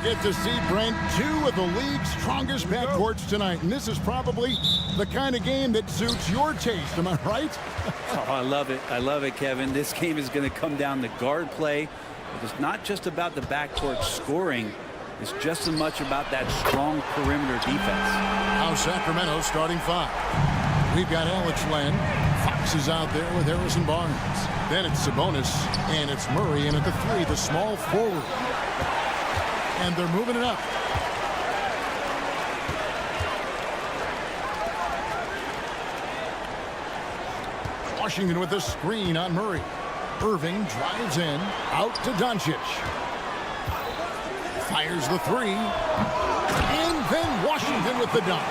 get to see, Brent, two of the league's strongest backcourts tonight. And this is probably the kind of game that suits your taste. Am I right? Oh, I love it. I love it, Kevin. This game is going to come down to guard play. It's not just about the backcourt scoring. It's just as much about that strong perimeter defense. Now Sacramento starting five. We've got Alex Len. Fox is out there with Harrison Barnes. Then it's Sabonis, and it's Murray in at the three, the small forward. And they're moving it up. Washington with a screen on Murray. Irving drives in, out to Doncic. Fires the three. And then Washington with the dunk.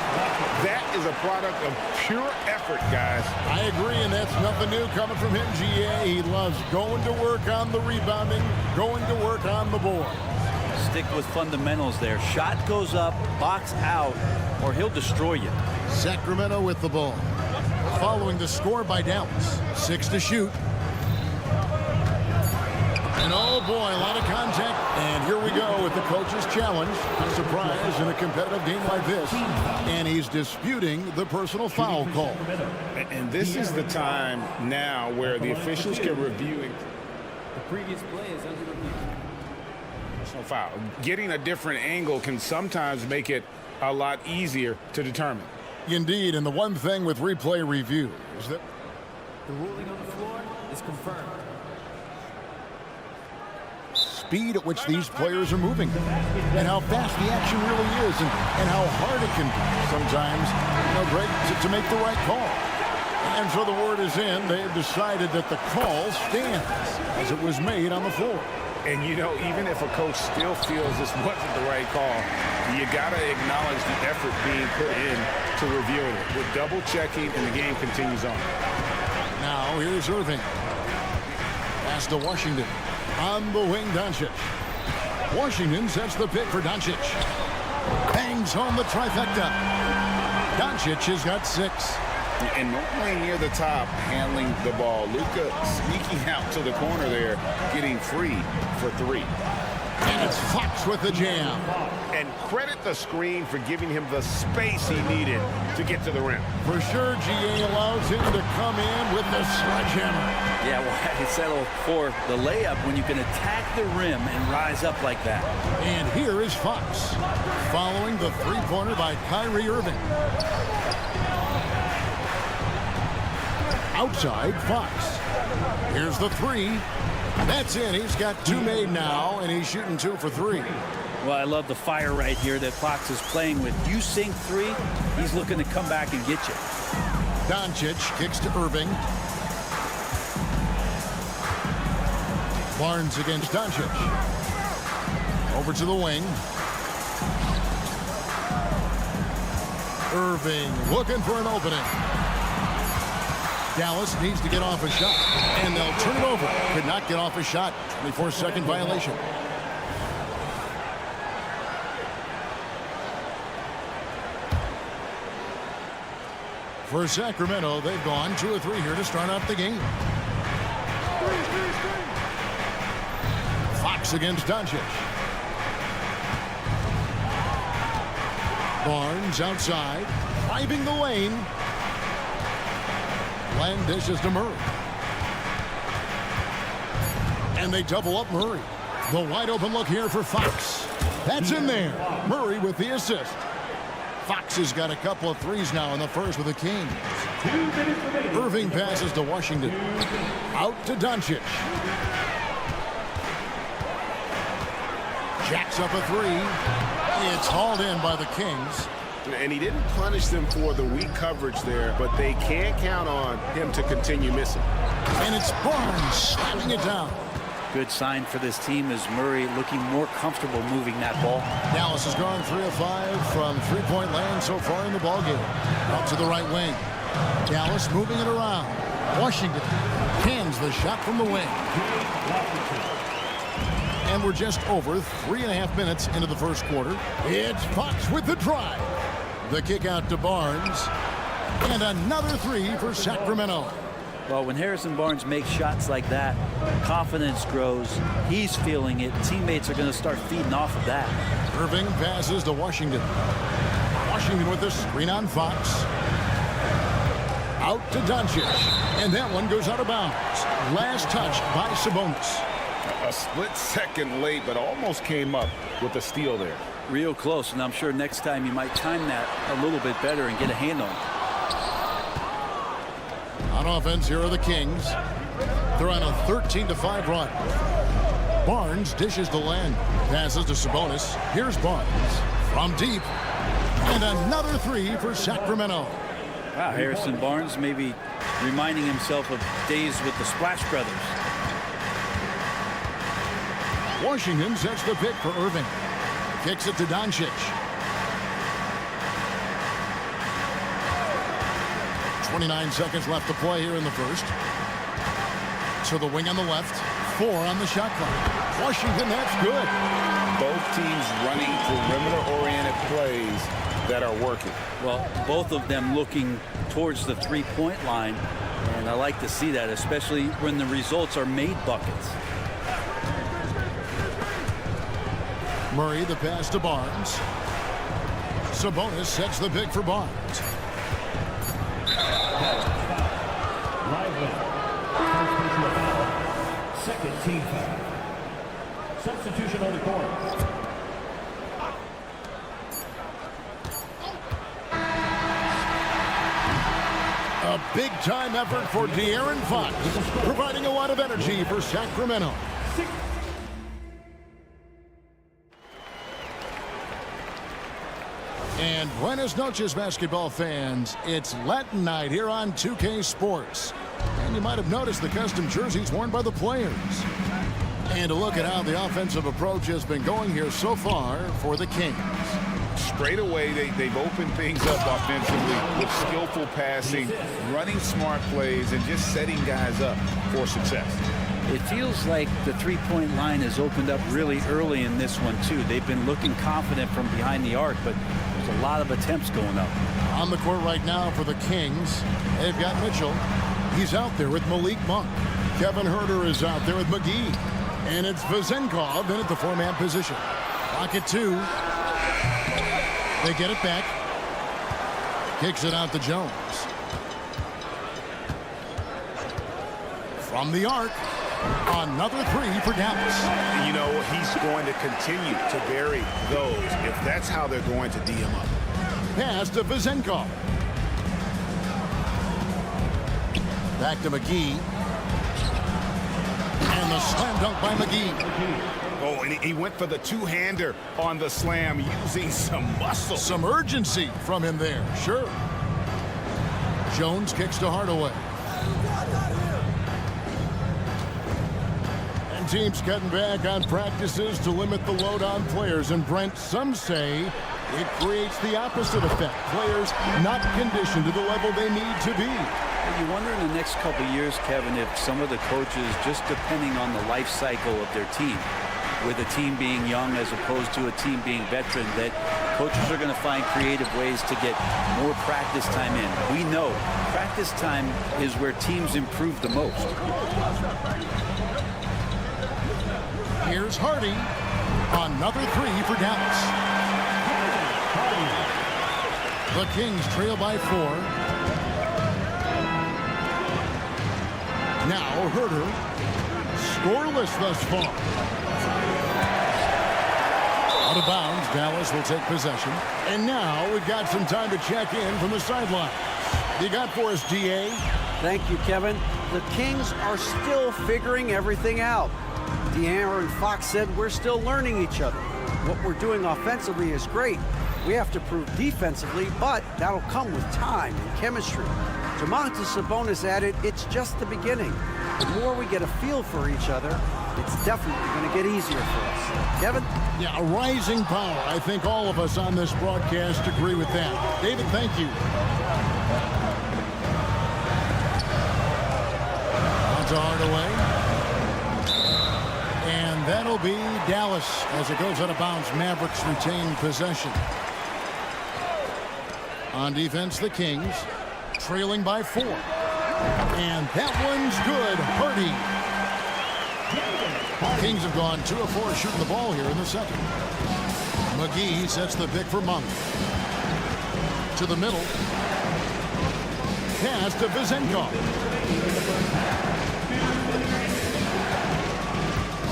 That is a product of pure effort, guys. I agree, and that's nothing new coming from him, GA. He loves going to work on the rebounding, going to work on the board. Stick with fundamentals there. Shot goes up, box out, or he'll destroy you. Sacramento with the ball. Following the score by Dallas. 6 to shoot. And oh boy, a lot of contact. And here we go with the coach's challenge. A surprise in a competitive game like this. And he's disputing the personal foul call. And this is the time now where the officials can review it. The previous play is under review. Personal foul. Getting a different angle can sometimes make it a lot easier to determine. Indeed, and the one thing with replay review is that The ruling on the floor is confirmed. speed at which these players are moving and how fast the action really is and how hard it can be sometimes, Greg, to make the right call. And so the word is in. They've decided that the call stands as it was made on the floor. And, even if a coach still feels this wasn't the right call, you got to acknowledge the effort being put in to reviewing it. We're double-checking, and the game continues on. Now, here's Irving. Pass to Washington. On the wing, Doncic. Washington sets the pick for Doncic. Bangs home the trifecta. Doncic has got 6. And normally near the top, handling the ball. Luka sneaking out to the corner there, getting free for 3. And it's Fox with the jam. And credit the screen for giving him the space he needed to get to the rim. For sure, GA allows him to come in with the sledgehammer. Yeah, well, I settle for the layup when you can attack the rim and rise up like that. And here is Fox, following the three-pointer by Kyrie Irving. Outside, Fox. Here's the three. That's it. He's got 2 made now, and he's shooting 2 for 3. Well, I love the fire right here that Fox is playing with. You sink 3, he's looking to come back and get you. Doncic kicks to Irving. Barnes against Doncic. Over to the wing. Irving looking for an opening. Dallas needs to get off a shot, and they'll turn it over. Could not get off a shot. 24-second violation. For Sacramento, they've gone 2 of 3 here to start off the game. Fox against Doncic. Barnes outside, driving the lane. Land dishes to Murray. And they double up Murray. The wide open look here for Fox. That's in there. Murray with the assist. Fox has got a couple of threes now in the first with the Kings. Irving passes to Washington. Out to Doncic. Jacks up a 3. It's hauled in by the Kings. And he didn't punish them for the weak coverage there, but they can't count on him to continue missing. And it's Barnes slamming it down. Good sign for this team is Murray looking more comfortable moving that ball. Dallas has gone 3 of 5 from three-point land so far in the ballgame. Out to the right wing. Dallas moving it around. Washington hands the shot from the wing. And we're just over 3.5 minutes into the first quarter. It's Fox with the drive. The kick out to Barnes. And another 3 for Sacramento. Well, when Harrison Barnes makes shots like that, confidence grows. He's feeling it. Teammates are going to start feeding off of that. Irving passes to Washington. Washington with the screen on Fox. Out to Doncic. And that one goes out of bounds. Last touch by Sabonis. A split second late, but almost came up with a steal there. Real close, and I'm sure next time you might time that a little bit better and get a hand on it. On offense, here are the Kings. They're on a 13-5 run. Barnes dishes to Len. Passes to Sabonis. Here's Barnes from deep. And another three for Sacramento. Wow, Harrison Barnes maybe reminding himself of days with the Splash Brothers. Washington sets the pick for Irving. Kicks it to Doncic. 29 seconds left to play here in the first. To the wing on the left. 4 on the shot clock. Washington, that's good. Both teams running perimeter-oriented plays that are working. Well, both of them looking towards the three-point line, and I like to see that, especially when the results are made buckets. Murray, the pass to Barnes. Sabonis sets the pick for Barnes. Second team foul. Substitution on the court. A big-time effort for De'Aaron Fox, providing a lot of energy for Sacramento. And buenas noches, basketball fans. It's Latin night here on 2K Sports. And you might have noticed the custom jerseys worn by the players. And a look at how the offensive approach has been going here so far for the Kings. Straight away, they've opened things up offensively with skillful passing, running smart plays, and just setting guys up for success. It feels like the three-point line has opened up really early in this one, too. They've been looking confident from behind the arc, but there's a lot of attempts going up. On the court right now for the Kings, they've got Mitchell. He's out there with Malik Monk. Kevin Huerter is out there with McGee. And it's Vezenkov in at the four-man position. Pocket 2. They get it back. Kicks it out to Jones. From the arc, another three for Dallas. You know, he's going to continue to bury those if that's how they're going to D him up. Pass to Vezenkov. Back to McGee. And the slam dunk by McGee. Oh, and he went for the two-hander on the slam using some muscle. Some urgency from him there, sure. Jones kicks to Hardaway. And teams cutting back on practices to limit the load on players. And Brent, some say it creates the opposite effect. Players not conditioned to the level they need to be. You wonder in the next couple of years, Kevin, if some of the coaches, just depending on the life cycle of their team, with a team being young as opposed to a team being veteran, that coaches are going to find creative ways to get more practice time in. We know practice time is where teams improve the most. Here's Hardy. Another three for Dallas. The Kings trail by 4. Now Huerter, scoreless thus far. Out of bounds, Dallas will take possession. And now we've got some time to check in from the sideline. You got for us, DA? Thank you, Kevin. The Kings are still figuring everything out. De'Aaron Fox said we're still learning each other. What we're doing offensively is great. We have to prove defensively, but that'll come with time and chemistry. Domantas Sabonis added, it's just the beginning. The more we get a feel for each other, it's definitely going to get easier for us. Kevin? Yeah, a rising power. I think all of us on this broadcast agree with that. David, thank you. On to Hardaway. And that'll be Dallas as it goes out of bounds. Mavericks retain possession. On defense, the Kings trailing by 4. And that one's good. Hardy. Kings have gone 2 of 4 shooting the ball here in the second. McGee sets the pick for Monk. To the middle. Pass to Vezenkov.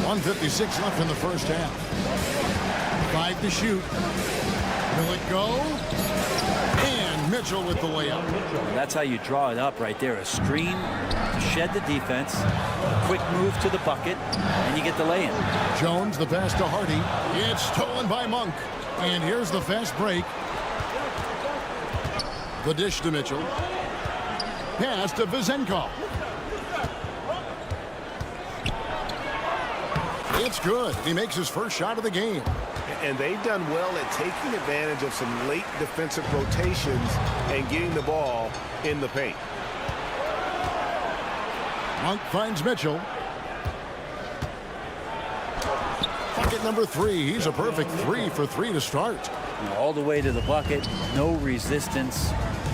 1:56 left in the first half. 5 to shoot. Will it go? And Mitchell with the layup. That's how you draw it up right there. A screen, shed the defense, quick move to the bucket, and you get the lay-in. Jones, the pass to Hardy. It's stolen by Monk. And here's the fast break. The dish to Mitchell. Pass to Vezenkov. It's good. He makes his first shot of the game. And they've done well at taking advantage of some late defensive rotations and getting the ball in the paint. Monk finds Mitchell. Bucket number 3. He's a perfect 3 for 3 to start. All the way to the bucket, no resistance.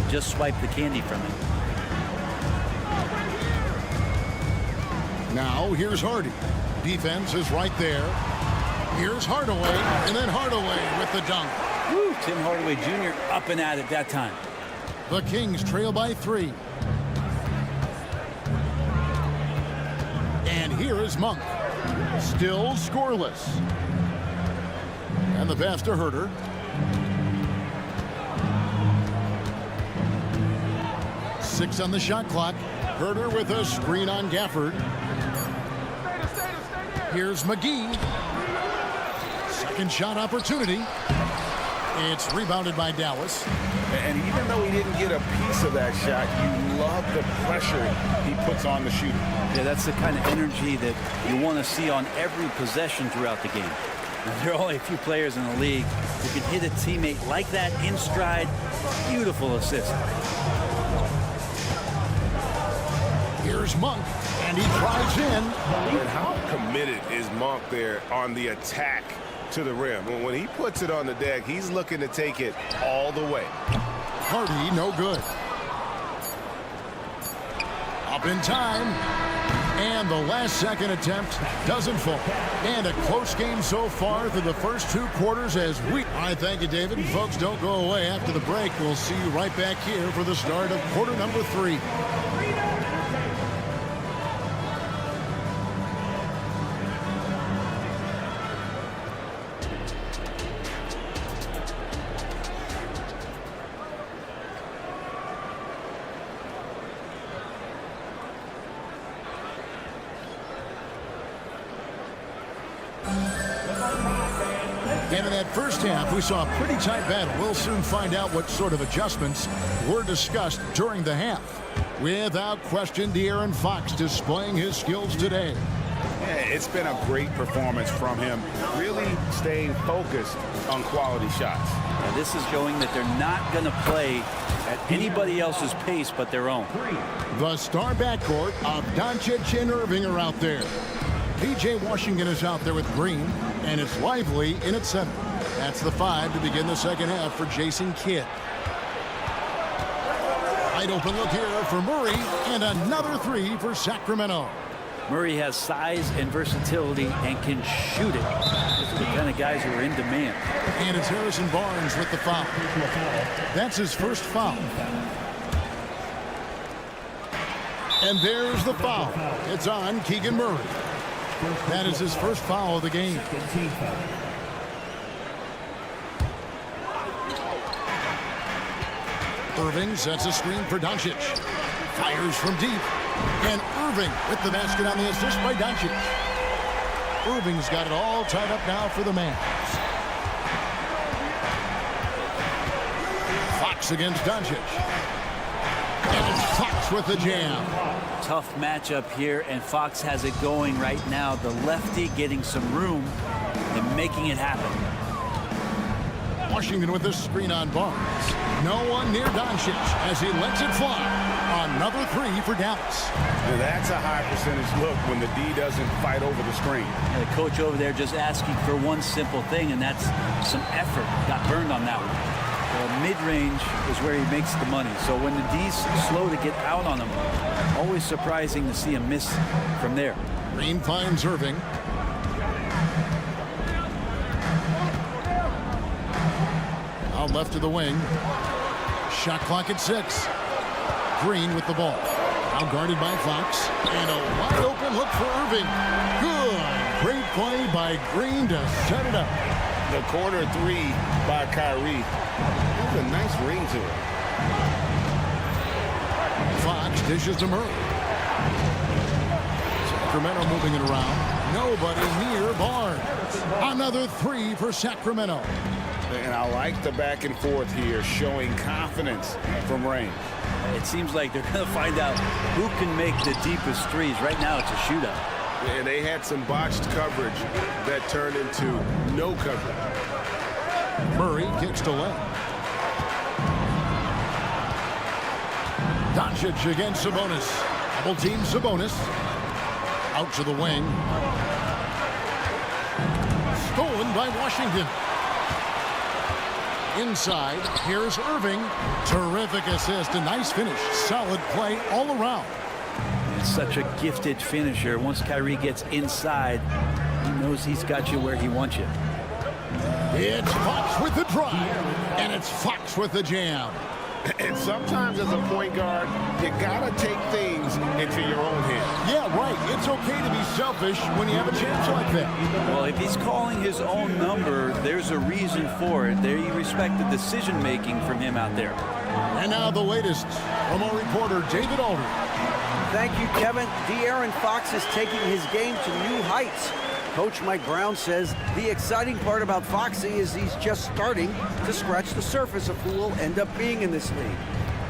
Just swipe the candy from him. Now here's Hardy. Defense is right there. Here's Hardaway, and then Hardaway with the dunk. Woo, Tim Hardaway Jr. up and at it that time. The Kings trail by 3. And here is Monk. Still scoreless. And the pass to Herter. Six on the shot clock. Herter with a screen on Gafford. Here's McGee. Second shot opportunity. It's rebounded by Dallas. And even though he didn't get a piece of that shot, you love the pressure he puts on the shooter. Yeah, that's the kind of energy that you want to see on every possession throughout the game. Now, there are only a few players in the league who can hit a teammate like that in stride. Beautiful assist. Here's Monk, and he drives in. And how committed is Monk there on the attack to the rim? When he puts it on the deck, he's looking to take it all the way. Hardy, no good. Up in time. And the last second attempt doesn't fall. And a close game so far through the first 2 quarters as we... All right, thank you, David. And folks, don't go away. After the break, we'll see you right back here for the start of quarter number 3. And in that first half, we saw a pretty tight battle. We'll soon find out what sort of adjustments were discussed during the half. Without question, De'Aaron Fox displaying his skills today. Yeah, it's been a great performance from him, really staying focused on quality shots. Now, this is showing that they're not going to play at anybody else's pace but their own. The star backcourt of Doncic and Irving are out there. P.J. Washington is out there with Green, and it's Lively in at 7. That's the 5 to begin the second half for Jason Kidd. Wide open look here for Murray, and another 3 for Sacramento. Murray has size and versatility and can shoot it. These are the kind of guys who are in demand. And it's Harrison Barnes with the foul. That's his first foul. And there's the foul. It's on Keegan Murray. That is his first foul of the game. Irving sets a screen for Doncic. Fires from deep. And Irving with the basket on the assist by Doncic. Irving's got it all tied up now for the Mavs. Fox against Doncic. And it's Fox with the jam. Tough matchup here, and Fox has it going right now. The lefty getting some room and making it happen. Washington with the screen on Barnes. No one near Doncic as he lets it fly. Another 3 for Dallas. Now that's a high percentage look when the D doesn't fight over the screen. And the coach over there just asking for one simple thing, and that's some effort. Got burned on that one. A mid-range is where he makes the money. So when the D's slow to get out on him, always surprising to see him miss from there. Green finds Irving. Out left to the wing. Shot clock at 6. Green with the ball. Now guarded by Fox. And a wide open look for Irving. Good. Great play by Green to set it up. The corner three by Kyrie. That's a nice ring to it. Fox dishes to Murray. Sacramento moving it around. Nobody near Barnes. Another 3 for Sacramento. And I like the back and forth here, showing confidence from range. It seems like they're going to find out who can make the deepest threes. Right now, it's a shootout. And they had some botched coverage that turned into no coverage. Murray kicks to Len. Doncic against Sabonis. Double team Sabonis. Out to the wing. Stolen by Washington. Inside, here's Irving. Terrific assist, a nice finish. Solid play all around. He's such a gifted finisher. Once Kyrie gets inside, he knows he's got you where he wants you. It's Fox with the drive, and it's Fox with the jam. And sometimes as a point guard, you gotta take things into your own hands. Yeah, right. It's okay to be selfish when you have a chance like that. Well, if he's calling his own number, there's a reason for it. They respect the decision-making from him out there. And now the latest from our reporter, David Aldridge. Thank you, Kevin. De'Aaron Fox is taking his game to new heights. Coach Mike Brown says the exciting part about Foxy is he's just starting to scratch the surface of who will end up being in this league.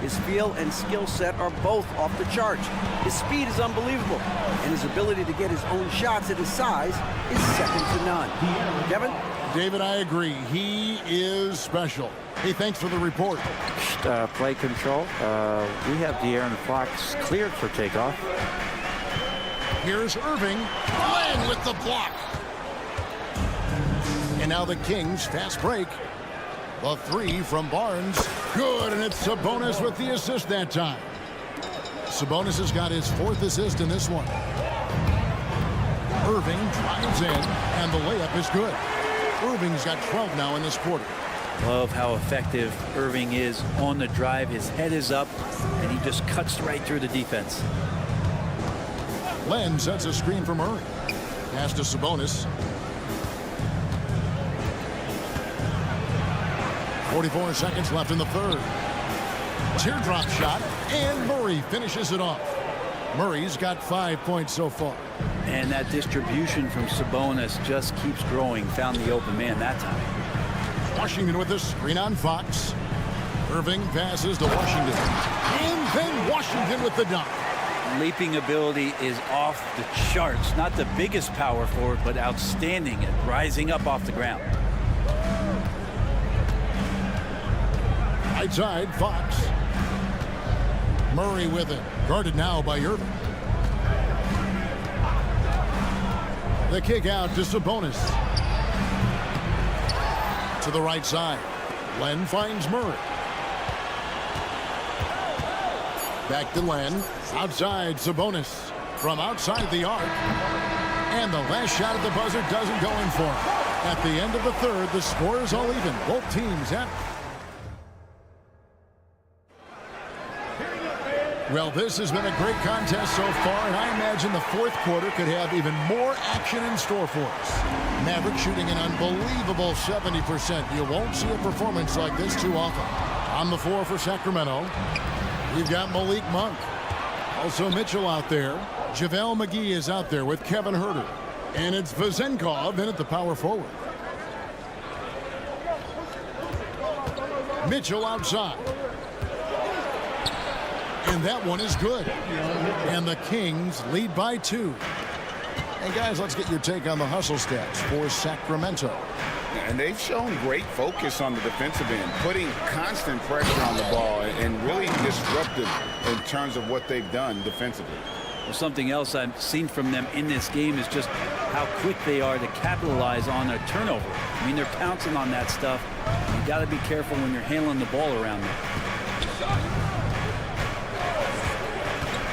His feel and skill set are both off the charts. His speed is unbelievable, and his ability to get his own shots at his size is second to none. Kevin? David, I agree. He is special. Hey, thanks for the report. Play control. We have De'Aaron Fox cleared for takeoff. Here's Irving. Len with the block. And now the Kings fast break. The 3 from Barnes. Good, and it's Sabonis with the assist that time. Sabonis has got his 4th assist in this one. Irving drives in, and the layup is good. Irving's got 12 now in this quarter. Love how effective Irving is on the drive. His head is up, and he just cuts right through the defense. Len sets a screen for Murray. Pass to Sabonis. 44 seconds left in the third. Teardrop shot, and Murray finishes it off. Murray's got 5 points so far. And that distribution from Sabonis just keeps growing. Found the open man that time. Washington with a screen on Fox. Irving passes to Washington. And then Washington with the dunk. Leaping ability is off the charts. Not the biggest power forward, but outstanding at rising up off the ground. Right side, Fox. Murray with it. Guarded now by Irving. The kick out to Sabonis. To the right side. Len finds Murray. Back to Len. Outside, Sabonis. From outside the arc. And the last shot at the buzzer doesn't go in for him. At the end of the third, the score is all even. Both teams have. Well, this has been a great contest so far, and I imagine the fourth quarter could have even more action in store for us. Mavericks shooting an unbelievable 70%. You won't see a performance like this too often. On the floor for Sacramento, we've got Malik Monk. Also Mitchell out there. JaVale McGee is out there with Kevin Huerter. And it's Vezenkov in at the power forward. Mitchell outside. And that one is good. And the Kings lead by 2. And guys, let's get your take on the hustle stats for Sacramento. And they've shown great focus on the defensive end, putting constant pressure on the ball and really disruptive in terms of what they've done defensively. Well, something else I've seen from them in this game is just how quick they are to capitalize on their turnover. I mean, they're pouncing on that stuff. You got to be careful when you're handling the ball around there.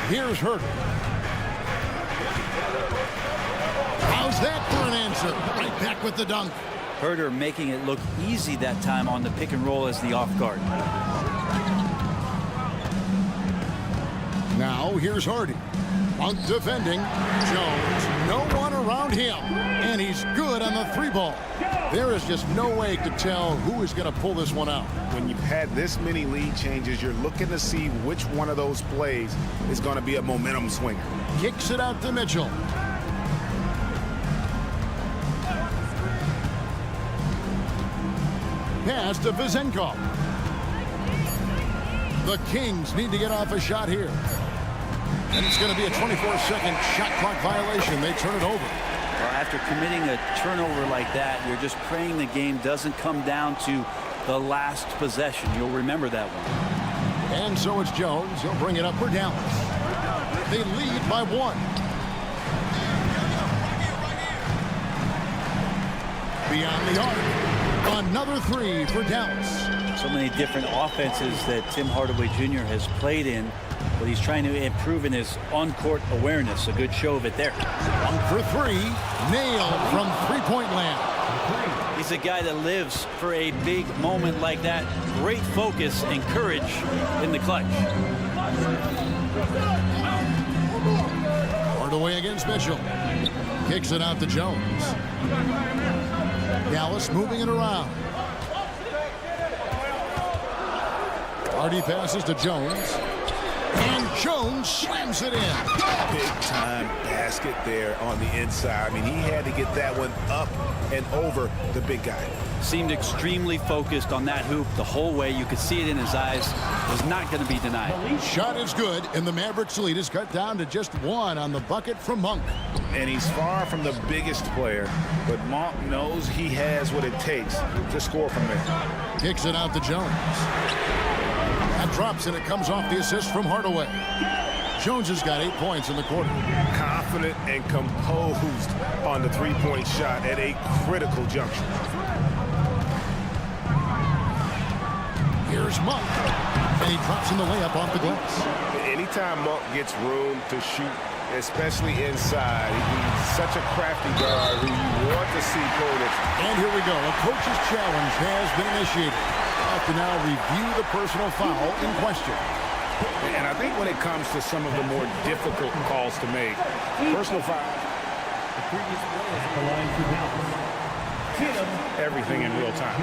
Here's Herter. How's that for an answer? Right back with the dunk. Herter making it look easy that time on the pick and roll as the off guard. Now here's Hardy. Monk defending. Jones, no one around him. And he's good on the 3-ball. There is just no way to tell who is going to pull this one out. When you've had this many lead changes, you're looking to see which one of those plays is going to be a momentum swinger. Kicks it out to Mitchell. Pass to Vezenkov. The Kings need to get off a shot here. And it's going to be a 24-second shot clock violation. They turn it over. Well, after committing a turnover like that, you're just praying the game doesn't come down to the last possession. You'll remember that one. And so it's Jones. He'll bring it up for Dallas. They lead by 1. Beyond the arc. Another 3 for Dallas. So many different offenses that Tim Hardaway Jr. has played in, but he's trying to improve in his on-court awareness. A good show of it there. 1 for 3. Nailed from three-point land. He's a guy that lives for a big moment like that. Great focus and courage in the clutch. Hardaway against Mitchell. Kicks it out to Jones. Dallas moving it around. Hardy passes to Jones. And Jones slams it in. Big-time basket there on the inside. I mean, he had to get that one up and over the big guy. Seemed extremely focused on that hoop the whole way. You could see it in his eyes. Was not going to be denied. Shot is good, and the Mavericks lead is cut down to just 1 on the bucket from Monk. And he's far from the biggest player, but Monk knows he has what it takes to score from there. Kicks it out to Jones. That drops, and it comes off the assist from Hardaway. Jones has got 8 points in the quarter. Confident and composed on the three-point shot at a critical juncture. Here's Monk, and he drops in the layup off the glass. Anytime Monk gets room to shoot, especially inside, he's such a crafty guard who you want to see going it. And here we go. A coach's challenge has been initiated. Have to now review the personal foul in question. And I think when it comes to some of the more difficult calls to make, personal foul, everything in real time.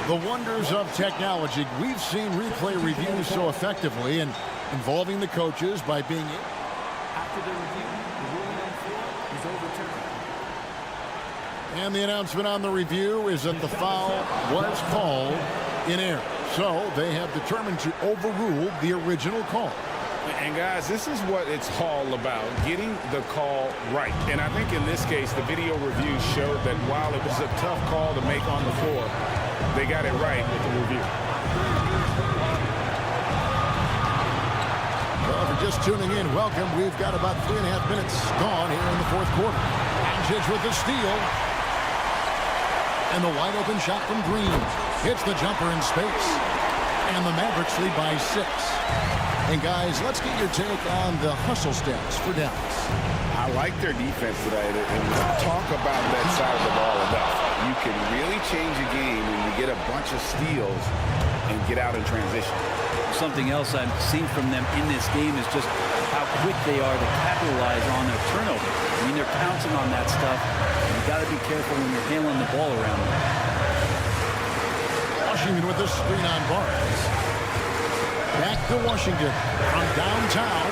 The wonders of technology. We've seen replay reviews so effectively and involving the coaches by being... After the review, the ruling on the floor is overturned. And the announcement on the review is that the foul was called in error. So they have determined to overrule the original call. And guys, this is what it's all about, getting the call right. And I think in this case, the video review showed that while it was a tough call to make on the floor, they got it right with the review. Well, if you're just tuning in, welcome. We've got about 3.5 minutes gone here in the fourth quarter. Doncic with the steal. And the wide open shot from Green. Hits the jumper in space. And the Mavericks lead by 6. And guys, let's get your take on the hustle stats for Dallas. I like their defense today, and we talk about that side of the ball enough. You can really change a game when you get a bunch of steals and get out in transition. Something else I've seen from them in this game is just how quick they are to capitalize on their turnovers. I mean, they're pouncing on that stuff. You've got to be careful when you're handling the ball around them. Washington with the screen on Barnes. Back to Washington from downtown.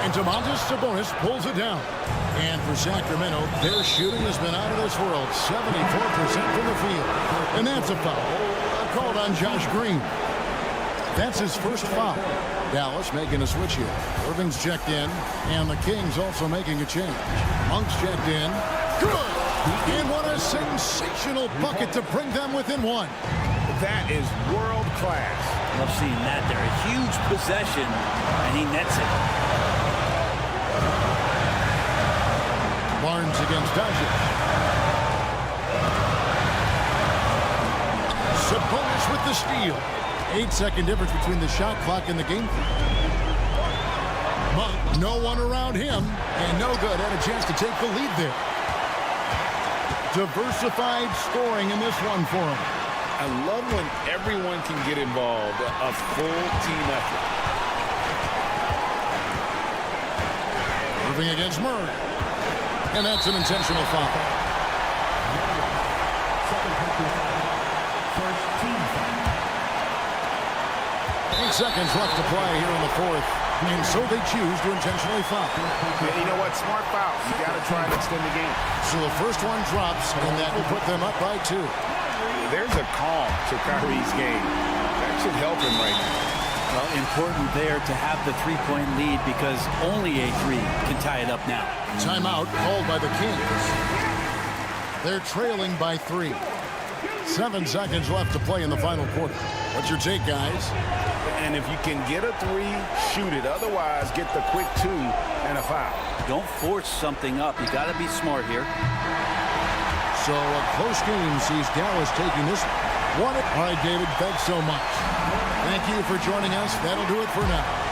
And Domantas Sabonis pulls it down. And for Sacramento, their shooting has been out of this world. 74% from the field. And that's a foul called on Josh Green. That's his first foul. Dallas making a switch here. Irving's checked in. And the Kings also making a change. Monk's checked in. Good! And what a sensational bucket to bring them within 1. That is world class. Love seeing that there. A huge possession, and he nets it. Barnes against Doncic. Sabonis with the steal. 8-second difference between the shot clock and the game clock. Monk, no one around him, and no good. Had a chance to take the lead there. Diversified scoring in this one for him. I love when everyone can get involved, a full team effort. Irving against Murray. And that's an intentional foul. First team foul. 8 seconds left to play here in the fourth. And so they choose to intentionally foul. Yeah, you know what? Smart foul. You got to try and extend the game. So the first one drops, and that will put them up by 2. There's a calm to Kyrie's game. That should help him right now. Well, important there to have the three-point lead because only a 3 can tie it up now. Timeout called by the Kings. They're trailing by 3. 7 seconds left to play in the final quarter. What's your take, guys? And if you can get a 3, shoot it. Otherwise, get the quick 2 and a foul. Don't force something up. You got to be smart here. So a close game sees Dallas taking this one. All right, David, thanks so much. Thank you for joining us. That'll do it for now.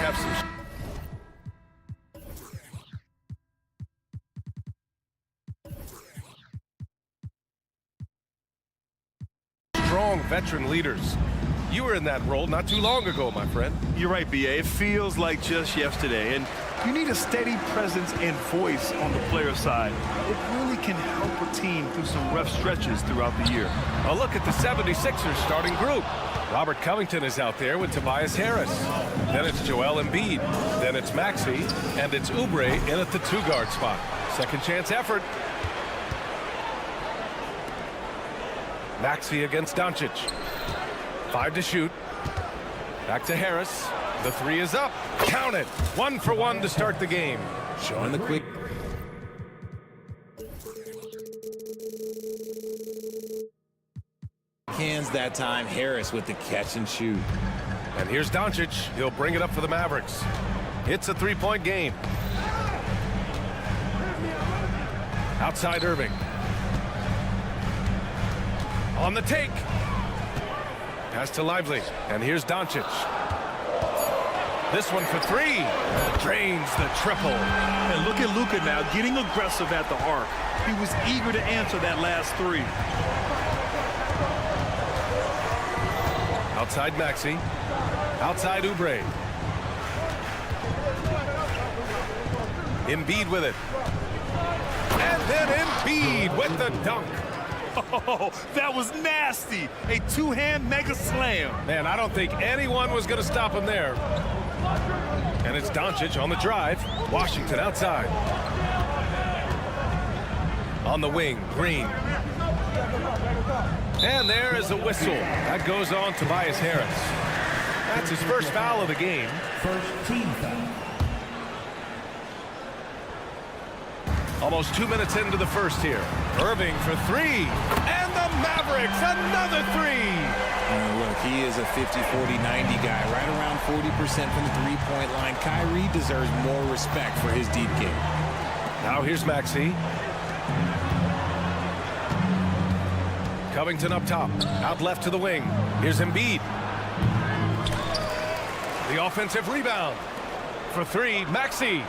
have some... strong veteran leaders. You were in that role not too long ago, my friend. You're right, B.A. It feels like just yesterday, and you need a steady presence and voice on the player side. It really can help a team through some rough stretches throughout the year. A look at the 76ers starting group. Robert Covington is out there with Tobias Harris. Then it's Joel Embiid. Then it's Maxey, and it's Oubre in at the 2-guard spot. Second chance effort. Maxey against Doncic. 5 to shoot. Back to Harris. The 3 is up. Count it. 1 for 1 to start the game. Showing the quick. Hands that time. Harris with the catch and shoot. And here's Doncic. He'll bring it up for the Mavericks. It's a 3-point game. Outside Irving. On the take. Pass to Lively. And here's Doncic. This one for 3. Drains the triple. And look at Luka now getting aggressive at the arc. He was eager to answer that last 3. Outside Maxey. Outside Oubre. Embiid with it. And then Embiid with the dunk. Oh, that was nasty. A 2-hand mega slam. Man, I don't think anyone was going to stop him there. And it's Doncic on the drive. Washington outside. On the wing, Green. And there is a whistle. That goes on Tobias Harris. That's his first foul of the game. First team foul. Almost 2 minutes into the first here. Irving for 3. And the Mavericks, another 3. Look, he is a 50, 40, 90 guy. Right around 40% from the three-point line. Kyrie deserves more respect for his deep game. Now here's Maxey. Covington up top. Out left to the wing. Here's Embiid. The offensive rebound. For 3, Maxey.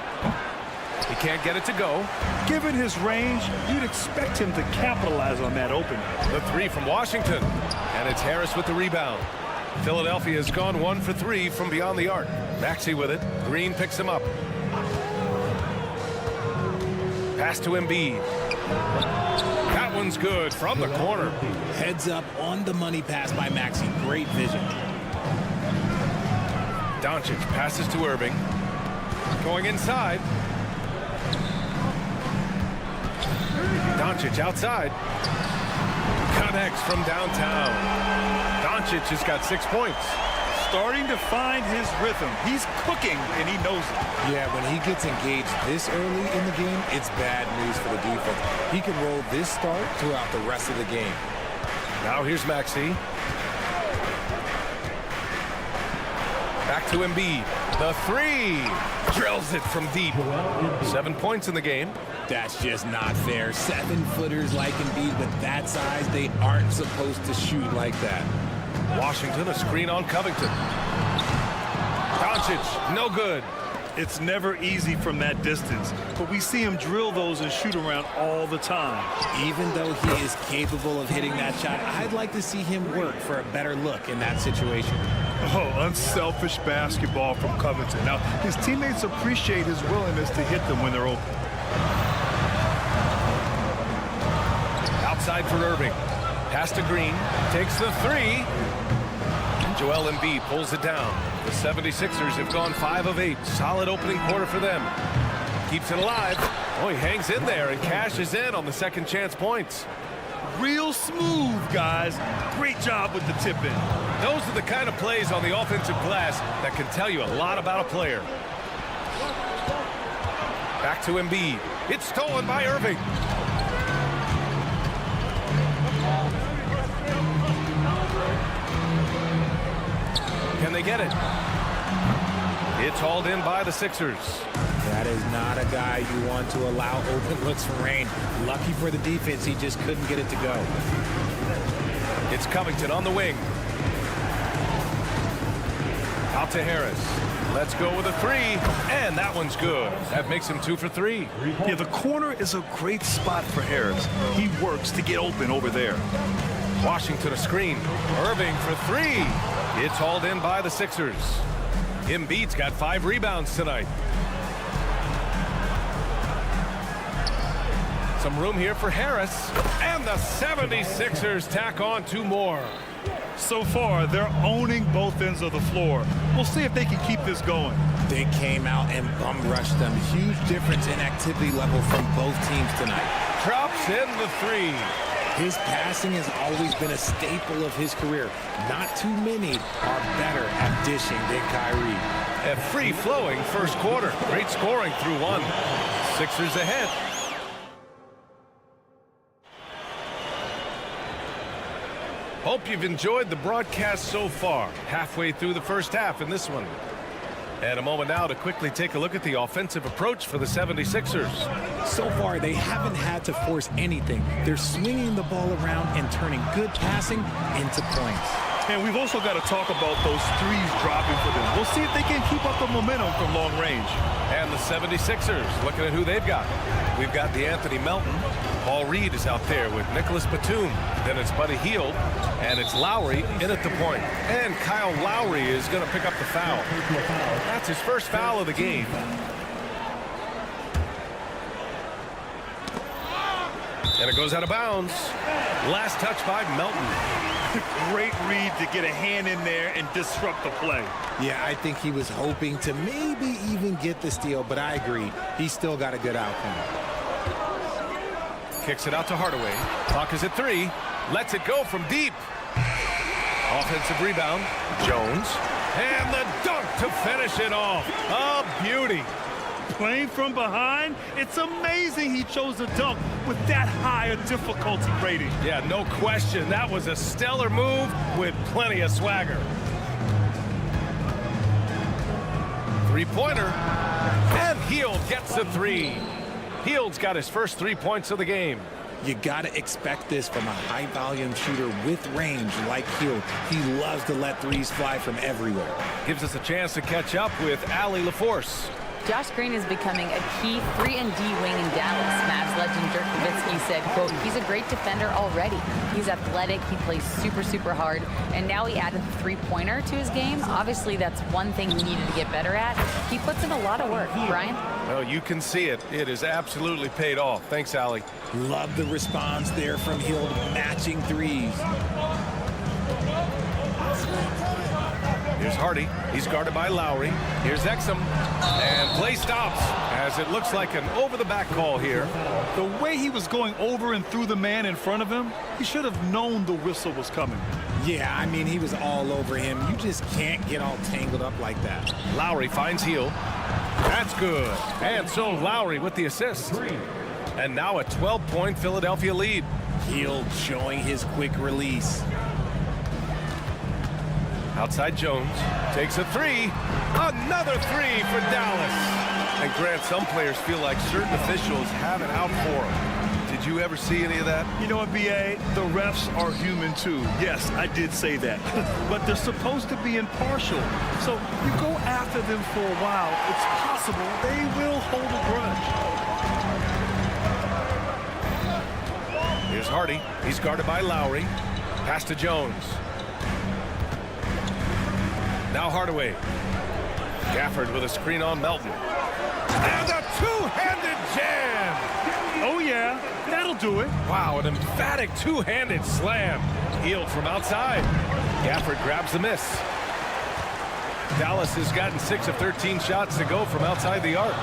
He can't get it to go. Given his range, you'd expect him to capitalize on that opening. The 3 from Washington. And it's Harris with the rebound. Philadelphia has gone 1 for 3 from beyond the arc. Maxey with it. Green picks him up. Pass to Embiid. That one's good from the corner. Heads up on the money pass by Maxey. Great vision. Doncic passes to Irving. Going inside. Doncic outside. Connects from downtown. Doncic has got 6 points. Starting to find his rhythm. He's cooking, and he knows it. Yeah, when he gets engaged this early in the game, it's bad news for the defense. He can roll this start throughout the rest of the game. Now here's Maxey. Back to Embiid. The 3. Drills it from deep. 7 points in the game. That's just not fair. 7-footers like Embiid with that size, they aren't supposed to shoot like that. Washington, a screen on Covington. Doncic, no good. It's never easy from that distance, but we see him drill those and shoot around all the time. Even though he is capable of hitting that shot, I'd like to see him work for a better look in that situation. Oh, unselfish basketball from Covington. Now, his teammates appreciate his willingness to hit them when they're open. Outside for Irving. Pass to Green. Takes the 3. And Joel Embiid pulls it down. The 76ers have gone 5 of 8. Solid opening quarter for them. Keeps it alive. Oh, he hangs in there and cashes in on the second chance points. Real smooth, guys. Great job with the tip-in. Those are the kind of plays on the offensive glass that can tell you a lot about a player. Back to Embiid. It's stolen by Irving. Can they get it? It's hauled in by the Sixers. That is not a guy you want to allow open looks from range. Lucky for the defense, he just couldn't get it to go. It's Covington on the wing. Out to Harris. Let's go with a three, and that one's good. That makes him 2 for 3. Yeah, the corner is a great spot for Harris. He works to get open over there. Washington a screen. Irving for 3. It's hauled in by the Sixers. Embiid's got 5 rebounds tonight. Some room here for Harris. And the 76ers tack on 2 more. So far, they're owning both ends of the floor. We'll see if they can keep this going. They came out and bum rushed them. Huge difference in activity level from both teams tonight. Drops in the 3. His passing has always been a staple of his career. Not too many are better at dishing than Kyrie. A free-flowing first quarter. Great scoring through 1. Sixers ahead. Hope you've enjoyed the broadcast so far. Halfway through the first half in this one. And a moment now to quickly take a look at the offensive approach for the 76ers. So far, they haven't had to force anything. They're swinging the ball around and turning good passing into points. And we've also got to talk about those threes dropping for them. We'll see if they can keep up the momentum from long range. And the 76ers, looking at who they've got. We've got DeAnthony Melton. Paul Reed is out there with Nicholas Batum. Then it's Buddy Hield. And it's Lowry in at the point. And Kyle Lowry is going to pick up the foul. That's his first foul of the game. And it goes out of bounds. Last touch by Melton. Great read to get a hand in there and disrupt the play. Yeah, I think he was hoping to maybe even get the steal, but I agree. He still got a good outcome. Kicks it out to Hardaway. Clock is at 3. Lets it go from deep. Offensive rebound. Jones. And the dunk to finish it off. A beauty. Playing from behind, it's amazing he chose a dunk with that high a difficulty rating. Yeah, no question. That was a stellar move with plenty of swagger. Three-pointer. And Hield gets the 3. Hield's got his first 3 points of the game. You got to expect this from a high-volume shooter with range like Hield. He loves to let threes fly from everywhere. Gives us a chance to catch up with Allie LaForce. Josh Green is becoming a key 3-and-D wing in Dallas. Mavs legend Dirk Nowitzki said, quote, he's a great defender already. He's athletic, he plays super, super hard, and now he added the three-pointer to his game. Obviously, that's one thing he needed to get better at. He puts in a lot of work. Brian? Well, you can see it. It is absolutely paid off. Thanks, Allie. Love the response there from Hield, matching threes. Here's Hardy. He's guarded by Lowry. Here's Exum. And play stops as it looks like an over-the-back call here. The way he was going over and through the man in front of him, he should have known the whistle was coming. Yeah, I mean, he was all over him. You just can't get all tangled up like that. Lowry finds Hield. That's good. And so Lowry with the assist. And now a 12-point Philadelphia lead. Hield showing his quick release. Outside Jones. Takes a 3. Another 3 for Dallas. And Grant, some players feel like certain officials have it out for them. Did you ever see any of that? You know what, B.A.? The refs are human too. Yes, I did say that. But they're supposed to be impartial. So you go after them for a while, it's possible they will hold a grudge. Here's Hardy. He's guarded by Lowry. Pass to Jones. Now Hardaway. Gafford with a screen on Melton. And a two-handed jam! Oh, yeah. That'll do it. Wow, an emphatic two-handed slam. Hield from outside. Gafford grabs the miss. Dallas has gotten 6 of 13 shots to go from outside the arc.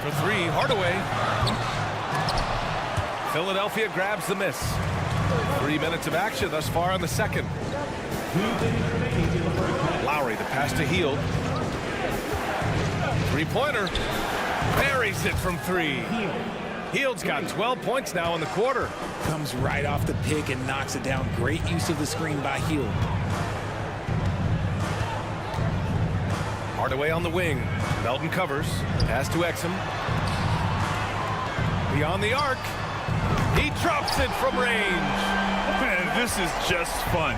For 3, Hardaway. Philadelphia grabs the miss. 3 minutes of action thus far in the second. Lowry, the pass to Hield. Three-pointer. Buries it from 3. Hield's got 12 points now in the quarter. Comes right off the pick and knocks it down. Great use of the screen by Hield. Hardaway on the wing. Melton covers. Pass to Exum. Beyond the arc. He drops it from range. Man, this is just fun.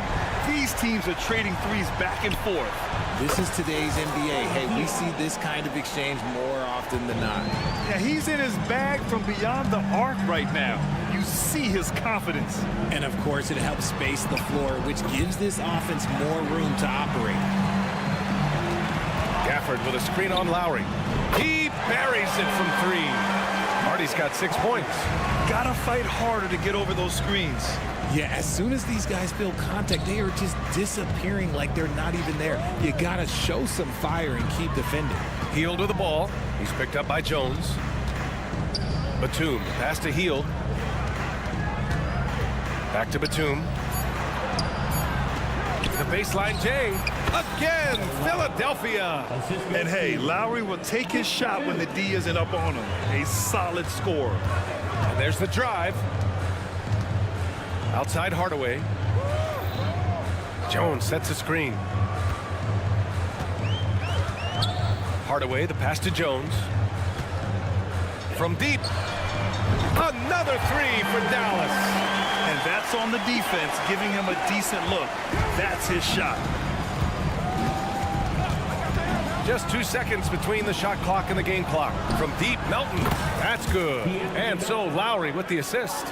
These teams are trading threes back and forth. This is today's NBA. Hey, we see this kind of exchange more often than not. Yeah, he's in his bag from beyond the arc right now. You see his confidence. And of course, it helps space the floor, which gives this offense more room to operate. Gafford with a screen on Lowry. He buries it from 3. Hardy's got 6 points. Gotta fight harder to get over those screens. Yeah, as soon as these guys feel contact, they are just disappearing like they're not even there. You gotta show some fire and keep defending. Hield with the ball. He's picked up by Jones. Batum, pass to Hield. Back to Batum. The baseline J. Again, Philadelphia. And hey, Lowry will take his shot when the D isn't up on him. A solid score. And there's the drive. Outside Hardaway. Jones sets a screen. Hardaway, the pass to Jones. From deep. Another 3 for Dallas. And that's on the defense, giving him a decent look. That's his shot. Just 2 seconds between the shot clock and the game clock. From deep, Melton. That's good. And so Lowry with the assist.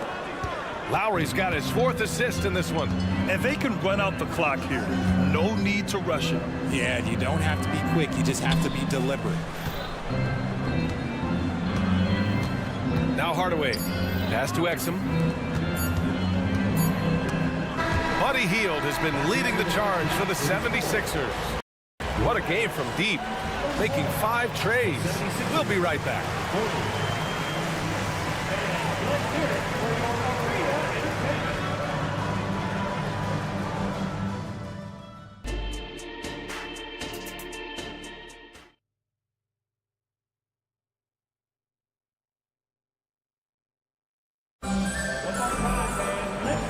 Lowry's got his 4th assist in this one. And they can run out the clock here. No need to rush it. Yeah, you don't have to be quick. You just have to be deliberate. Now Hardaway. Pass to Exum. Buddy Hield has been leading the charge for the 76ers. What a game from deep. Making 5 trays. We'll be right back.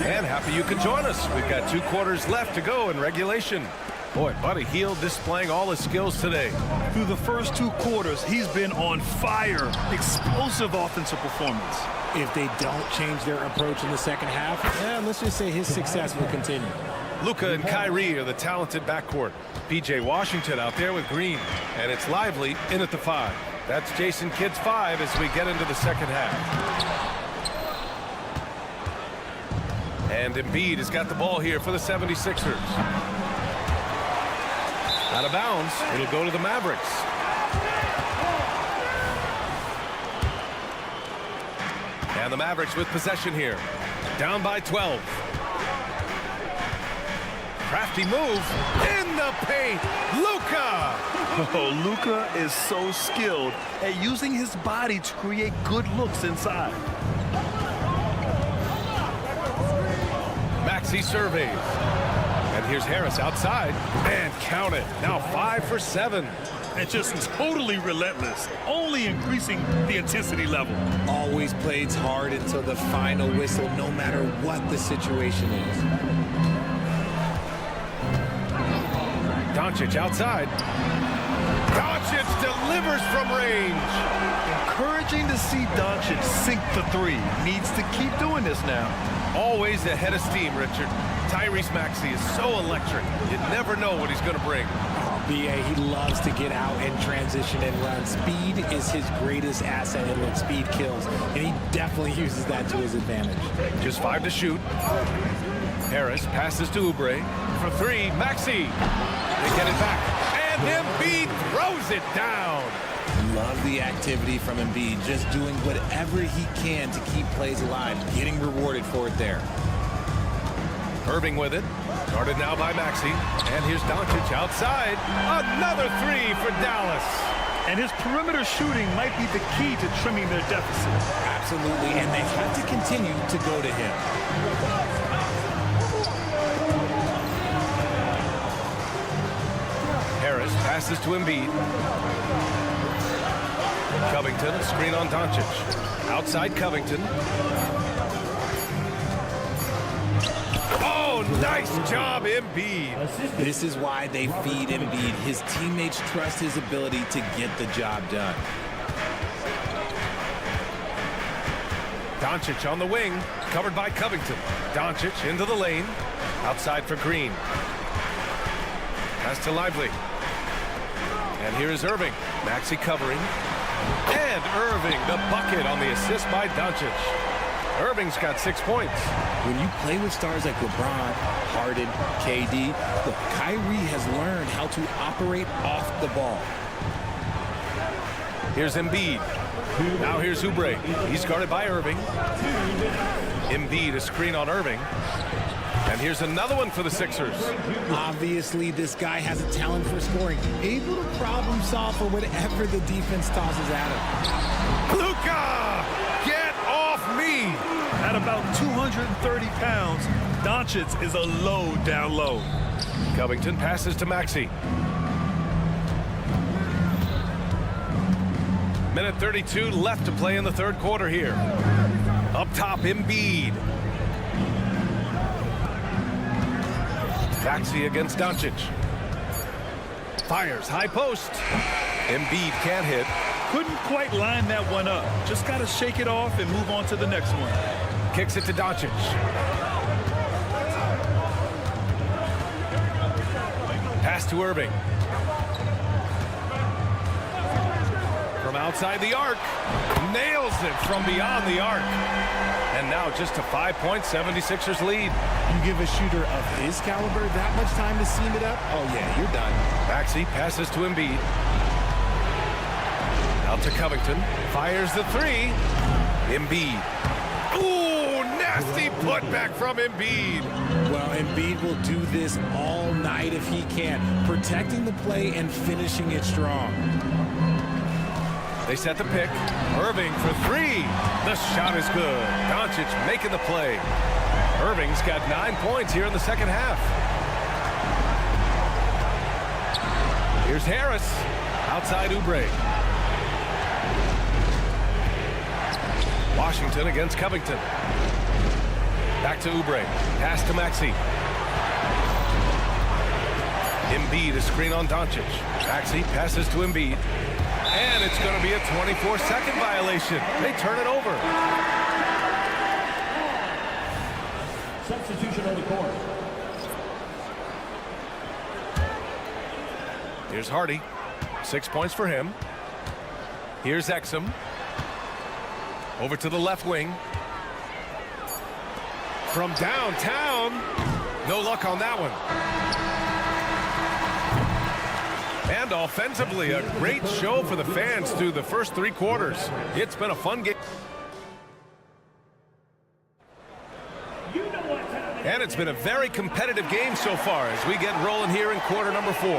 And happy you could join us. We've got 2 quarters left to go in regulation. Boy, Buddy Hield displaying all his skills today. Through the first 2 quarters, he's been on fire. Explosive offensive performance. If they don't change their approach in the second half, let's just say his success will continue. Luka and Kyrie are the talented backcourt. P.J. Washington out there with Green. And it's Lively in at the 5. That's Jason Kidd's 5 as we get into the second half. And Embiid has got the ball here for the 76ers. Out of bounds. It'll go to the Mavericks. And the Mavericks with possession here. Down by 12. Crafty move in the paint. Luka! Oh, Luka is so skilled at using his body to create good looks inside. Maxey surveys. And here's Harris outside. And count it. Now 5 for 7. And just totally relentless. Only increasing the intensity level. Always plays hard until the final whistle, no matter what the situation is. Doncic outside. Doncic delivers from range. Encouraging to see Doncic sink the 3. Needs to keep doing this now. Always a head of steam, Richard. Tyrese Maxey is so electric. You never know what he's going to bring. B.A., he loves to get out and transition and run. Speed is his greatest asset, and when speed kills, and he definitely uses that to his advantage. Just 5 to shoot. Harris passes to Oubre. For 3, Maxey. They get it back. And Embiid throws it down. Love the activity from Embiid, just doing whatever he can to keep plays alive, getting rewarded for it there. Irving with it. Guarded now by Maxey. And here's Doncic outside. Another 3 for Dallas. And his perimeter shooting might be the key to trimming their deficit. Absolutely, and they have to continue to go to him. Harris passes to Embiid. Covington, screen on Doncic. Outside Covington. Oh, nice job, Embiid. This is why they feed Embiid. His teammates trust his ability to get the job done. Doncic on the wing, covered by Covington. Doncic into the lane. Outside for Green. Pass to Lively. And here's Irving. Maxey covering. And Irving, the bucket on the assist by Doncic. Irving's got 6 points. When you play with stars like LeBron, Harden, KD, look, Kyrie has learned how to operate off the ball. Here's Embiid. Now here's Oubre. He's guarded by Irving. Embiid, a screen on Irving. And here's another one for the Sixers. Obviously, this guy has a talent for scoring, able to problem solve for whatever the defense tosses at him. Luka, get off me! At about 230 pounds, Doncic is a low down low. Covington passes to Maxey. Minute 32 left to play in the third quarter here. Up top, Embiid. Maxey against Doncic. Fires, high post. Embiid can't hit. Couldn't quite line that one up. Just got to shake it off and move on to the next one. Kicks it to Doncic. Pass to Irving. From outside the arc. Nails it from beyond the arc. And now just a 5-point 76ers lead. You give a shooter of his caliber that much time to seam it up? Oh, yeah, you're done. Maxey passes to Embiid. Out to Covington. Fires the three. Embiid. Ooh, nasty putback from Embiid. Well, Embiid will do this all night if he can, protecting the play and finishing it strong. They set the pick. Irving for three. The shot is good. Doncic making the play. Irving's got 9 points here in the second half. Here's Harris. Outside Oubre. Washington against Covington. Back to Oubre. Pass to Maxey. Embiid, a screen on Doncic. Maxey passes to Embiid. And it's going to be a 24-second violation. They turn it over. Substitution on the court. Here's Hardy. 6 points for him. Here's Exum. Over to the left wing. From downtown. No luck on that one. And offensively, a great show for the fans through the first 3 quarters. It's been a fun game. And it's been a very competitive game so far as we get rolling here in quarter number 4.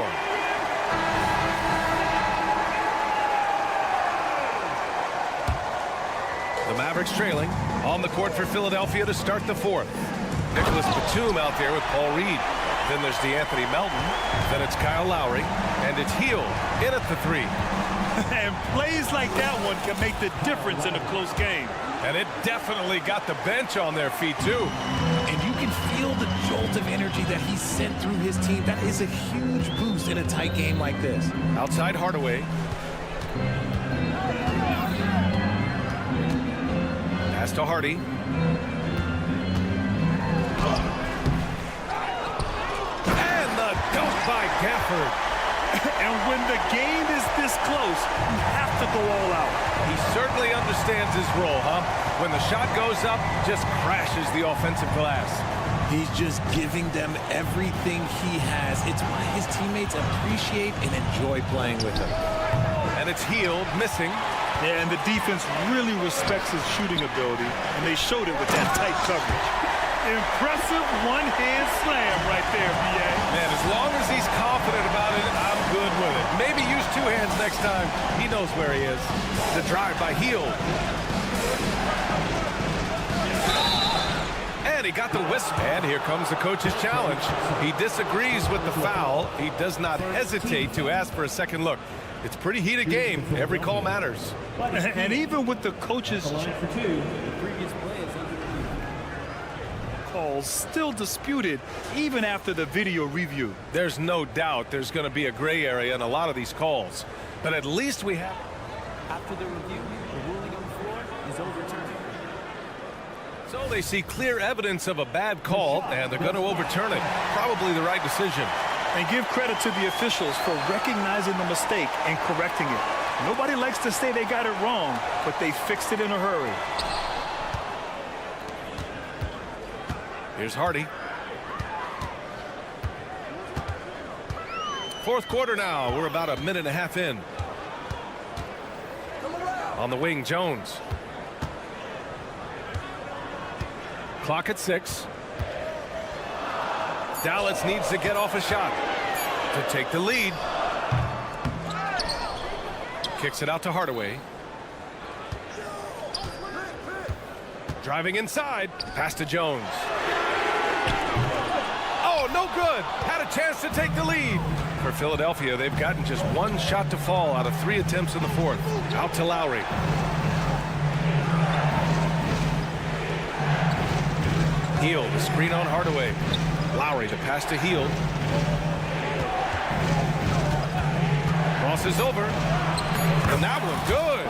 The Mavericks trailing on the court for Philadelphia to start the 4th. Nicholas Batum out there with Paul Reed. Then there's DeAnthony Melton. Then it's Kyle Lowry. And it's Hield in at the 3. And plays like that one can make the difference in a close game. And it definitely got the bench on their feet, too. And you can feel the jolt of energy that he sent through his team. That is a huge boost in a tight game like this. Outside Hardaway. Pass to Hardy. And the dunk by Gafford. And when the game is this close, you have to go all out. He certainly understands his role, huh? When the shot goes up, just crashes the offensive glass. He's just giving them everything he has. It's why his teammates appreciate and enjoy playing with him. And it's Hield missing. Yeah, and the defense really respects his shooting ability, and they showed it with that tight coverage. Impressive one-hand slam right there, B.A. Man, as long as he's confident about it, I'm good with it. Maybe use 2 hands next time. He knows where he is. The drive by Hield. And he got the whistle. And here comes the coach's challenge. He disagrees with the foul. He does not hesitate to ask for a second look. It's a pretty heated game. Every call matters. And even with the coach's calls still disputed even after the video review. There's no doubt there's going to be a gray area in a lot of these calls. But at least we have... After the review, the ruling on the floor is overturned. So they see clear evidence of a bad call, and they're going to overturn it. Probably the right decision. And give credit to the officials for recognizing the mistake and correcting it. Nobody likes to say they got it wrong, but they fixed it in a hurry. Here's Hardy. Fourth quarter now. We're about a minute and a half in. On the wing, Jones. Clock at 6. Dallas needs to get off a shot to take the lead. Kicks it out to Hardaway. Driving inside. Pass to Jones. Oh, no good. Had a chance to take the lead. For Philadelphia, they've gotten just one shot to fall out of 3 attempts in the fourth. Out to Lowry. Hield, the screen on Hardaway. Lowry, the pass to Hield. Crosses over. And that one good.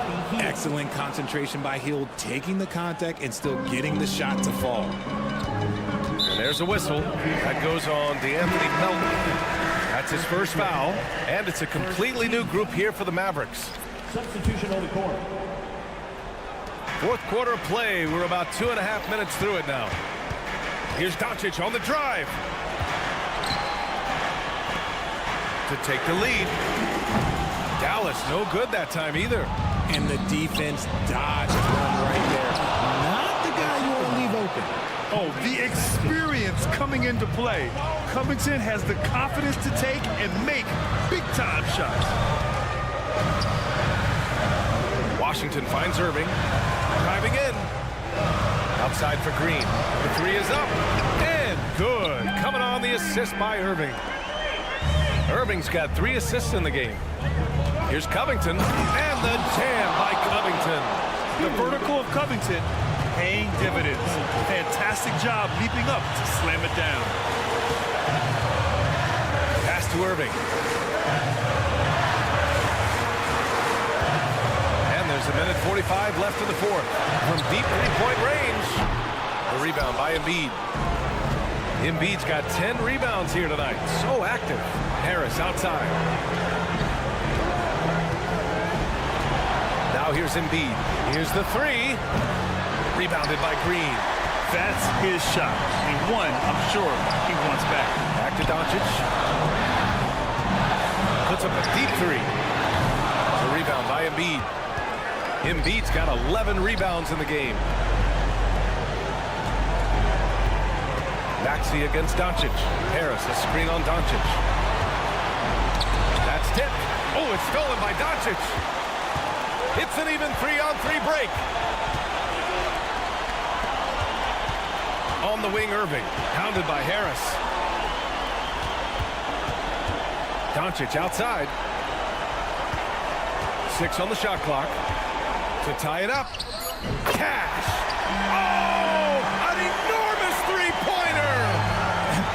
Excellent concentration by Hield, taking the contact and still getting the shot to fall. And there's a whistle. That goes on DeAnthony Melton. That's his first foul. And it's a completely new group here for the Mavericks. Substitution on the court. Fourth quarter of play. We're about 2.5 minutes through it now. Here's Doncic on the drive to take the lead. Dallas no good that time either. And the defense dodged one right there. Not the guy you want to leave open. Oh, the experience coming into play. Covington has the confidence to take and make big-time shots. Washington finds Irving. Driving in. Outside for Green. The 3 is up. And good. Coming on the assist by Irving. Irving's got 3 assists in the game. Here's Covington. And the jam by Covington. The vertical of Covington paying dividends. Fantastic job leaping up to slam it down. Pass to Irving. And there's a minute 45 left in the fourth. From deep three-point range. The rebound by Embiid. Embiid's got 10 rebounds here tonight. So active. Harris outside. Now here's Embiid. Here's the 3. Rebounded by Green. That's his shot. And one, I'm sure, he wants back. Back to Doncic. Puts up a deep 3. The rebound by Embiid. Embiid's got 11 rebounds in the game. Maxey against Doncic. Harris, a screen on Doncic. That's tipped. Oh, it's stolen by Doncic. It's an even 3-on-3 break. On the wing, Irving. Pounded by Harris. Doncic outside. 6 on the shot clock. To tie it up. Cash. Oh, an enormous three-pointer.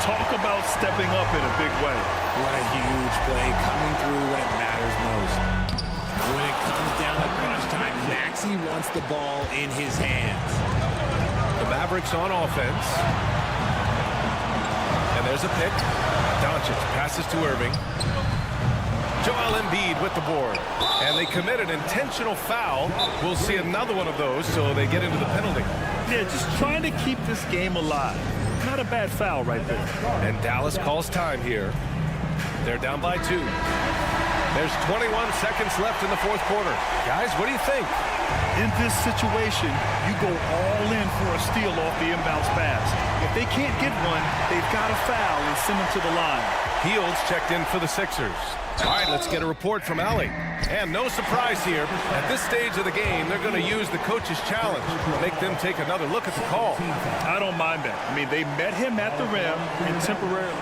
Talk about stepping up in a big way. What a huge play coming through when it matters most. When it comes down to crunch time, Maxey wants the ball in his hands. The Mavericks on offense. And there's a pick. Doncic passes to Irving. Joel Embiid with the board. And they commit an intentional foul. We'll see another one of those, so they get into the penalty. Yeah, just trying to keep this game alive. Not a bad foul right there. And Dallas calls time here. They're down by 2. There's 21 seconds left in the fourth quarter. Guys, what do you think? In this situation, you go all in for a steal off the inbounds pass. If they can't get one, they've got to foul and send them to the line. Hields checked in for the Sixers. All right, let's get a report from Allie. And no surprise here. At this stage of the game, they're going to use the coach's challenge to make them take another look at the call. I don't mind that. I mean, they met him at the rim and temporarily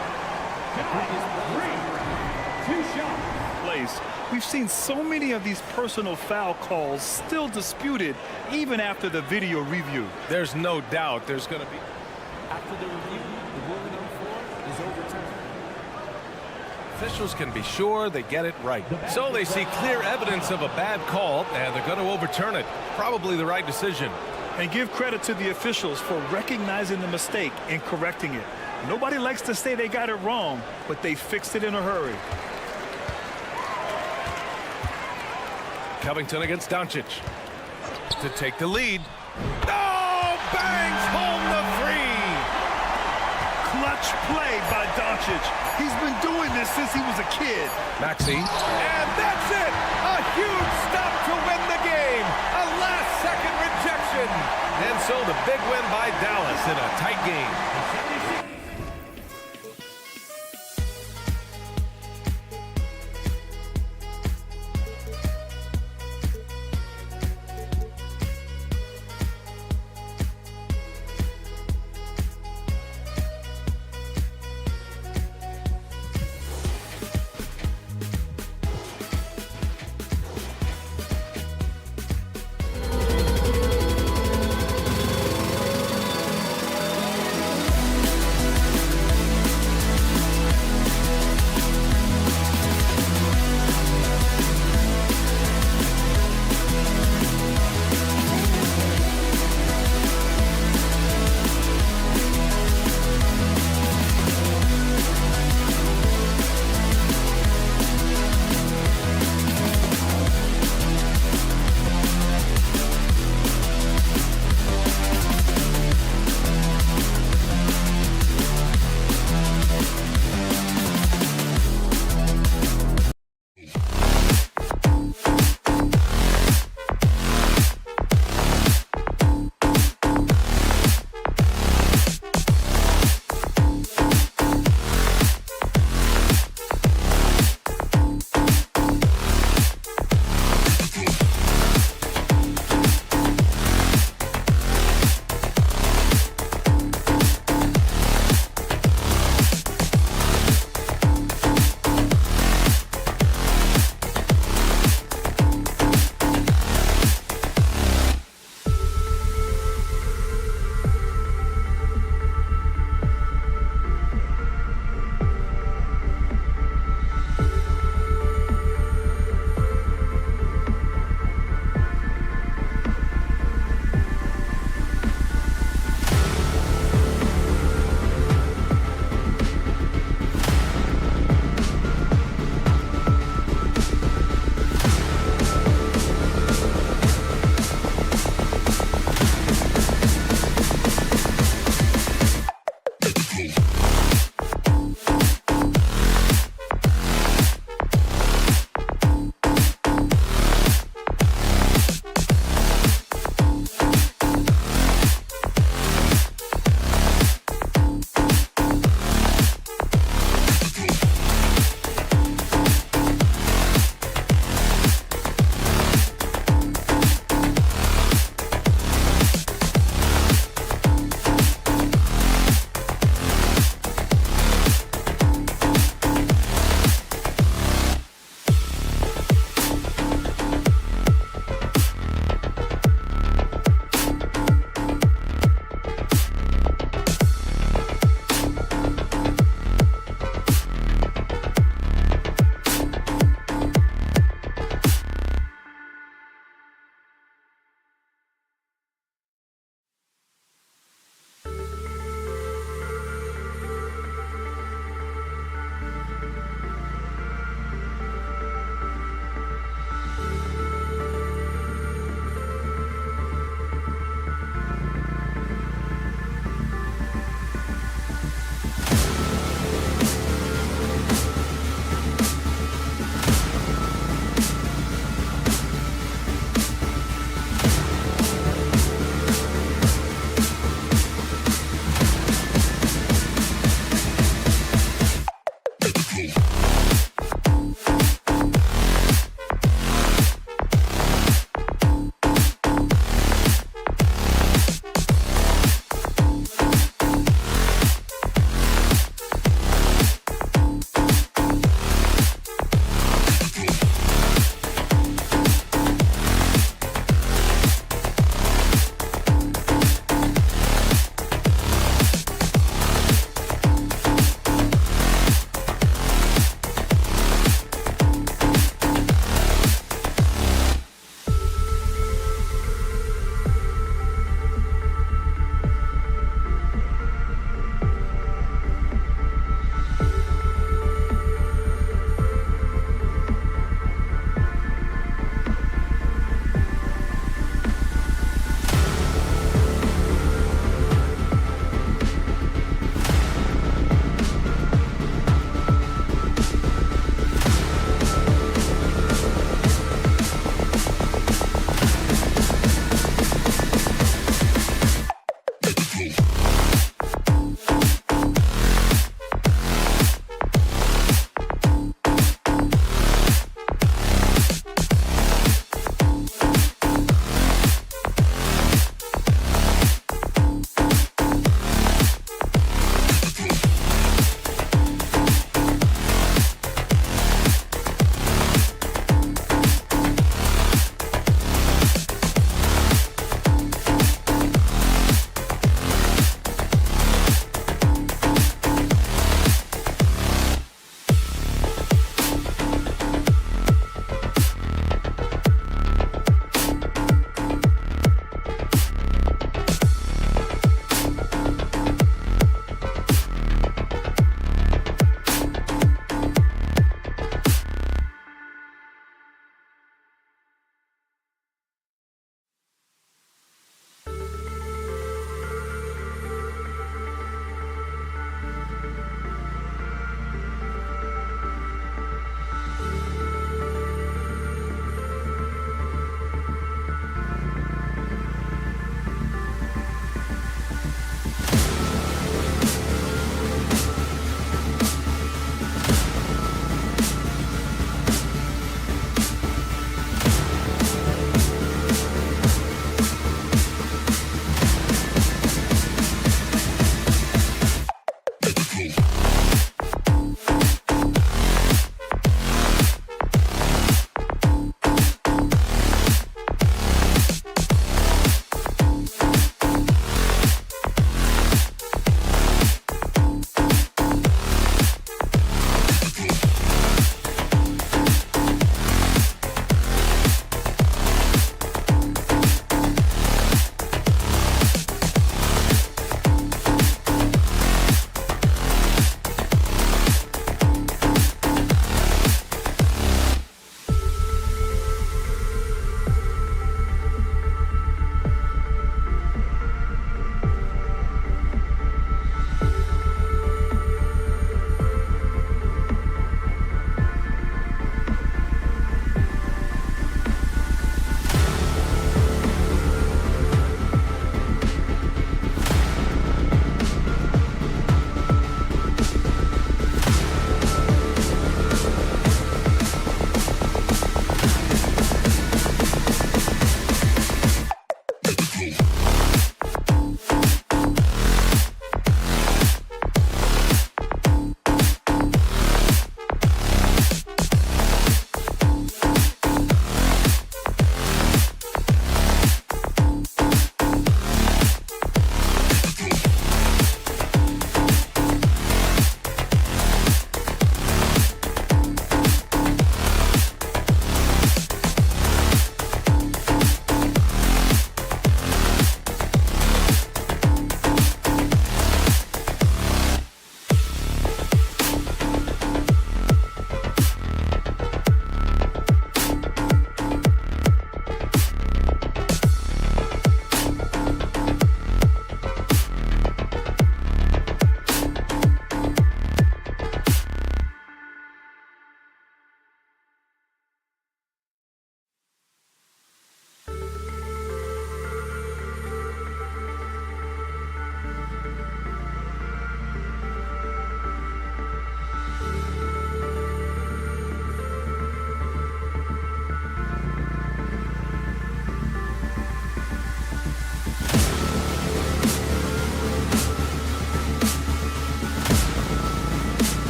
place. We've seen so many of these personal foul calls still disputed even after the video review. There's no doubt there's going to be. After the review, the ruling on 4 is overturned. Officials can be sure they get it right. So they see clear evidence of a bad call, and they're going to overturn it. Probably the right decision. And give credit to the officials for recognizing the mistake and correcting it. Nobody likes to say they got it wrong, but they fixed it in a hurry. Covington against Doncic to take the lead. Oh, bangs home the three. Clutch play by Doncic. He's been doing this since he was a kid. Maxey, and that's it. A huge stop to win the game. A last-second rejection. And so the big win by Dallas in a tight game.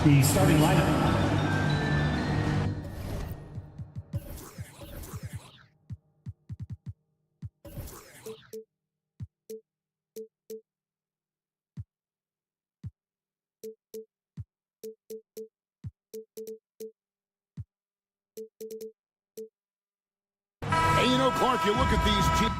The starting lineup. And you know, Clark, you look at these teams.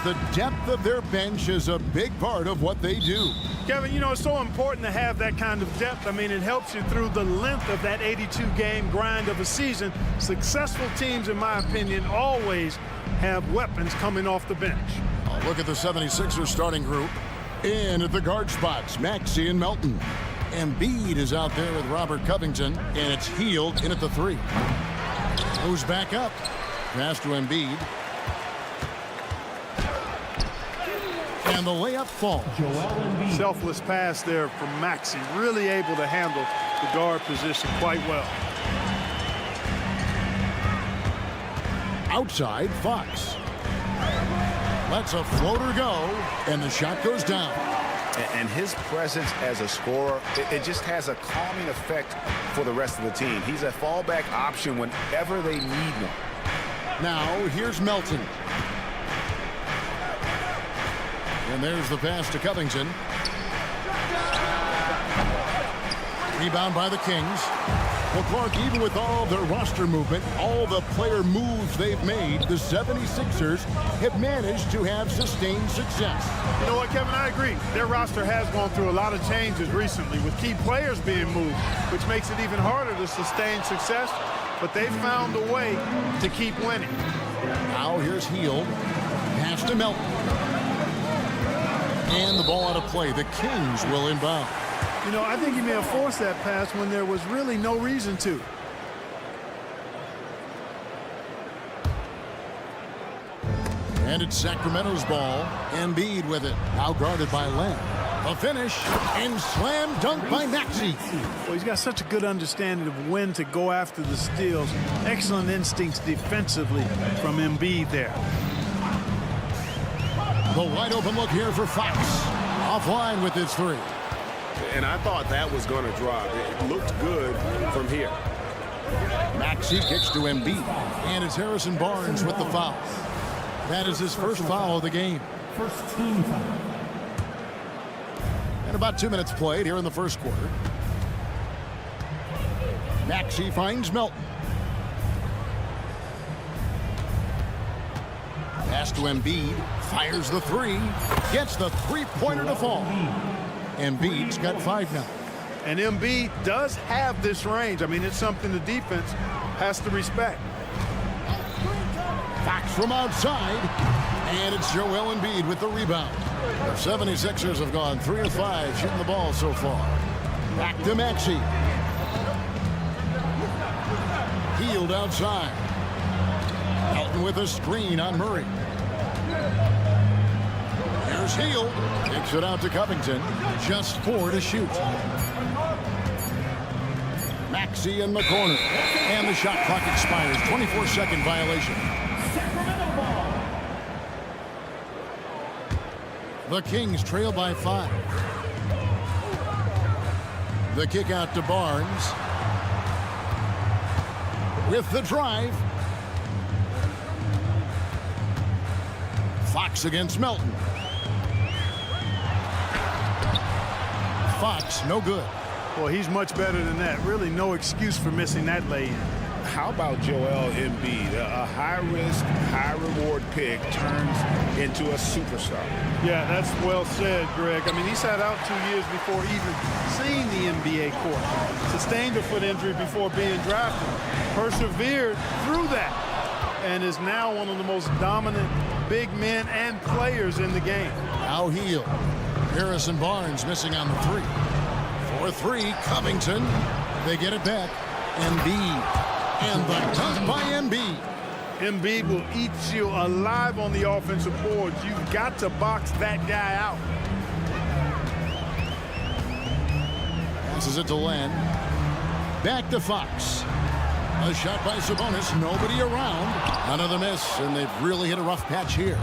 The depth of their bench is a big part of what they do. Kevin, you know, it's so important to have that kind of depth. I mean, it helps you through the length of that 82-game grind of a season. Successful teams, in my opinion, always have weapons coming off the bench. Look at the 76ers starting group. In at the guard spots, Maxey and Melton. Embiid is out there with Robert Covington, and it's Hield in at the 3. Moves back up. Pass to Embiid. And the layup falls. Selfless pass there from Maxey. Really able to handle the guard position quite well. Outside, Fox. Lets a floater go, and the shot goes down. And his presence as a scorer, it just has a calming effect for the rest of the team. He's a fallback option whenever they need one. Now, here's Melton. And there's the pass to Covington. Rebound by the Kings. Well, Clark, even with all their roster movement, all the player moves they've made, the 76ers have managed to have sustained success. You know what, Kevin? I agree. Their roster has gone through a lot of changes recently with key players being moved, which makes it even harder to sustain success. But they've found a way to keep winning. Now here's Hield. Pass to Melton. And the ball out of play. The Kings will inbound. You know, I think he may have forced that pass when there was really no reason to. And it's Sacramento's ball. Embiid with it. Now guarded by Lamb. A finish and slam dunk by Maxey. Well, he's got such a good understanding of when to go after the steals. Excellent instincts defensively from Embiid there. The wide open look here for Fox. Offline with his 3. And I thought that was going to drop. It looked good from here. Maxey kicks to Embiid. And it's Harrison Barnes with the foul. That is his first foul of the game. First team foul. And about 2 minutes played here in the first quarter. Maxey finds Melton. Pass to Embiid. Fires the 3. Gets the three-pointer to fall. Embiid's got 5 now. And Embiid does have this range. I mean, it's something the defense has to respect. Fox from outside. And it's Joel Embiid with the rebound. The 76ers have gone 3 of 5 shooting the ball so far. Back to Maxey. Hield outside. Melton with a screen on Murray. Here's Hield. Kicks it out to Covington. Just 4 to shoot. Maxey in the corner. And the shot clock expires. 24-second violation. Sacramento ball. The Kings trail by 5. The kick out to Barnes. With the drive. Fox against Melton. Fox, no good. Well, he's much better than that. Really no excuse for missing that lay-in. How about Joel Embiid? A high-risk, high-reward pick turns into a superstar. Yeah, that's well said, Greg. I mean, he sat out 2 years before even seeing the NBA court. Sustained a foot injury before being drafted. Persevered through that. And is now one of the most dominant big men and players in the game. Now Hield. Harrison Barnes missing on the 3. For 3, Covington. They get it back. Embiid. And the dunk by Embiid. Embiid will eat you alive on the offensive boards. You've got to box that guy out. Passes it to Len. Back to Fox. A shot by Sabonis. Nobody around. Another miss, and they've really hit a rough patch here.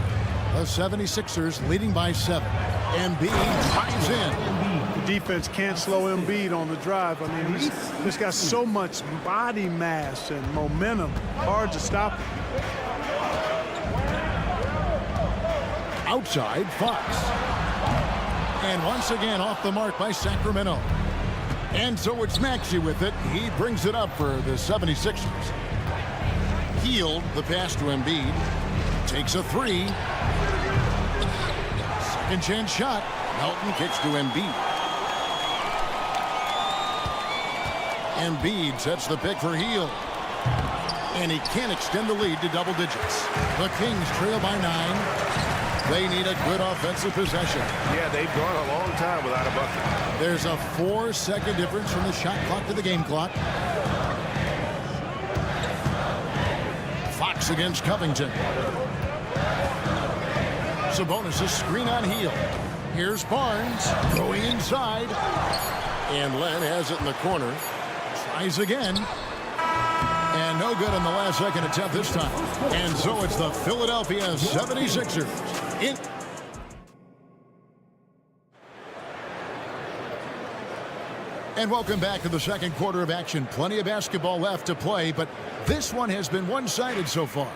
The 76ers leading by 7. Embiid drives in. The defense can't slow Embiid on the drive. I mean, he's got so much body mass and momentum. Hard to stop him. Outside, Fox. And once again off the mark by Sacramento. And so it's Maxey with it. He brings it up for the 76ers. Healed the pass to Embiid. Takes a 3. Second chance shot. Melton kicks to Embiid. Embiid sets the pick for Hield. And he can't extend the lead to double digits. The Kings trail by 9. They need a good offensive possession. Yeah, they've gone a long time without a bucket. There's a 4-second difference from the shot clock to the game clock. Fox against Covington. Sabonis' screen on Hield. Here's Barnes going inside. And Len has it in the corner. Tries again. And no good on the last second attempt this time. And so it's the Philadelphia 76ers. And welcome back to the second quarter of action. Plenty of basketball left to play, but this one has been one-sided so far.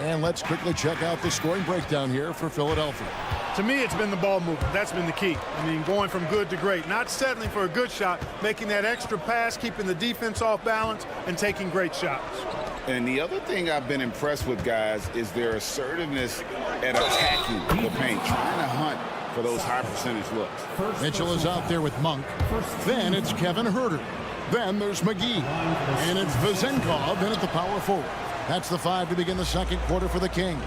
And let's quickly check out the scoring breakdown here for Philadelphia. To me, it's been the ball movement. That's been the key. I mean, going from good to great. Not settling for a good shot, making that extra pass, keeping the defense off balance, and taking great shots. And the other thing I've been impressed with, guys, is their assertiveness at attacking the paint, trying to hunt for those high percentage looks. Mitchell is out there with Monk. Then it's Kevin Huerter. Then there's McGee. And it's Vezenkov in at the power forward. That's the 5 to begin the second quarter for the Kings.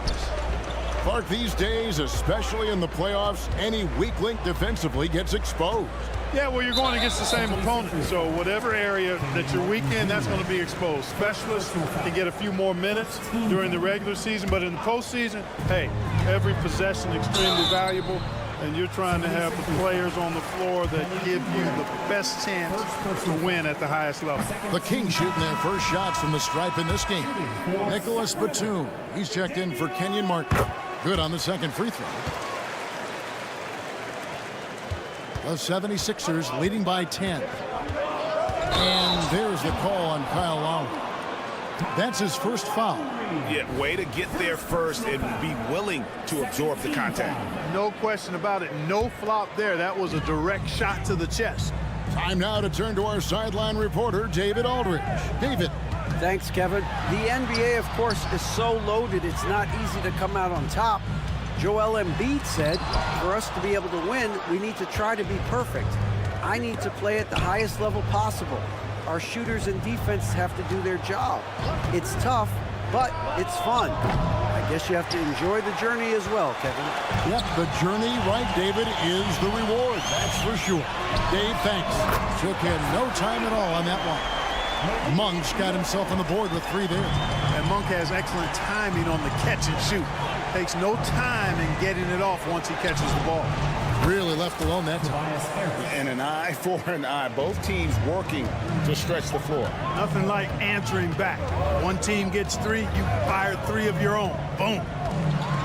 Clark, these days, especially in the playoffs, any weak link defensively gets exposed. Yeah, well, you're going against the same opponent, so whatever area that you're weak in, that's going to be exposed. Specialists can get a few more minutes during the regular season, but in the postseason, hey, every possession extremely valuable, and you're trying to have the players on the floor that give you the best chance to win at the highest level. The Kings shooting their first shots from the stripe in this game. Nicholas Batum, he's checked in for Kenyon Martin. Good on the second free throw. The 76ers leading by 10. And there's the call on Kyle Lowry. That's his first foul. Yeah, way to get there first and be willing to absorb the contact. No question about it. No flop there. That was a direct shot to the chest. Time now to turn to our sideline reporter, David Aldridge. David. Thanks, Kevin. The NBA, of course, is so loaded, it's not easy to come out on top. Joel Embiid said, for us to be able to win, we need to try to be perfect. I need to play at the highest level possible. Our shooters and defense have to do their job. It's tough, but it's fun. I guess you have to enjoy the journey as well, Kevin. Yep, the journey, right, David, is the reward. That's for sure. Dave, thanks. Took in no time at all on that one. Monk's got himself on the board with 3 there. And Monk has excellent timing on the catch and shoot. Takes no time in getting it off once he catches the ball. Really left alone that time. And an eye for an eye. Both teams working to stretch the floor. Nothing like answering back. One team gets 3, you fire 3 of your own. Boom.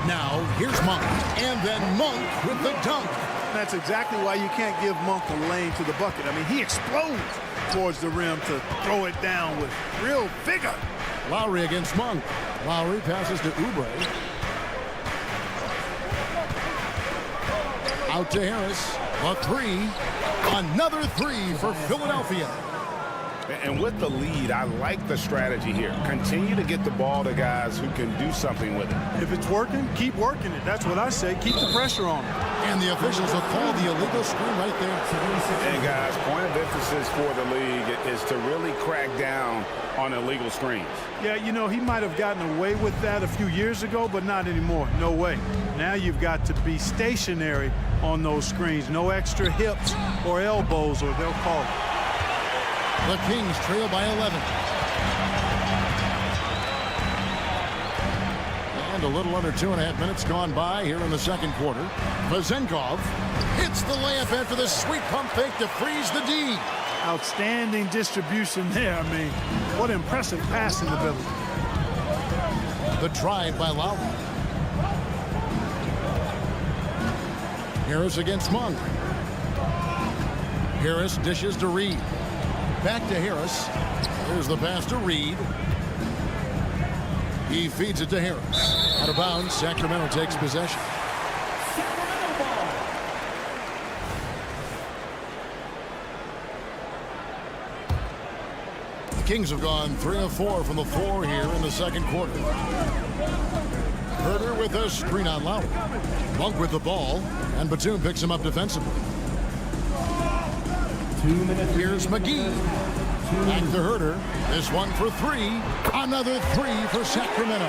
Now, here's Monk. And then Monk with the dunk. That's exactly why you can't give Monk a lane to the bucket. I mean, he explodes towards the rim to throw it down with real vigor. Lowry against Monk. Lowry passes to Oubre. Out to Harris. A 3. Another 3 for Philadelphia. And with the lead, I like the strategy here. Continue to get the ball to guys who can do something with it. If it's working, keep working it. That's what I say. Keep the pressure on it. And the officials will call the illegal screen right there. And guys, point of emphasis for the league is to really crack down on illegal screens. Yeah, you know, he might have gotten away with that a few years ago, but not anymore. No way. Now you've got to be stationary on those screens. No extra hips or elbows, or they'll call it. The Kings trail by 11. And a little under 2.5 minutes gone by here in the second quarter. Vezenkov hits the layup after the sweet pump fake to freeze the D. Outstanding distribution there. I mean, what impressive passing ability. The drive by Lowry. Harris against Monk. Harris dishes to Reed. Back to Harris. Here's the pass to Reed. He feeds it to Harris. Out of bounds, Sacramento takes possession. The Kings have gone 3 of 4 from the floor here in the second quarter. Herter with a screen on Lowry. Monk with the ball, and Batum picks him up defensively. Here's McGee. Back to Herter. This one for 3. Another 3 for Sacramento.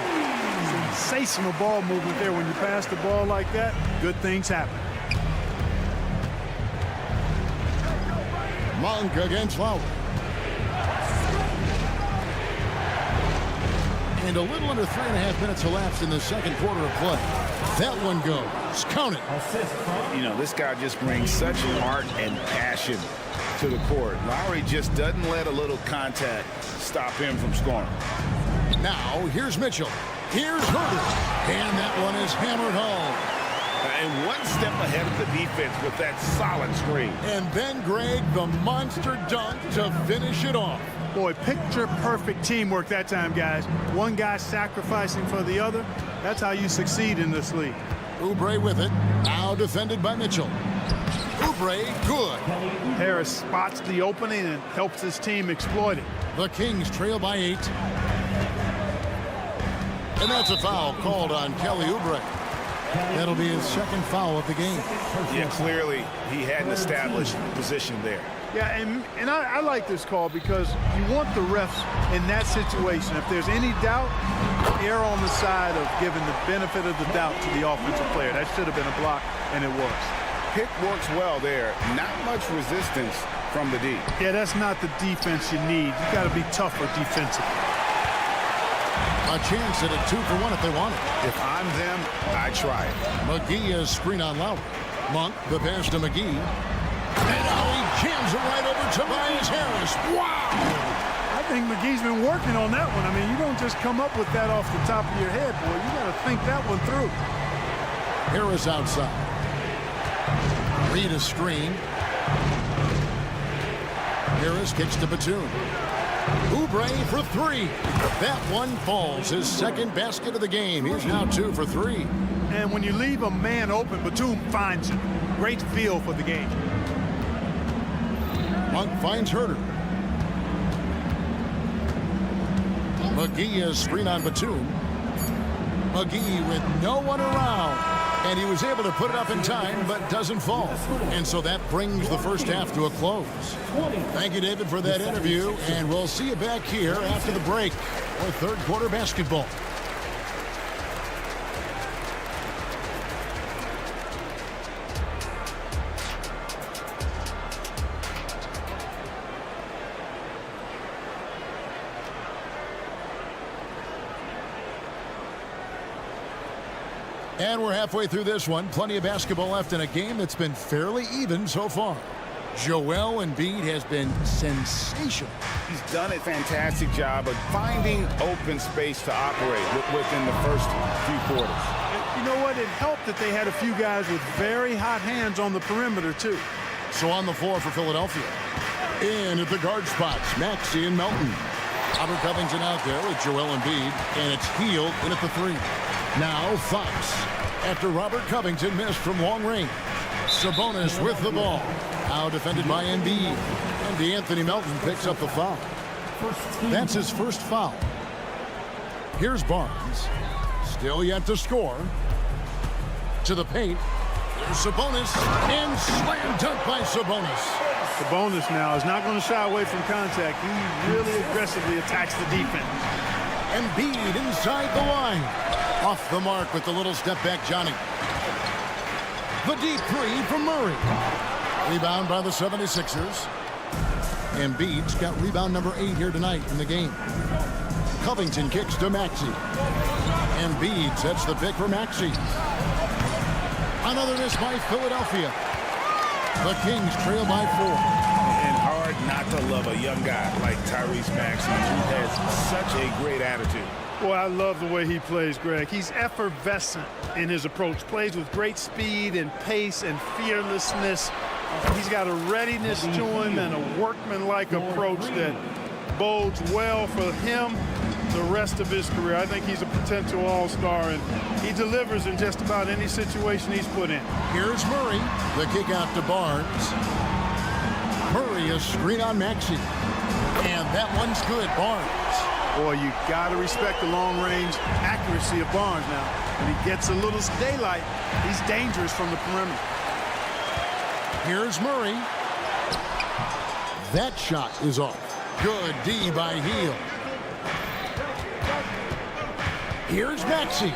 Sensational ball movement there. When you pass the ball like that, good things happen. Monk against Lowry. And a little under 3.5 minutes elapsed in the second quarter of play. That one goes. Count it. You know, this guy just brings such heart and passion to the court. Lowry just doesn't let a little contact stop him from scoring. Now, here's Mitchell. Here's Herter. And that one is hammered home. And one step ahead of the defense with that solid screen. And then, Greg, the monster dunk to finish it off. Boy, picture-perfect teamwork that time, guys. One guy sacrificing for the other. That's how you succeed in this league. Oubre with it. Now defended by Mitchell. Oubre, good. Harris spots the opening and helps his team exploit it. The Kings trail by 8. And that's a foul called on Kelly Oubre. That'll be his second foul of the game. Yeah, clearly he hadn't established position there. Yeah, and I like this call because you want the refs in that situation. If there's any doubt, err on the side of giving the benefit of the doubt to the offensive player. That should have been a block, and it was. Pick works well there. Not much resistance from the D. Yeah, that's not the defense you need. You got to be tougher defensively. A chance at a 2-for-1 if they want it. If I'm them, I try it. McGee is screen on Lowry. Monk, the pass to McGee. And now he jams it right over Tobias Harris. Wow! I think McGee's been working on that one. I mean, you don't just come up with that off the top of your head, boy. You got to think that one through. Harris outside. Reed a screen. Harris kicks to Batum. Oubre for 3. That one falls. His second basket of the game. He's now 2 for 3. And when you leave a man open, Batum finds him. Great feel for the game. Monk finds Herter. McGee is screen on Batum. McGee with no one around. And he was able to put it up in time, but doesn't fall. And so that brings the first half to a close. Thank you, David, for that interview. And we'll see you back here after the break for third quarter basketball. And we're halfway through this one. Plenty of basketball left in a game that's been fairly even so far. Joel Embiid has been sensational. He's done a fantastic job of finding open space to operate within the first few quarters. You know what? It helped that they had a few guys with very hot hands on the perimeter, too. So on the floor for Philadelphia. In at the guard spots, Maxey and Melton. Robert Covington out there with Joel Embiid, and it's Hield in at the 3. Now Fox, after Robert Covington missed from long range. Sabonis with the ball. Now defended by Embiid. And DeAnthony Melton picks up the foul. That's his first foul. Here's Barnes. Still yet to score. To the paint. There's Sabonis. And slam dunk by Sabonis. Sabonis now is not going to shy away from contact. He really aggressively attacks the defense. Embiid inside the line. Off the mark with the little step back, Johnny. The deep 3 from Murray. Rebound by the 76ers. Embiid's got rebound number 8 here tonight in the game. Covington kicks to Maxey. Embiid sets the pick for Maxey. Another miss by Philadelphia. The Kings trail by 4. And hard not to love a young guy like Tyrese Maxey, who has such a great attitude. Boy, I love the way he plays, Greg. He's effervescent in his approach. Plays with great speed and pace and fearlessness. He's got a readiness to him and a workmanlike approach that bodes well for him the rest of his career. I think he's a potential all-star, and he delivers in just about any situation he's put in. Here's Murray. The kick out to Barnes. Murray, a screen on Maxey. And that one's good, Barnes. Boy, you got to respect the long-range accuracy of Barnes now. When he gets a little daylight, he's dangerous from the perimeter. Here's Murray. That shot is off. Good D by Hield. Here's Maxey.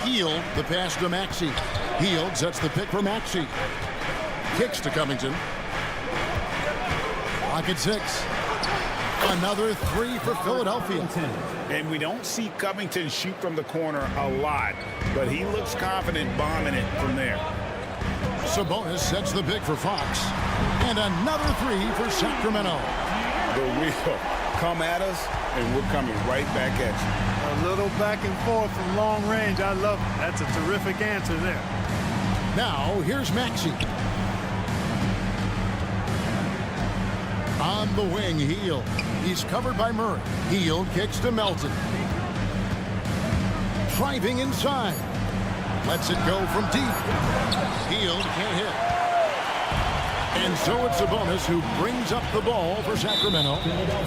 Hield, the pass to Maxey. Hield sets the pick for Maxey. Kicks to Covington. Pocket 6. Another 3 for Philadelphia. And we don't see Covington shoot from the corner a lot, but he looks confident bombing it from there. Sabonis sets the pick for Fox. And another 3 for Sacramento. The wheel. Come at us, and we're coming right back at you. A little back and forth from long range. I love it. That's a terrific answer there. Now, here's Maxey. On the wing, Hield. He's covered by Murray. Hield kicks to Melton. Driving inside. Lets it go from deep. Hield can't hit. And so it's Sabonis who brings up the ball for Sacramento.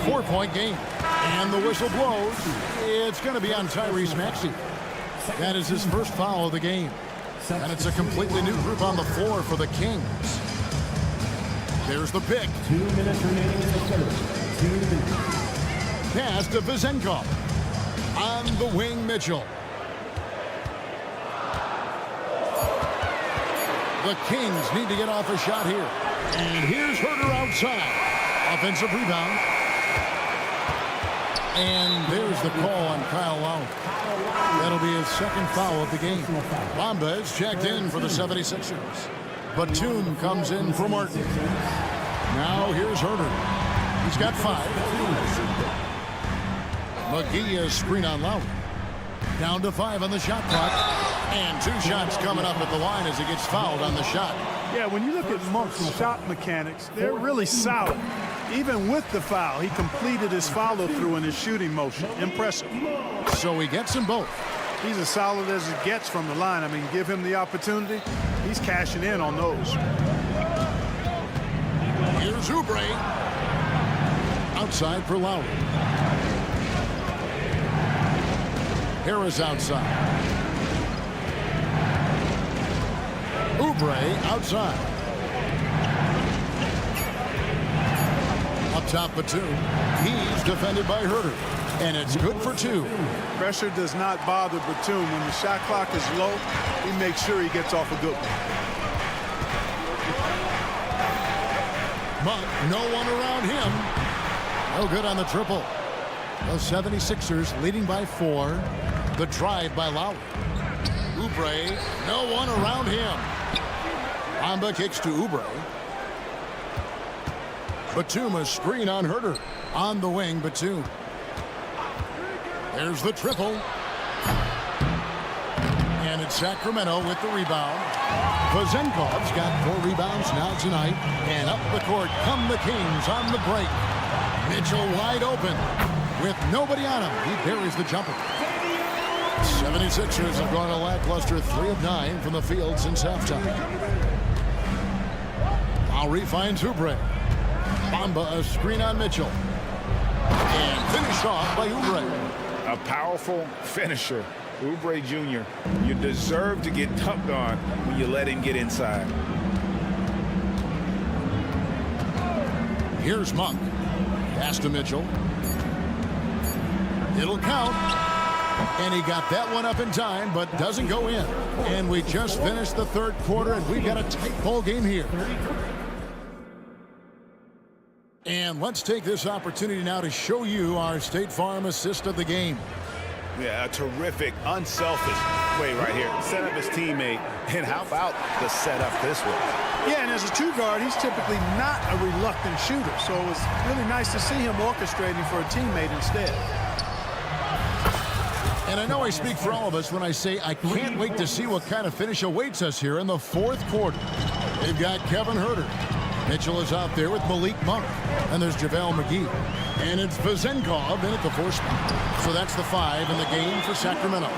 4-point game. And the whistle blows. It's going to be on Tyrese Maxey. That is his first foul of the game. And it's a completely new group on the floor for the Kings. There's the pick. 2 minutes remaining in the third. 2 minutes. Pass to Vezenkov. On the wing, Mitchell. The Kings need to get off a shot here. And here's Herter outside. Offensive rebound. And there's the call on Kyle Lowry. That'll be his second foul of the game. Bamba is checked in for the 76ers. Batum comes in for Martin. Now here's Herter. He's got 5. McGee is screen on Lowry. Down to 5 on the shot clock. And 2 shots coming up at the line as he gets fouled on the shot. Yeah, when you look at Monk's shot mechanics, they're really solid. Even with the foul, he completed his follow-through in his shooting motion. Impressive. So he gets them both. He's as solid as it gets from the line. I mean, give him the opportunity, he's cashing in on those. Here's Oubre. Outside for Lowry. Harris outside. Oubre outside. Up top, Batum. He's defended by Herter. And it's good for 2. Pressure does not bother Batum. When the shot clock is low, he makes sure he gets off a good one. Monk, no one around him. No good on the triple. The 76ers leading by 4. The drive by Lowry. Oubre, no one around him. Bamba kicks to Oubre. Batum, a screen on Herter. On the wing, Batum. There's the triple. And it's Sacramento with the rebound. Vezenkov's got 4 rebounds now tonight. And up the court come the Kings on the break. Mitchell wide open. With nobody on him, he buries the jumper. 76ers have gone a lackluster 3 of 9 from the field since halftime. Lowry finds Oubre. Bamba, a screen on Mitchell. And finished off by Oubre. A powerful finisher. Oubre Jr., you deserve to get dunked on when you let him get inside. Here's Monk. Pass to Mitchell. It'll count. And he got that one up in time, but doesn't go in. And we just finished the third quarter, and we've got a tight ball game here. And let's take this opportunity now to show you our State Farm assist of the game. Yeah, a terrific, unselfish play right here. Set up his teammate, and how about the setup this way? Yeah, and as a two guard, he's typically not a reluctant shooter. So it was really nice to see him orchestrating for a teammate instead. And I know I speak for all of us when I say I can't wait to see what kind of finish awaits us here in the fourth quarter. They've got Kevin Huerter. Mitchell is out there with Malik Monk. And there's JaVale McGee. And it's Vezenkov in at the 4 spot. So that's the 5 in the game for Sacramento.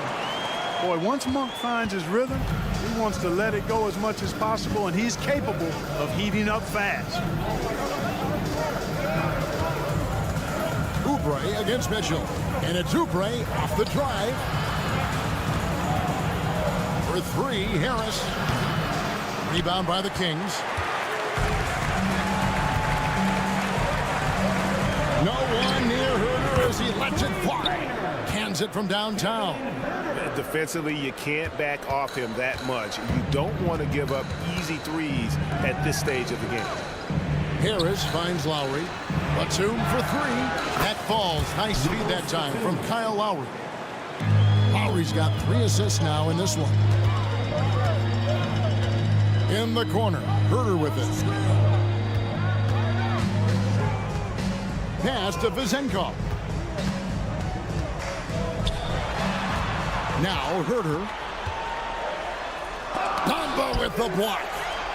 Boy, once Monk finds his rhythm, he wants to let it go as much as possible, and he's capable of heating up fast. Oubre against Mitchell. And it's Oubre off the drive. For 3, Harris. Rebound by the Kings. No one near Huerter as he lets it fly. Cans it from downtown. Defensively, you can't back off him that much. You don't want to give up easy threes at this stage of the game. Harris finds Lowry. Batum for 3. That falls. Nice speed that time from Kyle Lowry. Lowry's got 3 assists now in this one. In the corner, Huerter with it. Pass to Vezenkov. Now Huerter. Bamba with the block.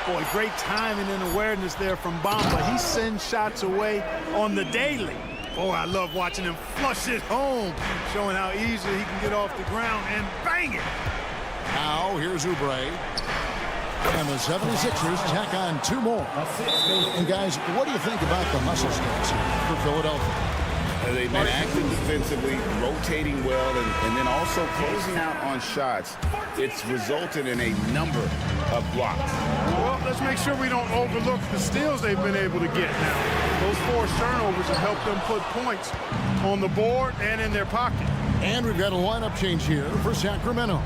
Boy, great timing and awareness there from Bamba. He sends shots away on the daily. Boy, I love watching him flush it home, showing how easily he can get off the ground and bang it. Now here's Oubre. And the 76ers tack on 2 more. And guys, what do you think about the hustle stats for Philadelphia? They've been active defensively, rotating well, and then also closing out on shots. It's resulted in a number of blocks. Well, let's make sure we don't overlook the steals they've been able to get now. Those forced turnovers have helped them put points on the board and in their pocket. And we've got a lineup change here for Sacramento.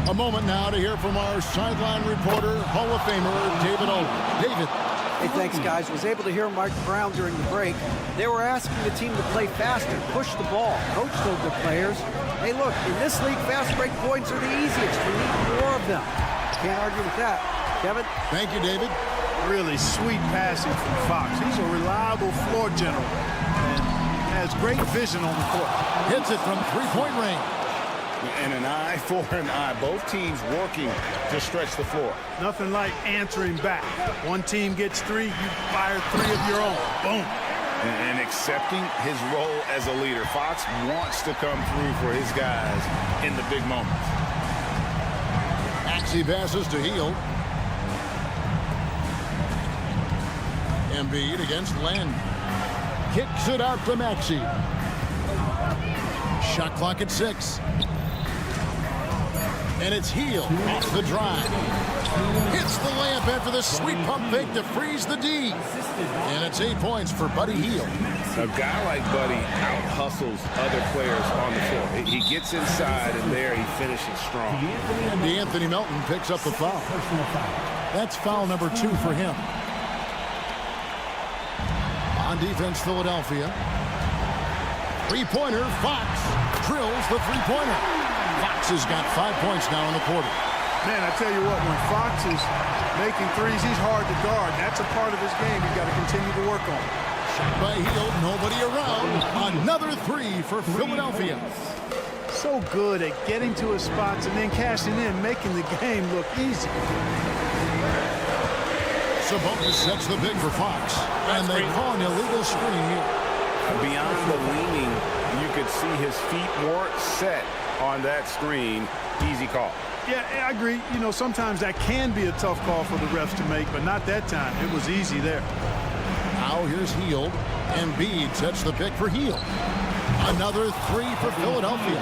A moment now to hear from our sideline reporter, Hall of Famer David Olin. David. Hey, thanks, guys. Was able to hear Mike Brown during the break. They were asking the team to play faster, push the ball, coach told the players. Hey, look, in this league, fast break points are the easiest. We need more of them. Can't argue with that. Kevin? Thank you, David. Really sweet passing from Fox. He's a reliable floor general and has great vision on the court. Hits it from 3-point range. And an eye for an eye. Both teams working to stretch the floor. Nothing like answering back. One team gets 3, you fire 3 of your own. Boom. And accepting his role as a leader. Fox wants to come through for his guys in the big moments. Maxey passes to Hield. Embiid against Len. Kicks it out to Maxey. Shot clock at 6. And it's Hield off the drive. Hits the layup after the sweet pump fake to freeze the D. And it's 8 points for Buddy Hield. A guy like Buddy out-hustles other players on the floor. He gets inside, and there he finishes strong. And Anthony Melton picks up the foul. That's foul number 2 for him. On defense, Philadelphia. 3-pointer, Fox drills the 3-pointer. Fox has got 5 points now in the quarter. Man, I tell you what, when Fox is making threes, he's hard to guard. That's a part of his game he's got to continue to work on. Shot by Hield, nobody around. Another 3 for Philadelphia. So good at getting to his spots and then cashing in, making the game look easy. Sabonis sets the big for Fox. And they call an illegal screen here. Beyond the leaning, you could see his feet more set on that screen. Easy call. Yeah, I agree. You know, sometimes that can be a tough call for the refs to make, but not that time. It was easy there. Now here's Hield. Embiid sets the pick for Hield. Another 3 for Philadelphia.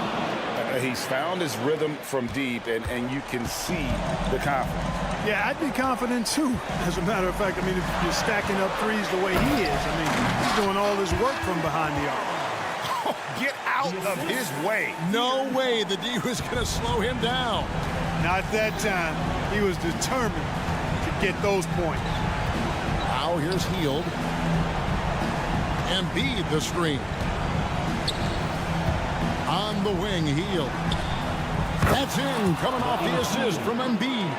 He's found his rhythm from deep, and you can see the confidence. Yeah, I'd be confident too. As a matter of fact, I mean, if you're stacking up threes the way he is, I mean, he's doing all his work from behind the arc. Get out of his way. No way the D was going to slow him down. Not that time. He was determined to get those points. Now here's Hield. Embiid the screen. On the wing, Hield. That's in, coming off the assist from Embiid.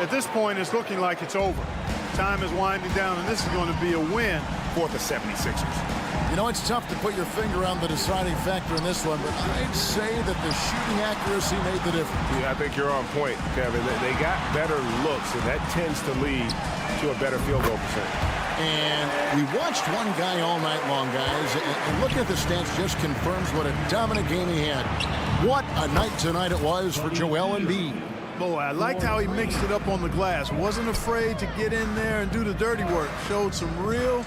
At this point, it's looking like it's over. Time is winding down, and this is going to be a win for the 76ers. You know, it's tough to put your finger on the deciding factor in this one, but I'd say that the shooting accuracy made the difference. Yeah, I think you're on point, Kevin. They got better looks, and that tends to lead to a better field goal percentage. And we watched one guy all night long, guys, and looking at the stats just confirms what a dominant game he had. What a night tonight it was for Joel Embiid. Boy, I liked how he mixed it up on the glass. Wasn't afraid to get in there and do the dirty work. Showed some real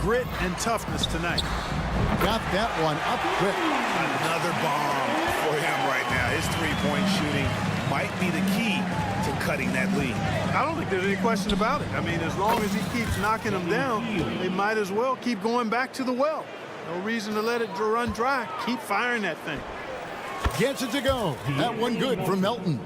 grit and toughness tonight. Got that one up quick. Another bomb for him right now. His three-point shooting might be the key to cutting that lead. I don't think there's any question about it. I mean, as long as he keeps knocking them down, they might as well keep going back to the well. No reason to let it run dry. Keep firing that thing. Gets it to go. That one good from Melton.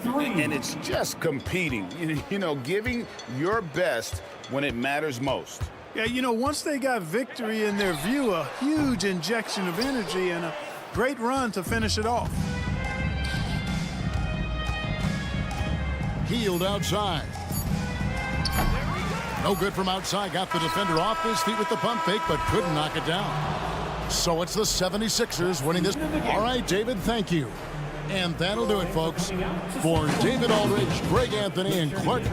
And it's just competing, you know, giving your best when it matters most. Yeah, you know, once they got victory in their view, a huge injection of energy and a great run to finish it off. Healed outside. No good from outside. Got the defender off his feet with the pump fake, but couldn't knock it down. So it's the 76ers winning this. All right, David, thank you. And that'll do it, folks. For David Aldridge, Greg Anthony, and Clark.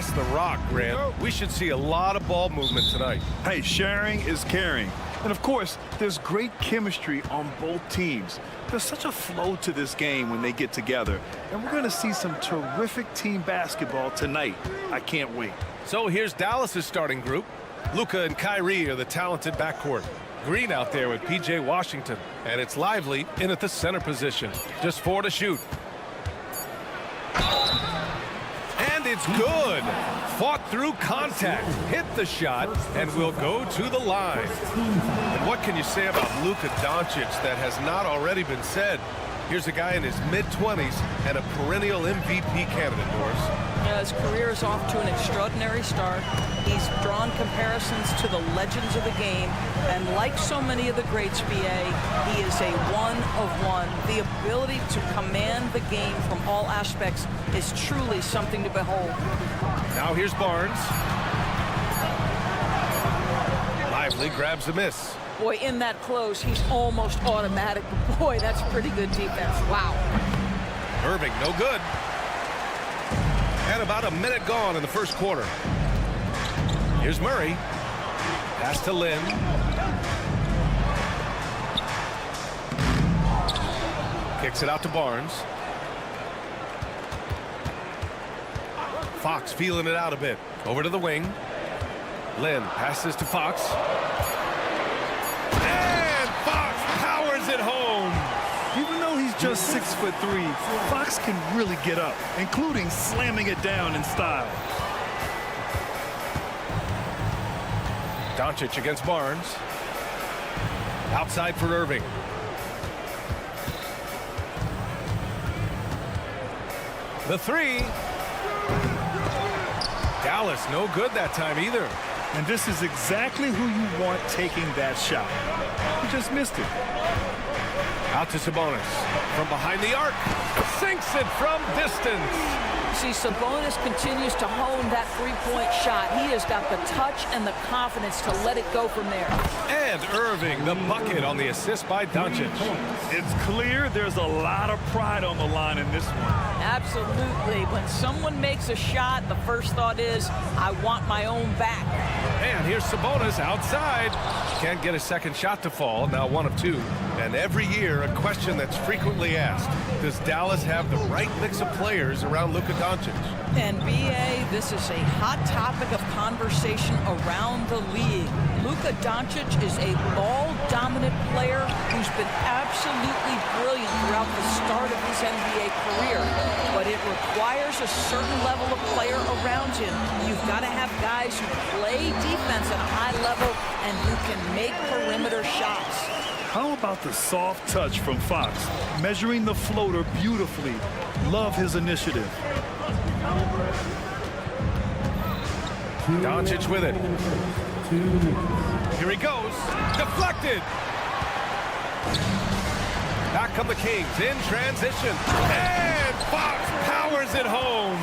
pass the rock, Grant. We should see a lot of ball movement tonight. Hey, sharing is caring. And of course, there's great chemistry on both teams. There's such a flow to this game when they get together. And we're going to see some terrific team basketball tonight. I can't wait. So here's Dallas's starting group. Luka and Kyrie are the talented backcourt. Green out there with P.J. Washington. And it's Lively in at the center position. Just 4 to shoot. And it's good. Fought through contact, hit the shot, and will go to the line. And what can you say about Luka Doncic that has not already been said? Here's a guy in his mid-20s and a perennial MVP candidate, Norris. His career is off to an extraordinary start. He's drawn comparisons to the legends of the game, and like so many of the greats, BA, he is a one-of-one. The ability to command the game from all aspects is truly something to behold. Now here's Barnes. Lively grabs a miss. Boy, in that close, he's almost automatic. Boy, that's pretty good defense. Wow. Irving, no good. And about a minute gone in the first quarter. Here's Murray. Pass to Lynn. Kicks it out to Barnes. Fox feeling it out a bit. Over to the wing. Lynn passes to Fox. And Fox powers it home. Even though he's just 6'3", Fox can really get up, including slamming it down in style. Doncic against Barnes. Outside for Irving. The three. Dallas, no good that time either. And this is exactly who you want taking that shot. He just missed it. Out to Sabonis. From behind the arc. Sinks it from distance. See, Sabonis continues to hone that three-point shot. He has got the touch and the confidence to let it go from there. And Irving, the bucket on the assist by Doncic. It's clear there's a lot of pride on the line in this one. Absolutely. When someone makes a shot, the first thought is, I want my own back. And here's Sabonis outside. Can't get a second shot to fall. Now 1 of 2. And every year, a question that's frequently asked. Does Dallas have the right mix of players around Luka Doncic? And BA, this is a hot topic of conversation around the league. Luka Doncic is a ball-dominant player who's been absolutely brilliant throughout the start of his NBA career. But it requires a certain level of player around him. You've got to have guys who play defense at a high level and who can make perimeter shots. How about the soft touch from Fox? Measuring the floater beautifully. Love his initiative. Doncic with it. Here he goes. Deflected. Back come the Kings in transition. And Fox powers it home.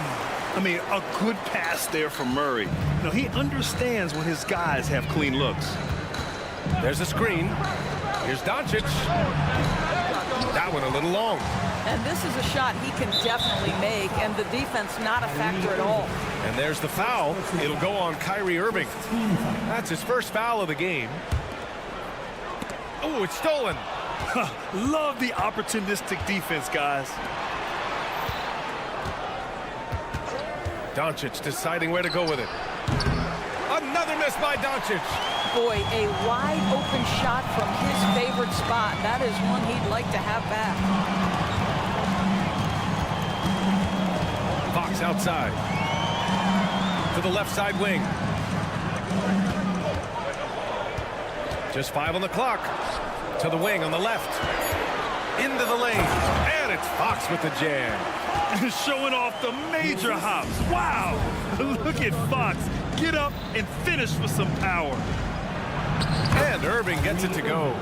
I mean, a good pass there from Murray. You know, he understands when his guys have clean looks. There's a screen. Here's Doncic. That one a little long. And this is a shot he can definitely make, and the defense not a factor at all. And there's the foul. It'll go on Kyrie Irving. That's his first foul of the game. Oh, it's stolen. Love the opportunistic defense, guys. Doncic deciding where to go with it. Another miss by Doncic. Boy, a wide open shot from his favorite spot. That is one he'd like to have back. Fox outside. To the left side wing. Just 5 on the clock. To the wing on the left. Into the lane. And it's Fox with the jam. Showing off the major hops. Wow. Look at Fox. Get up and finish with some power. And Irving gets it to go.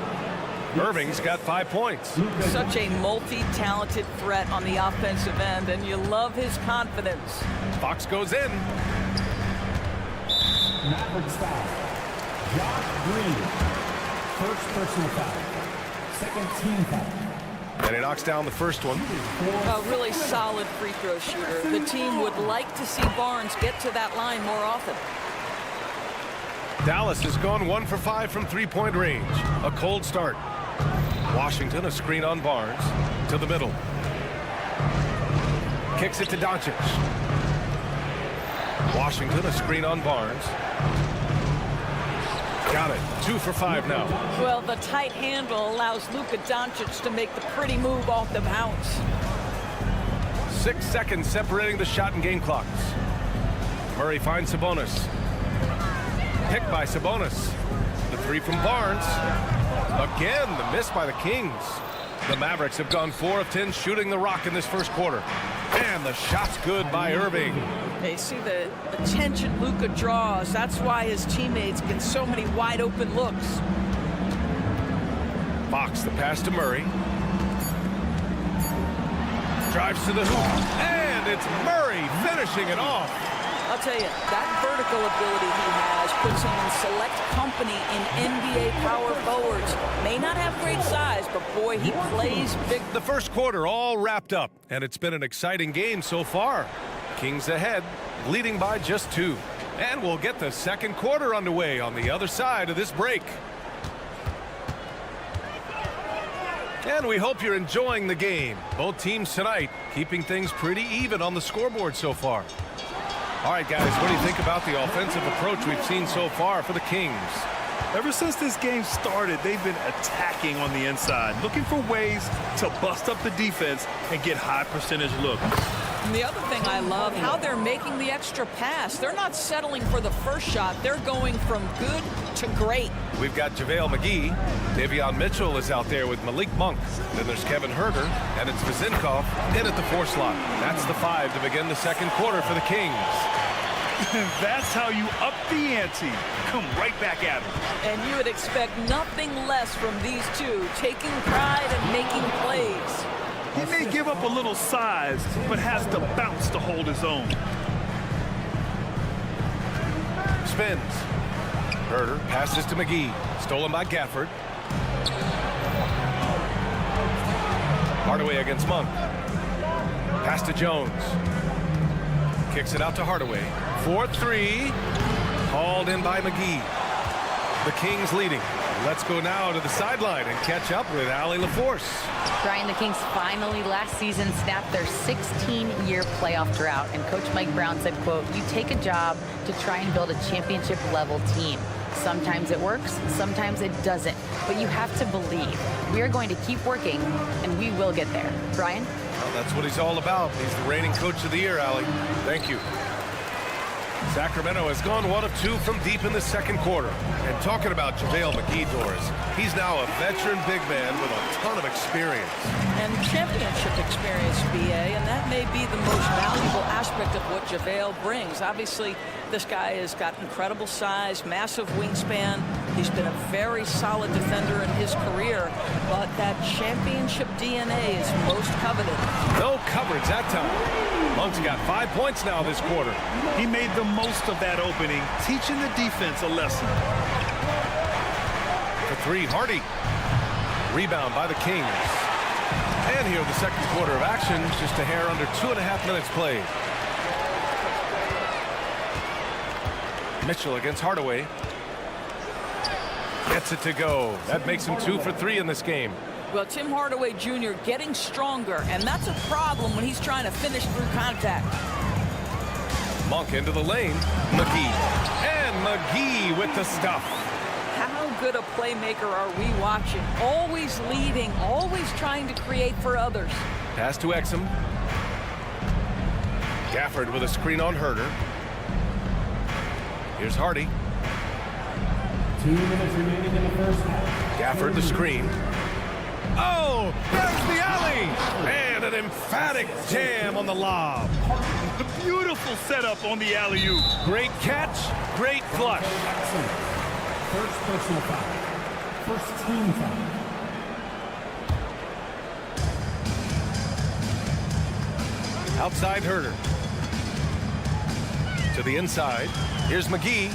Irving's got 5 points. Such a multi-talented threat on the offensive end, and you love his confidence. Fox goes in. Mavericks foul. Josh Green. First personal foul. Second team foul. And he knocks down the first one. A really solid free throw shooter. The team would like to see Barnes get to that line more often. Dallas has gone 1 for 5 from three-point range. A cold start. Washington, a screen on Barnes. To the middle. Kicks it to Doncic. Washington, a screen on Barnes. Got it. 2 for 5 now. Well, the tight handle allows Luka Doncic to make the pretty move off the bounce. 6 seconds separating the shot and game clocks. Murray finds Sabonis. Picked by Sabonis. The three from Barnes. Again, the miss by the Kings. The Mavericks have gone 4 of 10 shooting the rock in this first quarter. And the shot's good by Irving. They see the attention Luka draws. That's why his teammates get so many wide open looks. Fox, the pass to Murray. Drives to the hoop. And it's Murray finishing it off. I'll tell you, that vertical ability he has puts him in select company in NBA power forwards. May not have great size, but boy, he plays big. The first quarter all wrapped up, and it's been an exciting game so far. Kings ahead, leading by just 2. And we'll get the second quarter underway on the other side of this break. And we hope you're enjoying the game. Both teams tonight keeping things pretty even on the scoreboard so far. All right, guys, what do you think about the offensive approach we've seen so far for the Kings? Ever since this game started, they've been attacking on the inside, looking for ways to bust up the defense and get high percentage looks. And the other thing I love, how they're making the extra pass. They're not settling for the first shot. They're going from good to great. We've got JaVale McGee. Davion Mitchell is out there with Malik Monk. Then there's Kevin Huerter, and it's Vezinkov in at the 4 slot. That's the 5 to begin the second quarter for the Kings. That's how you up the ante. Come right back at them. And you would expect nothing less from these two, taking pride and making plays. He may give up a little size, but has the bounce to hold his own. Spins. Huerter passes to McGee. Stolen by Gafford. Hardaway against Monk. Pass to Jones. Kicks it out to Hardaway. 4-3. Called in by McGee. The Kings leading. Let's go now to the sideline and catch up with Allie LaForce. Brian, the Kings finally last season snapped their 16-year playoff drought, and Coach Mike Brown said, quote, "You take a job to try and build a championship-level team. Sometimes it works, sometimes it doesn't, but you have to believe. We are going to keep working, and we will get there." Brian? Well, that's what he's all about. He's the reigning Coach of the Year, Allie. Thank you. Sacramento has gone 1 of 2 from deep in the second quarter. And talking about JaVale McGee, Doris, he's now a veteran big man with a ton of experience. And championship experience, BA, and that may be the most valuable aspect of what JaVale brings. Obviously, this guy has got incredible size, massive wingspan. He's been a very solid defender in his career, but that championship DNA is most coveted. No coverage that time. Monk's got 5 points now this quarter. He made the most of that opening, teaching the defense a lesson. For 3, Hardy. Rebound by the Kings. And here the second quarter of action, just a hair under 2.5 minutes played. Mitchell against Hardaway. Gets it to go. That makes him 2 for 3 in this game. Well, Tim Hardaway Jr. getting stronger, and that's a problem when he's trying to finish through contact. Monk into the lane. McGee. And McGee with the stuff. How good a playmaker are we watching? Always leading, always trying to create for others. Pass to Exum. Gafford with a screen on Huerter. Here's Hardy. 2 minutes remaining in the first half. Gafford the screen. Oh, there's the alley! And an emphatic jam on the lob. The beautiful setup on the alley-oop. Great catch, great flush. Excellent. First personal foul. First team foul. Outside Huerter. To the inside. Here's McGee.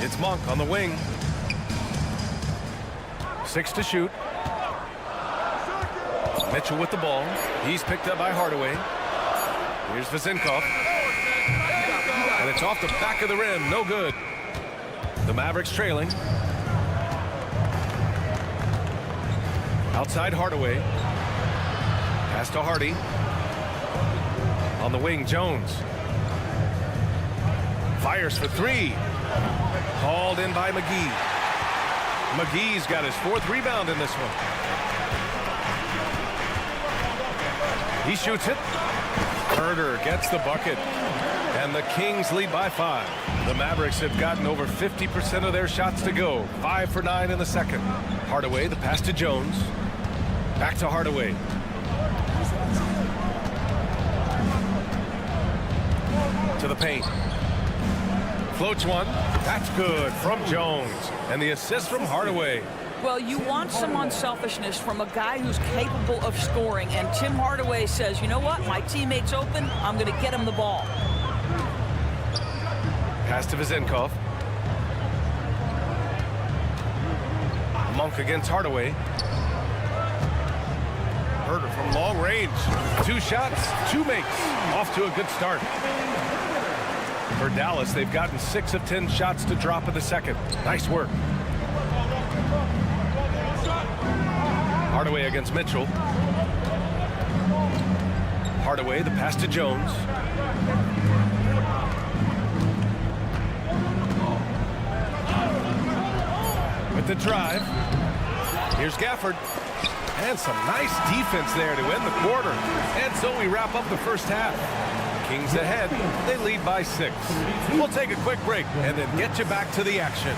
It's Monk on the wing. 6 to shoot. Mitchell with the ball. He's picked up by Hardaway. Here's Vezenkov. And it's off the back of the rim. No good. The Mavericks trailing. Outside Hardaway. Pass to Hardy. On the wing, Jones. Fires for three. Hauled in by McGee. McGee's got his 4th rebound in this one. He shoots it. Herder gets the bucket. And the Kings lead by 5. The Mavericks have gotten over 50% of their shots to go. 5 for 9 in the second. Hardaway, the pass to Jones. Back to Hardaway. To the paint. Floats one. That's good from Jones. And the assist from Hardaway. Well, you want some unselfishness from a guy who's capable of scoring. And Tim Hardaway says, you know what? My teammate's open. I'm going to get him the ball. Pass to Vezenkov. Monk against Hardaway. Herder from long range. 2 shots, 2 makes. Off to a good start. For Dallas, they've gotten 6 of 10 shots to drop in the second. Nice work. Hardaway against Mitchell. Hardaway, the pass to Jones. With the drive. Here's Gafford. And some nice defense there to end the quarter. And so we wrap up the first half. Kings ahead. They lead by 6. We'll take a quick break and then get you back to the action.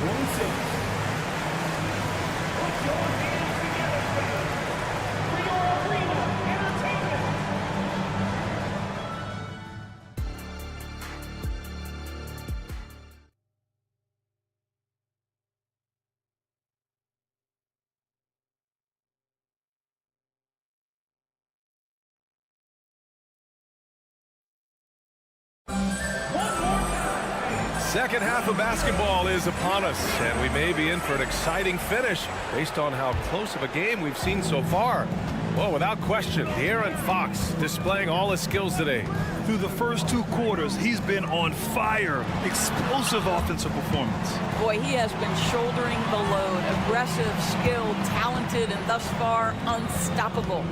Second half of basketball is upon us, and we may be in for an exciting finish based on how close of a game we've seen so far. Well, without question, De'Aaron Fox displaying all his skills today. Through the first 2 quarters, he's been on fire. Explosive offensive performance. Boy, he has been shouldering the load. Aggressive, skilled, talented, and thus far unstoppable.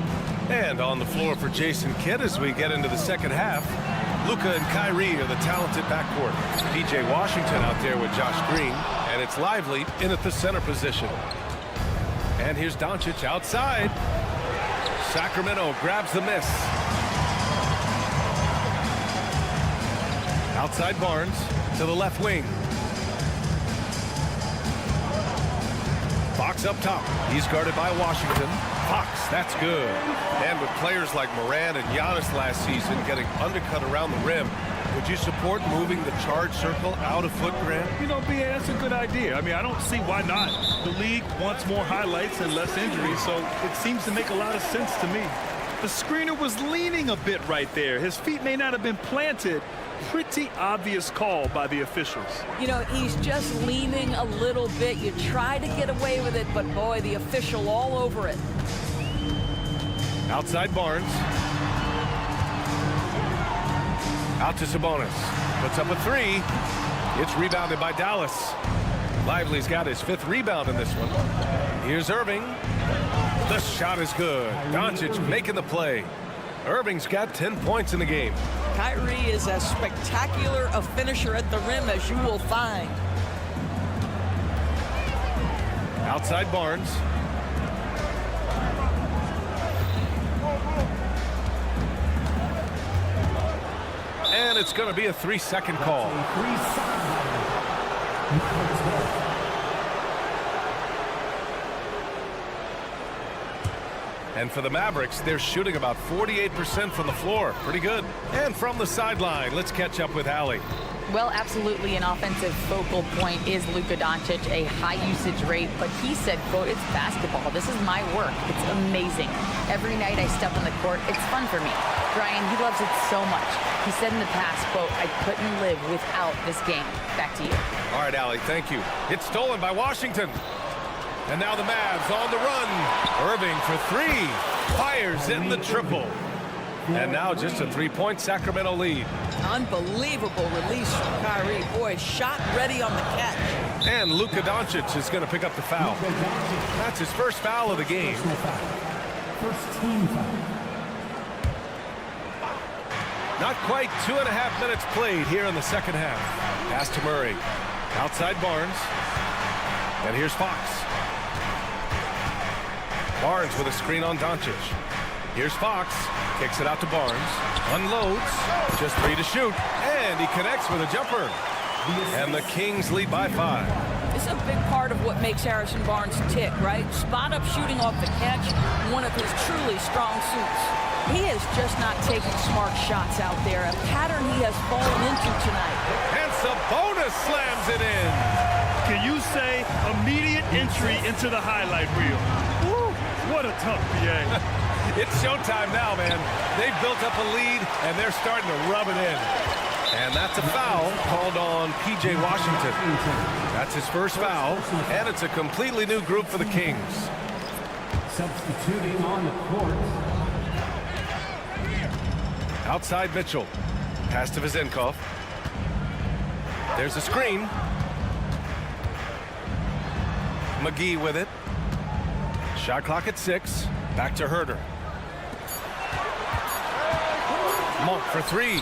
And on the floor for Jason Kidd as we get into the second half. Luka and Kyrie are the talented backcourt. P.J. Washington out there with Josh Green. And it's Lively in at the center position. And here's Doncic outside. Sacramento grabs the miss. Outside Barnes to the left wing. Fox up top. He's guarded by Washington. Fox, that's good. And with players like Moran and Giannis last season getting undercut around the rim, would you support moving the charge circle out of foot, Grant? You know, BA, that's a good idea. I mean, I don't see why not. The league wants more highlights and less injuries, so it seems to make a lot of sense to me. The screener was leaning a bit right there. His feet may not have been planted. Pretty obvious call by the officials. You know, he's just leaning a little bit. You try to get away with it, but boy, the official all over it. Outside Barnes. Out to Sabonis. Puts up a 3. It's rebounded by Dallas. Lively's got his 5th rebound in this one. Here's Irving. The shot is good. Doncic making the play. Irving's got 10 points in the game. Kyrie is as spectacular a finisher at the rim as you will find. Outside Barnes. And it's going to be a 3-second call. And for the Mavericks, they're shooting about 48% from the floor. Pretty good. And from the sideline, let's catch up with Allie. Well, absolutely an offensive focal point is Luka Doncic, a high usage rate, but he said, quote, it's basketball. This is my work. It's amazing. Every night I step on the court, it's fun for me. Brian, he loves it so much. He said in the past, quote, I couldn't live without this game. Back to you. All right, Allie, thank you. It's stolen by Washington. And now the Mavs on the run. Irving for 3. Fires in the triple. And now just a 3-point Sacramento lead. Unbelievable release from Kyrie. Boy, shot ready on the catch. And Luka Doncic is going to pick up the foul. That's his first foul of the game. First team foul. Not quite 2.5 minutes played here in the second half. Pass to Murray. Outside Barnes. And here's Fox. Barnes with a screen on Doncic. Here's Fox. Kicks it out to Barnes. Unloads. Just 3 to shoot. And he connects with a jumper. And the Kings lead by 5. It's a big part of what makes Harrison Barnes tick, right? Spot up shooting off the catch, one of his truly strong suits. He is just not taking smart shots out there, a pattern he has fallen into tonight. And Sabonis slams it in. Can you say immediate entry into the highlight reel? Woo, what a tough PA. It's showtime now, man. They've built up a lead, and they're starting to rub it in. And that's a foul called on P.J. Washington. That's his first foul, and it's a completely new group for the Kings. Substituting on the court. Outside Mitchell. Pass to Vezenkov. There's a screen. McGee with it. Shot clock at 6. Back to Herter. Monk for 3.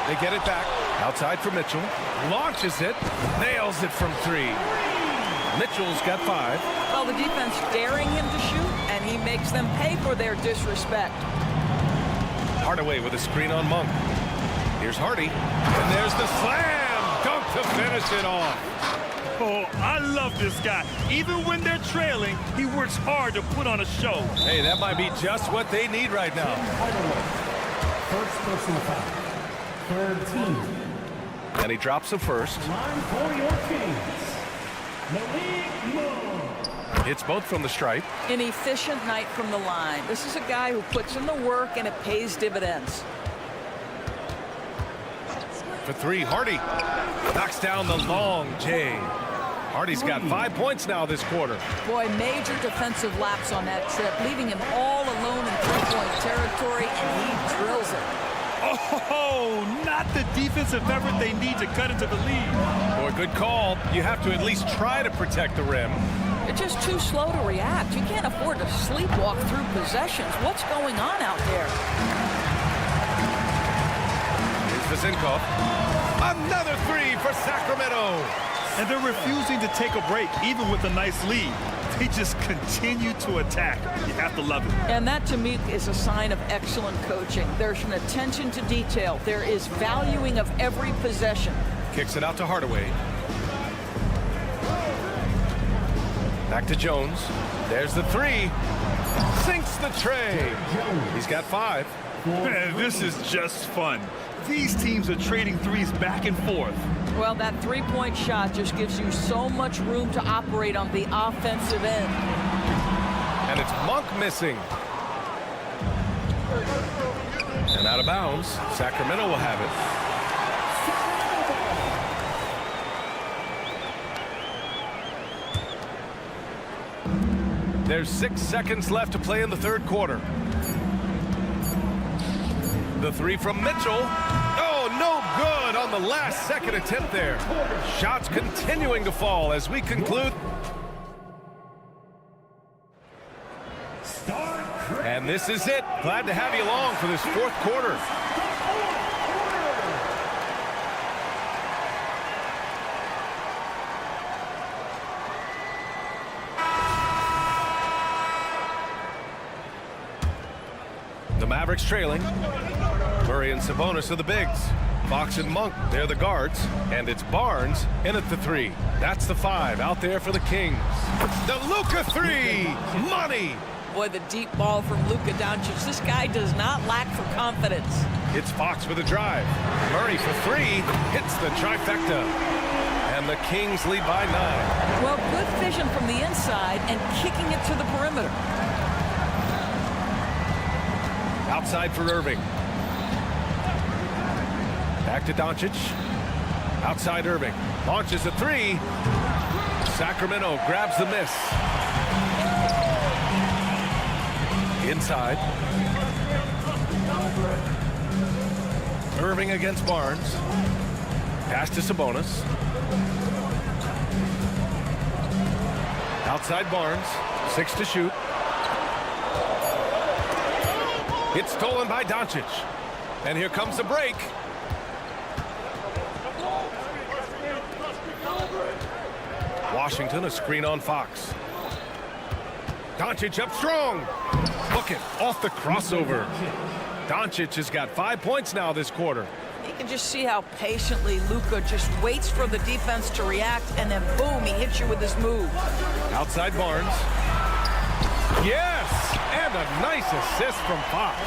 They get it back. Outside for Mitchell. Launches it. Nails it from 3. Mitchell's got 5. Well, the defense daring him to shoot, and he makes them pay for their disrespect. Hardaway with a screen on Monk. Here's Hardy. And there's the slam. Dunk to finish it off. Oh, I love this guy. Even when they're trailing, he works hard to put on a show. Hey, that might be just what they need right now. First personal foul. Third team. And he drops the first. Line for your Kings. Malik Monk. Hits both from the stripe. An efficient night from the line. This is a guy who puts in the work, and it pays dividends. For 3, Hardy knocks down the long J. Hardy's got 5 points now this quarter. Boy, major defensive lapse on that trip, leaving him all alone in three-point territory, and he drills it. Oh, not the defensive effort they need to cut into the lead. Boy, good call. You have to at least try to protect the rim. You're just too slow to react. You can't afford to sleepwalk through possessions. What's going on out there? Here's Vezenkov. Another 3 for Sacramento. And they're refusing to take a break, even with a nice lead. They just continue to attack. You have to love it. And that, to me, is a sign of excellent coaching. There's an attention to detail. There is valuing of every possession. Kicks it out to Hardaway. Back to Jones. There's the 3. Sinks the tray. He's got 5. Man, this is just fun. These teams are trading threes back and forth. Well, that three-point shot just gives you so much room to operate on the offensive end. And it's Monk missing. And out of bounds. Sacramento will have it. There's 6 seconds left to play in the third quarter. The 3 from Mitchell. Oh, no good on the last second attempt there. Shots continuing to fall as we conclude. And this is it. Glad to have you along for this fourth quarter. The Mavericks trailing. Murray and Sabonis are the bigs. Fox and Monk, they're the guards. And it's Barnes in at the 3. That's the 5 out there for the Kings. The Luka 3. Money. Boy, the deep ball from Luka Doncic. This guy does not lack for confidence. It's Fox for the drive. Murray for 3. Hits the trifecta. And the Kings lead by 9. Well, good vision from the inside and kicking it to the perimeter. Outside for Irving. Back to Doncic. Outside Irving. Launches a 3. Sacramento grabs the miss. Inside. Irving against Barnes. Pass to Sabonis. Outside Barnes. 6 to shoot. It's stolen by Doncic. And here comes the break. Washington, a screen on Fox. Doncic up strong. Look it, off the crossover. Doncic has got 5 points now this quarter. You can just see how patiently Luka just waits for the defense to react, and then boom, he hits you with his move. Outside Barnes. Yes! And a nice assist from Fox.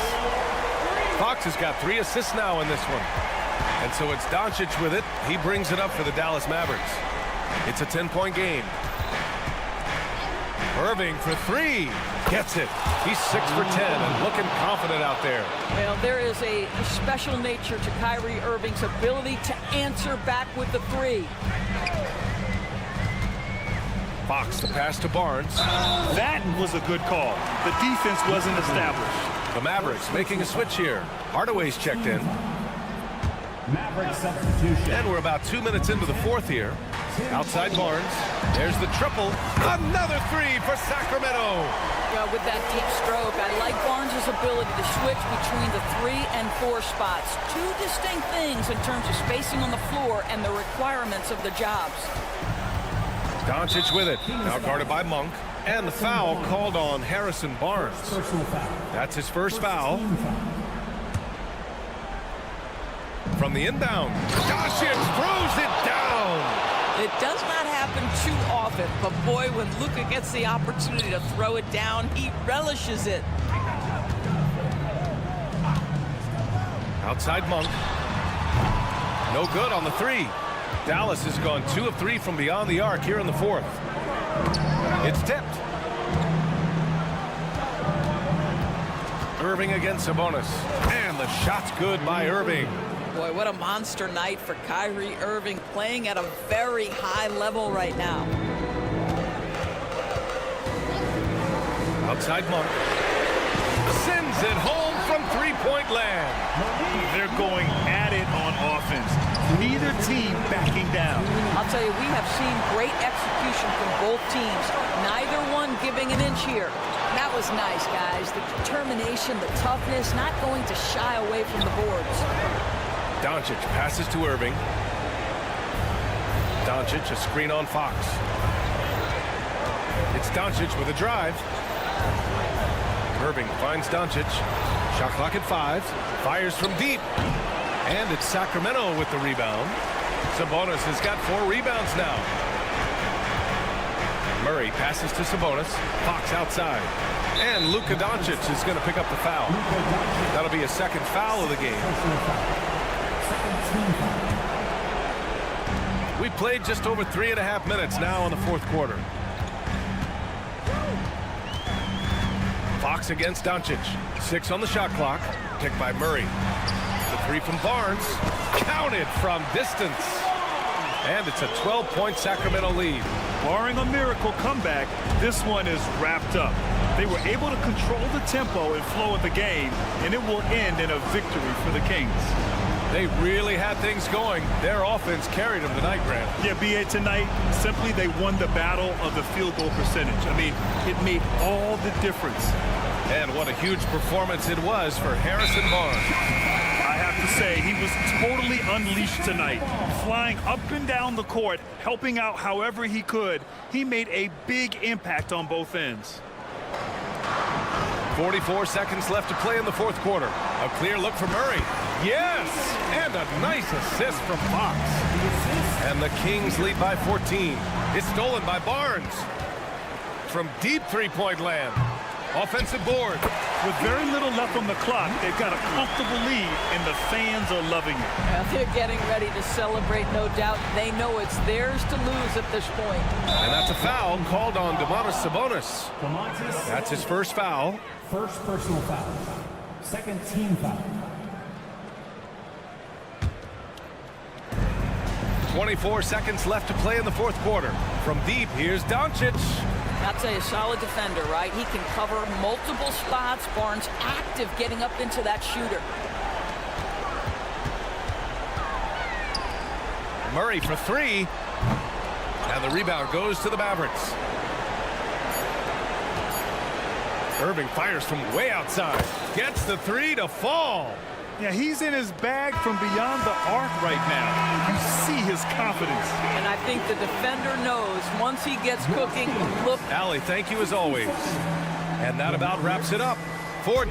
Fox has got 3 assists now in this one. And so it's Doncic with it. He brings it up for the Dallas Mavericks. It's a 10-point game. Irving for 3. Gets it. He's 6 for 10 and looking confident out there. Well, there is a special nature to Kyrie Irving's ability to answer back with the 3. Fox, the pass to Barnes. That was a good call. The defense wasn't established. The Mavericks making a switch here. Hardaway's checked in. Maverick substitution. And we're about 2 minutes into the fourth here. Outside Barnes. There's the triple. Another 3 for Sacramento. Yeah, with that deep stroke, I like Barnes' ability to switch between the 3 and 4 spots. 2 distinct things in terms of spacing on the floor and the requirements of the jobs. Doncic with it. Now guarded by Monk. And the foul called on Harrison Barnes. That's his first foul. From the inbound, Doncic throws it down. It does not happen too often, but boy, when Luka gets the opportunity to throw it down, he relishes it. Outside Monk. No good on the 3. Dallas has gone 2 of 3 from beyond the arc here in the fourth. It's tipped. Irving against Sabonis. And the shot's good by Irving. Boy, what a monster night for Kyrie Irving, playing at a very high level right now. Outside Monk. Sends it home from three-point land. They're going at it on offense. Neither team backing down. I'll tell you, we have seen great execution from both teams. Neither one giving an inch here. That was nice, guys. The determination, the toughness, not going to shy away from the boards. Doncic passes to Irving. Doncic, a screen on Fox. It's Doncic with a drive. Irving finds Doncic. Shot clock at 5. Fires from deep. And it's Sacramento with the rebound. Sabonis has got 4 rebounds now. Murray passes to Sabonis. Fox outside. And Luka Doncic is going to pick up the foul. That'll be a second foul of the game. We played just over 3.5 minutes now in the fourth quarter. Fox against Doncic. 6 on the shot clock. Picked by Murray. The 3 from Barnes. Counted from distance. And it's a 12-point Sacramento lead. Barring a miracle comeback, this one is wrapped up. They were able to control the tempo and flow of the game, and it will end in a victory for the Kings. They really had things going. Their offense carried them tonight, Grant. Yeah, B.A., tonight, simply they won the battle of the field goal percentage. I mean, it made all the difference. And what a huge performance it was for Harrison Barnes. I have to say, he was totally unleashed tonight. Flying up and down the court, helping out however he could. He made a big impact on both ends. 44 seconds left to play in the fourth quarter. A clear look for Murray. Yes! And a nice assist from Fox. And the Kings lead by 14. It's stolen by Barnes. From deep three-point land. Offensive board. With very little left on the clock, they've got a comfortable lead, and the fans are loving it. Well, they're getting ready to celebrate, no doubt. They know it's theirs to lose at this point. And that's a foul called on Domantas Sabonis. That's his first foul. First personal foul. Second team foul. 24 seconds left to play in the fourth quarter. From deep, here's Doncic. That's a solid defender, right? He can cover multiple spots. Barnes active getting up into that shooter. Murray for three. And the rebound goes to the Mavericks. Irving fires from way outside. Gets the three to fall. Yeah, he's in his bag from beyond the arc right now. You see his confidence. And I think the defender knows once he gets cooking, look. Allie, thank you as always. And that about wraps it up for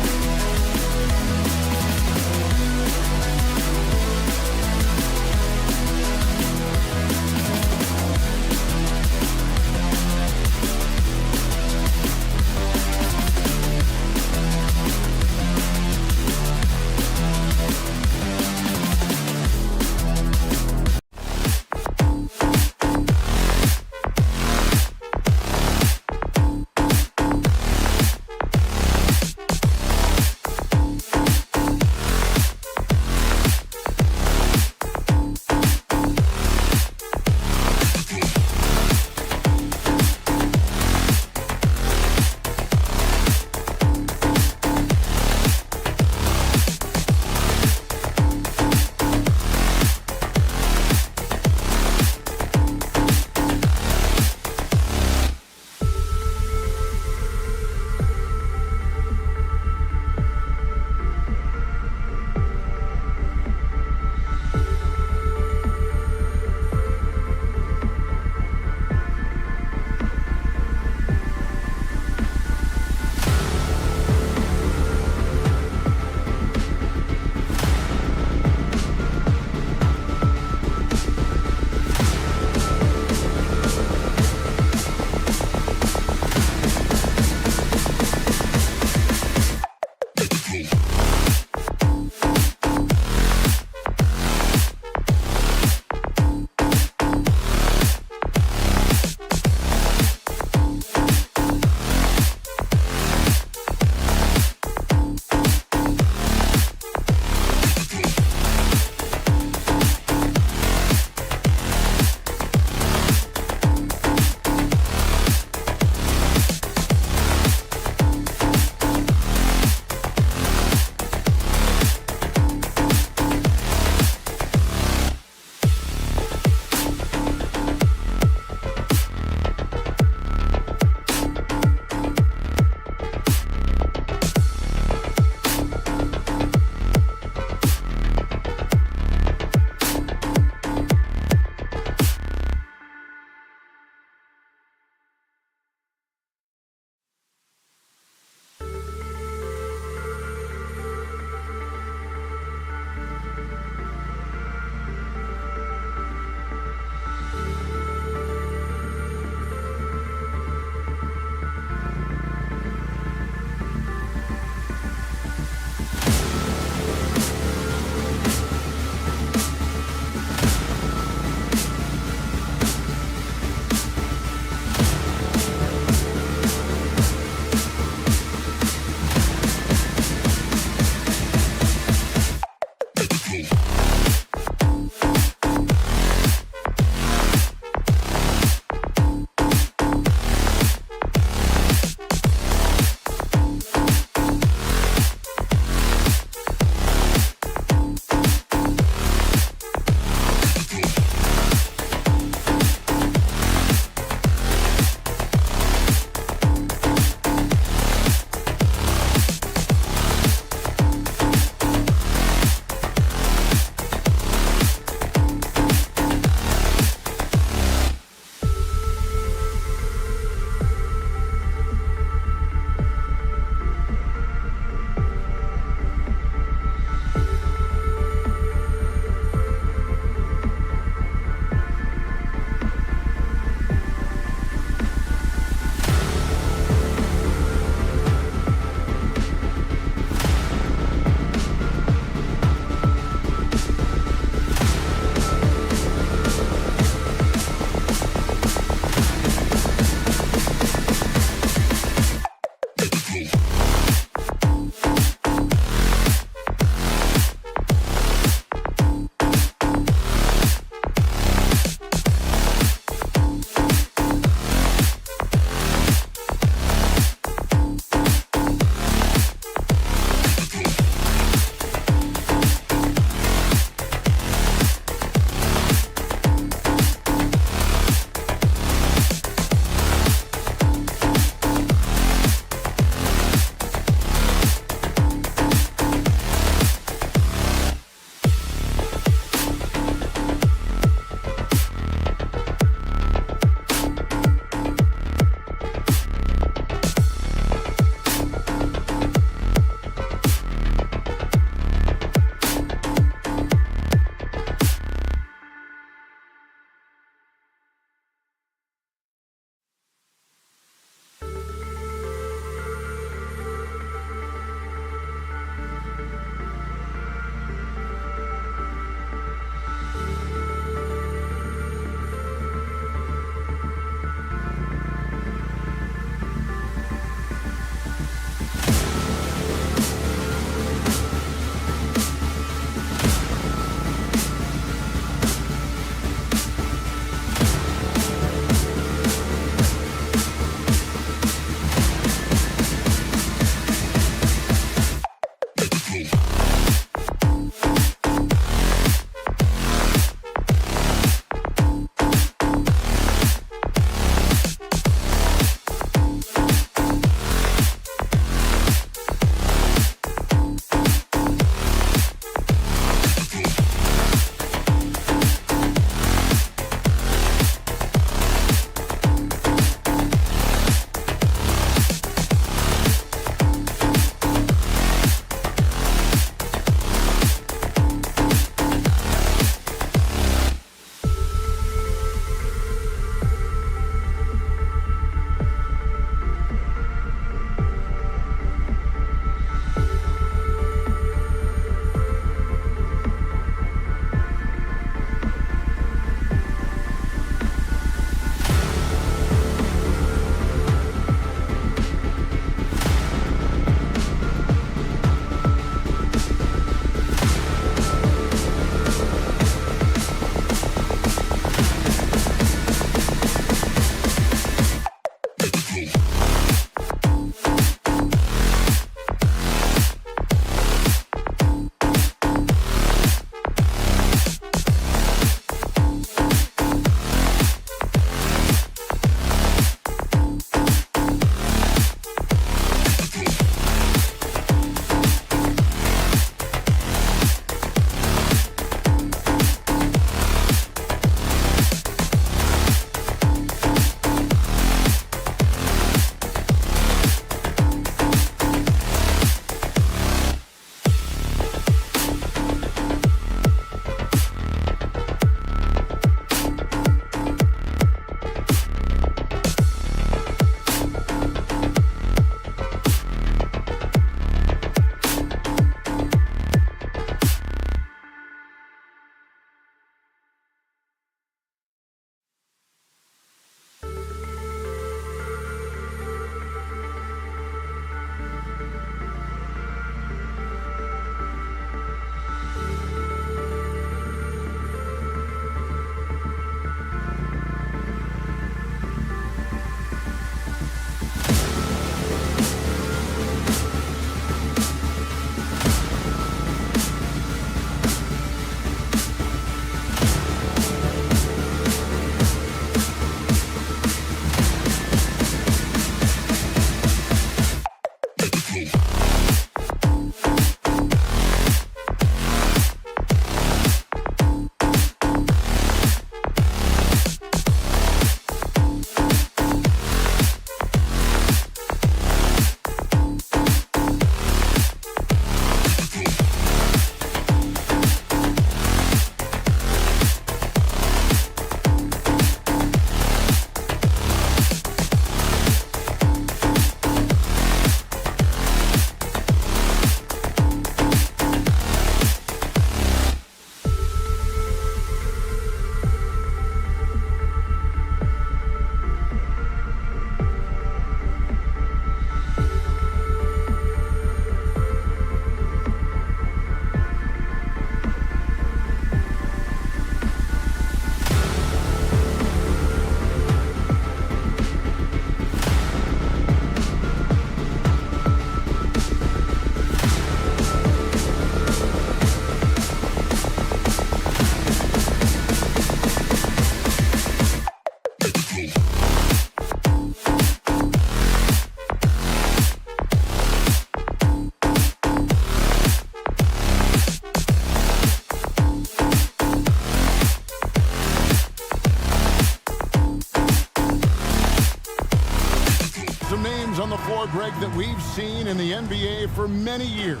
on the floor, Greg, that we've seen in the NBA for many years.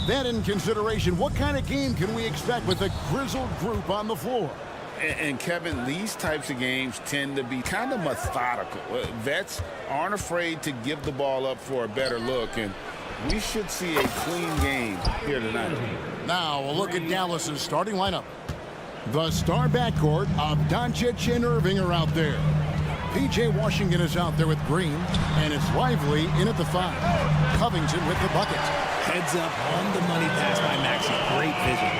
That in consideration, what kind of game can we expect with a grizzled group on the floor? And Kevin, these types of games tend to be kind of methodical. Vets aren't afraid to give the ball up for a better look, and we should see a clean game here tonight. Now a look at Dallas's starting lineup. The star backcourt of Doncic and Irving are out there. P.J. Washington is out there with Green, and it's Lively in at the 5. Covington with the bucket. Heads up on the money pass by Maxey. Great vision.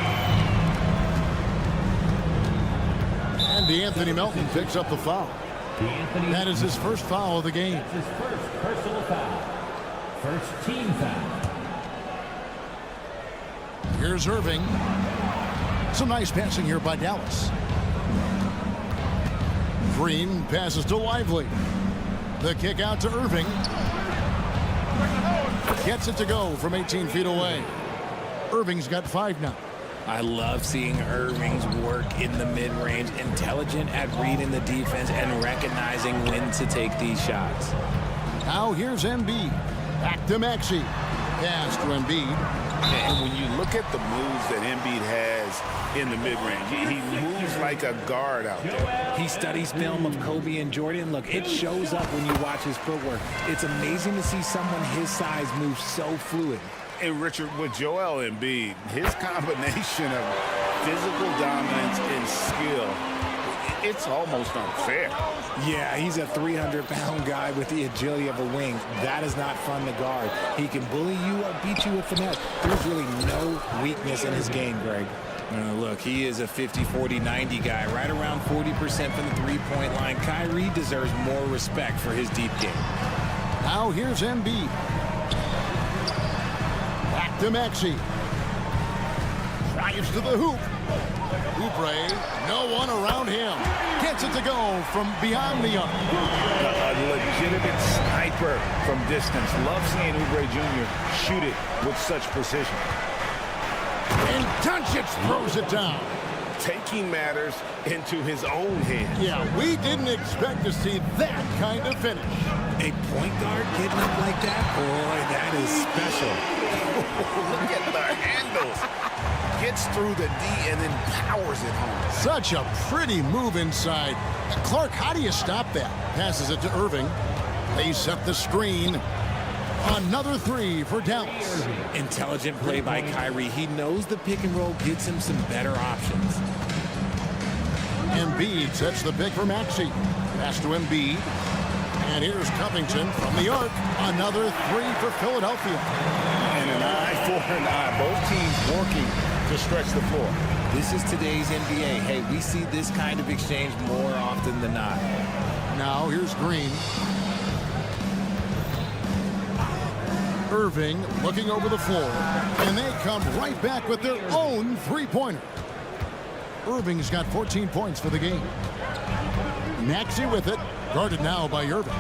And DeAnthony Melton picks up the foul. That is his first foul of the game. His first personal foul. First team foul. Here's Irving. Some nice passing here by Dallas. Green passes to Lively. The kick out to Irving. Gets it to go from 18 feet away. Irving's got 5 now. I love seeing Irving's work in the mid-range, intelligent at reading the defense and recognizing when to take these shots. Now here's Embiid. Back to Maxey. Pass to Embiid. And when you look at the moves that Embiid has in the mid-range, he moves like a guard out there. He studies film of Kobe and Jordan. Look, it shows up when you watch his footwork. It's amazing to see someone his size move so fluid. And Richard, with Joel Embiid, his combination of physical dominance and skill, it's almost unfair. Yeah, he's a 300-pound guy with the agility of a wing. That is not fun to guard. He can bully you or beat you with finesse. There's really no weakness in his game, Greg. Look, he is a 50, 40, 90 guy, right around 40% from the three-point line. Kyrie deserves more respect for his deep game. Now here's Embiid. Back to Maxey. Drives to the hoop. Oubre, no one around him. Gets it to go from beyond the arc. A legitimate sniper from distance. Love seeing Oubre Jr. shoot it with such precision. And Doncic throws it down. Taking matters into his own hands. Yeah, we didn't expect to see that kind of finish. A point guard getting up like that? Boy, that is special. Look at the handles. Gets through the D and then powers it home. Such a pretty move inside. Clark, how do you stop that? Passes it to Irving. They set the screen. Another 3 for Dallas. Intelligent play by Kyrie. He knows the pick and roll gets him some better options. Embiid sets the pick for Maxey. Pass to Embiid. And here's Covington from the arc. Another 3 for Philadelphia. And an eye for an eye. Both teams working to stretch the floor. This is today's NBA. Hey, we see this kind of exchange more often than not. Now here's Green. Irving looking over the floor, and they come right back with their own three-pointer. Irving's got 14 points for the game. Maxey with it, guarded now by Irving.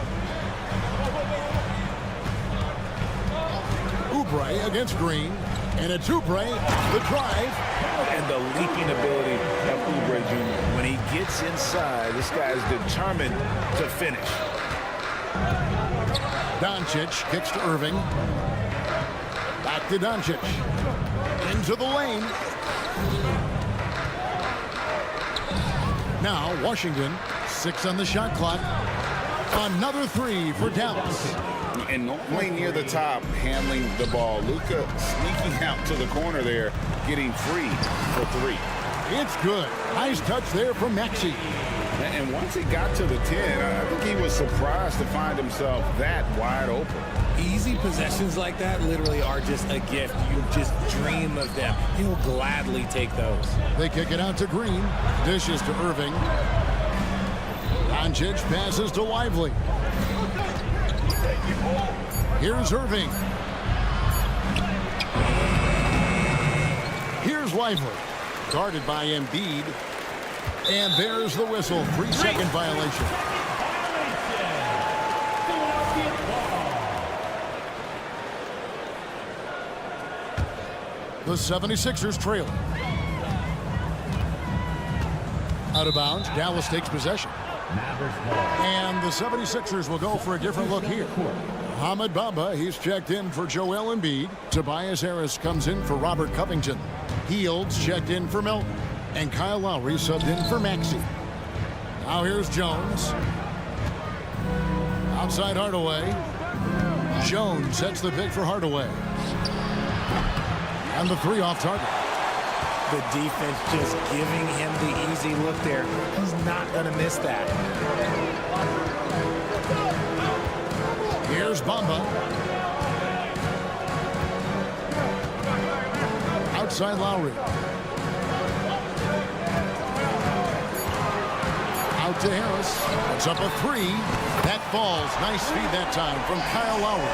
Oubre against Green, and it's Oubre, the drive. And the leaping ability of Oubre Jr. When he gets inside, this guy is determined to finish. Doncic kicks to Irving. Back to Doncic. Into the lane. Now Washington, 6 on the shot clock. Another 3 for Dallas. And normally near the top, handling the ball. Luka sneaking out to the corner there, getting free for 3. It's good. Nice touch there from Maxey. And once he got to the 10, I think he was surprised to find himself that wide open. Easy possessions like that literally are just a gift. You just dream of them. He'll gladly take those. They kick it out to Green. Dishes to Irving. Doncic passes to Lively. Here's Irving. Here's Lively. Guarded by Embiid. And there's the whistle. 3-second violation. The 76ers trail. Out of bounds. Dallas takes possession. And the 76ers will go for a different look here. Ahmed Bamba, he's checked in for Joel Embiid. Tobias Harris comes in for Robert Covington. Fields checked in for Milton. And Kyle Lowry subbed in for Maxey. Now here's Jones. Outside Hardaway. Jones sets the pick for Hardaway. And the 3 off target. The defense just giving him the easy look there. He's not going to miss that. Here's Bamba. Outside Lowry. Out to Harris. It's up a 3. That falls. Nice feed that time from Kyle Lowry.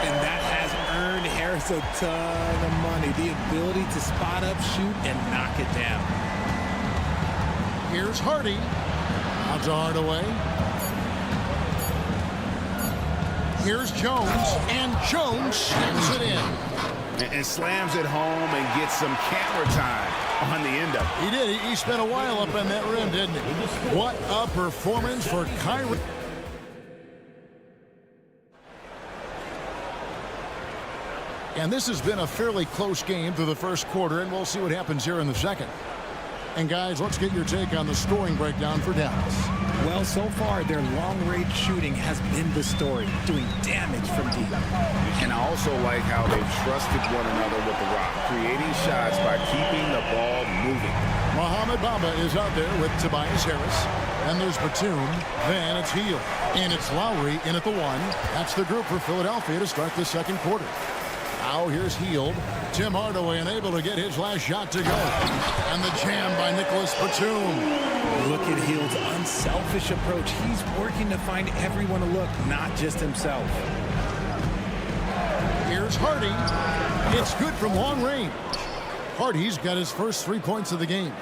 And that has earned Harris makes a ton of money. The ability to spot up, shoot, and knock it down. Here's Hardy. Out to Hardaway. Here's Jones, and Jones slams it in. And slams it home and gets some camera time on the end of it. He did. He spent a while up on that rim, didn't he? What a performance for Kyrie. And this has been a fairly close game through the first quarter, and we'll see what happens here in the second. And guys, let's get your take on the scoring breakdown for Dallas. Well, so far, their long-range shooting has been the story, doing damage from deep. And I also like how they've trusted one another with the rock, creating shots by keeping the ball moving. Mohamed Bamba is out there with Tobias Harris. And there's Batum. Then it's Hield. And it's Lowry in at the one. That's the group for Philadelphia to start the second quarter. Now here's Hield. Tim Hardaway unable to get his last shot to go. And the jam by Nicholas Batum. Look at Hield's unselfish approach. He's working to find everyone to look, not just himself. Here's Hardy. It's good from long range. Hardy's got his first 3 points of the game.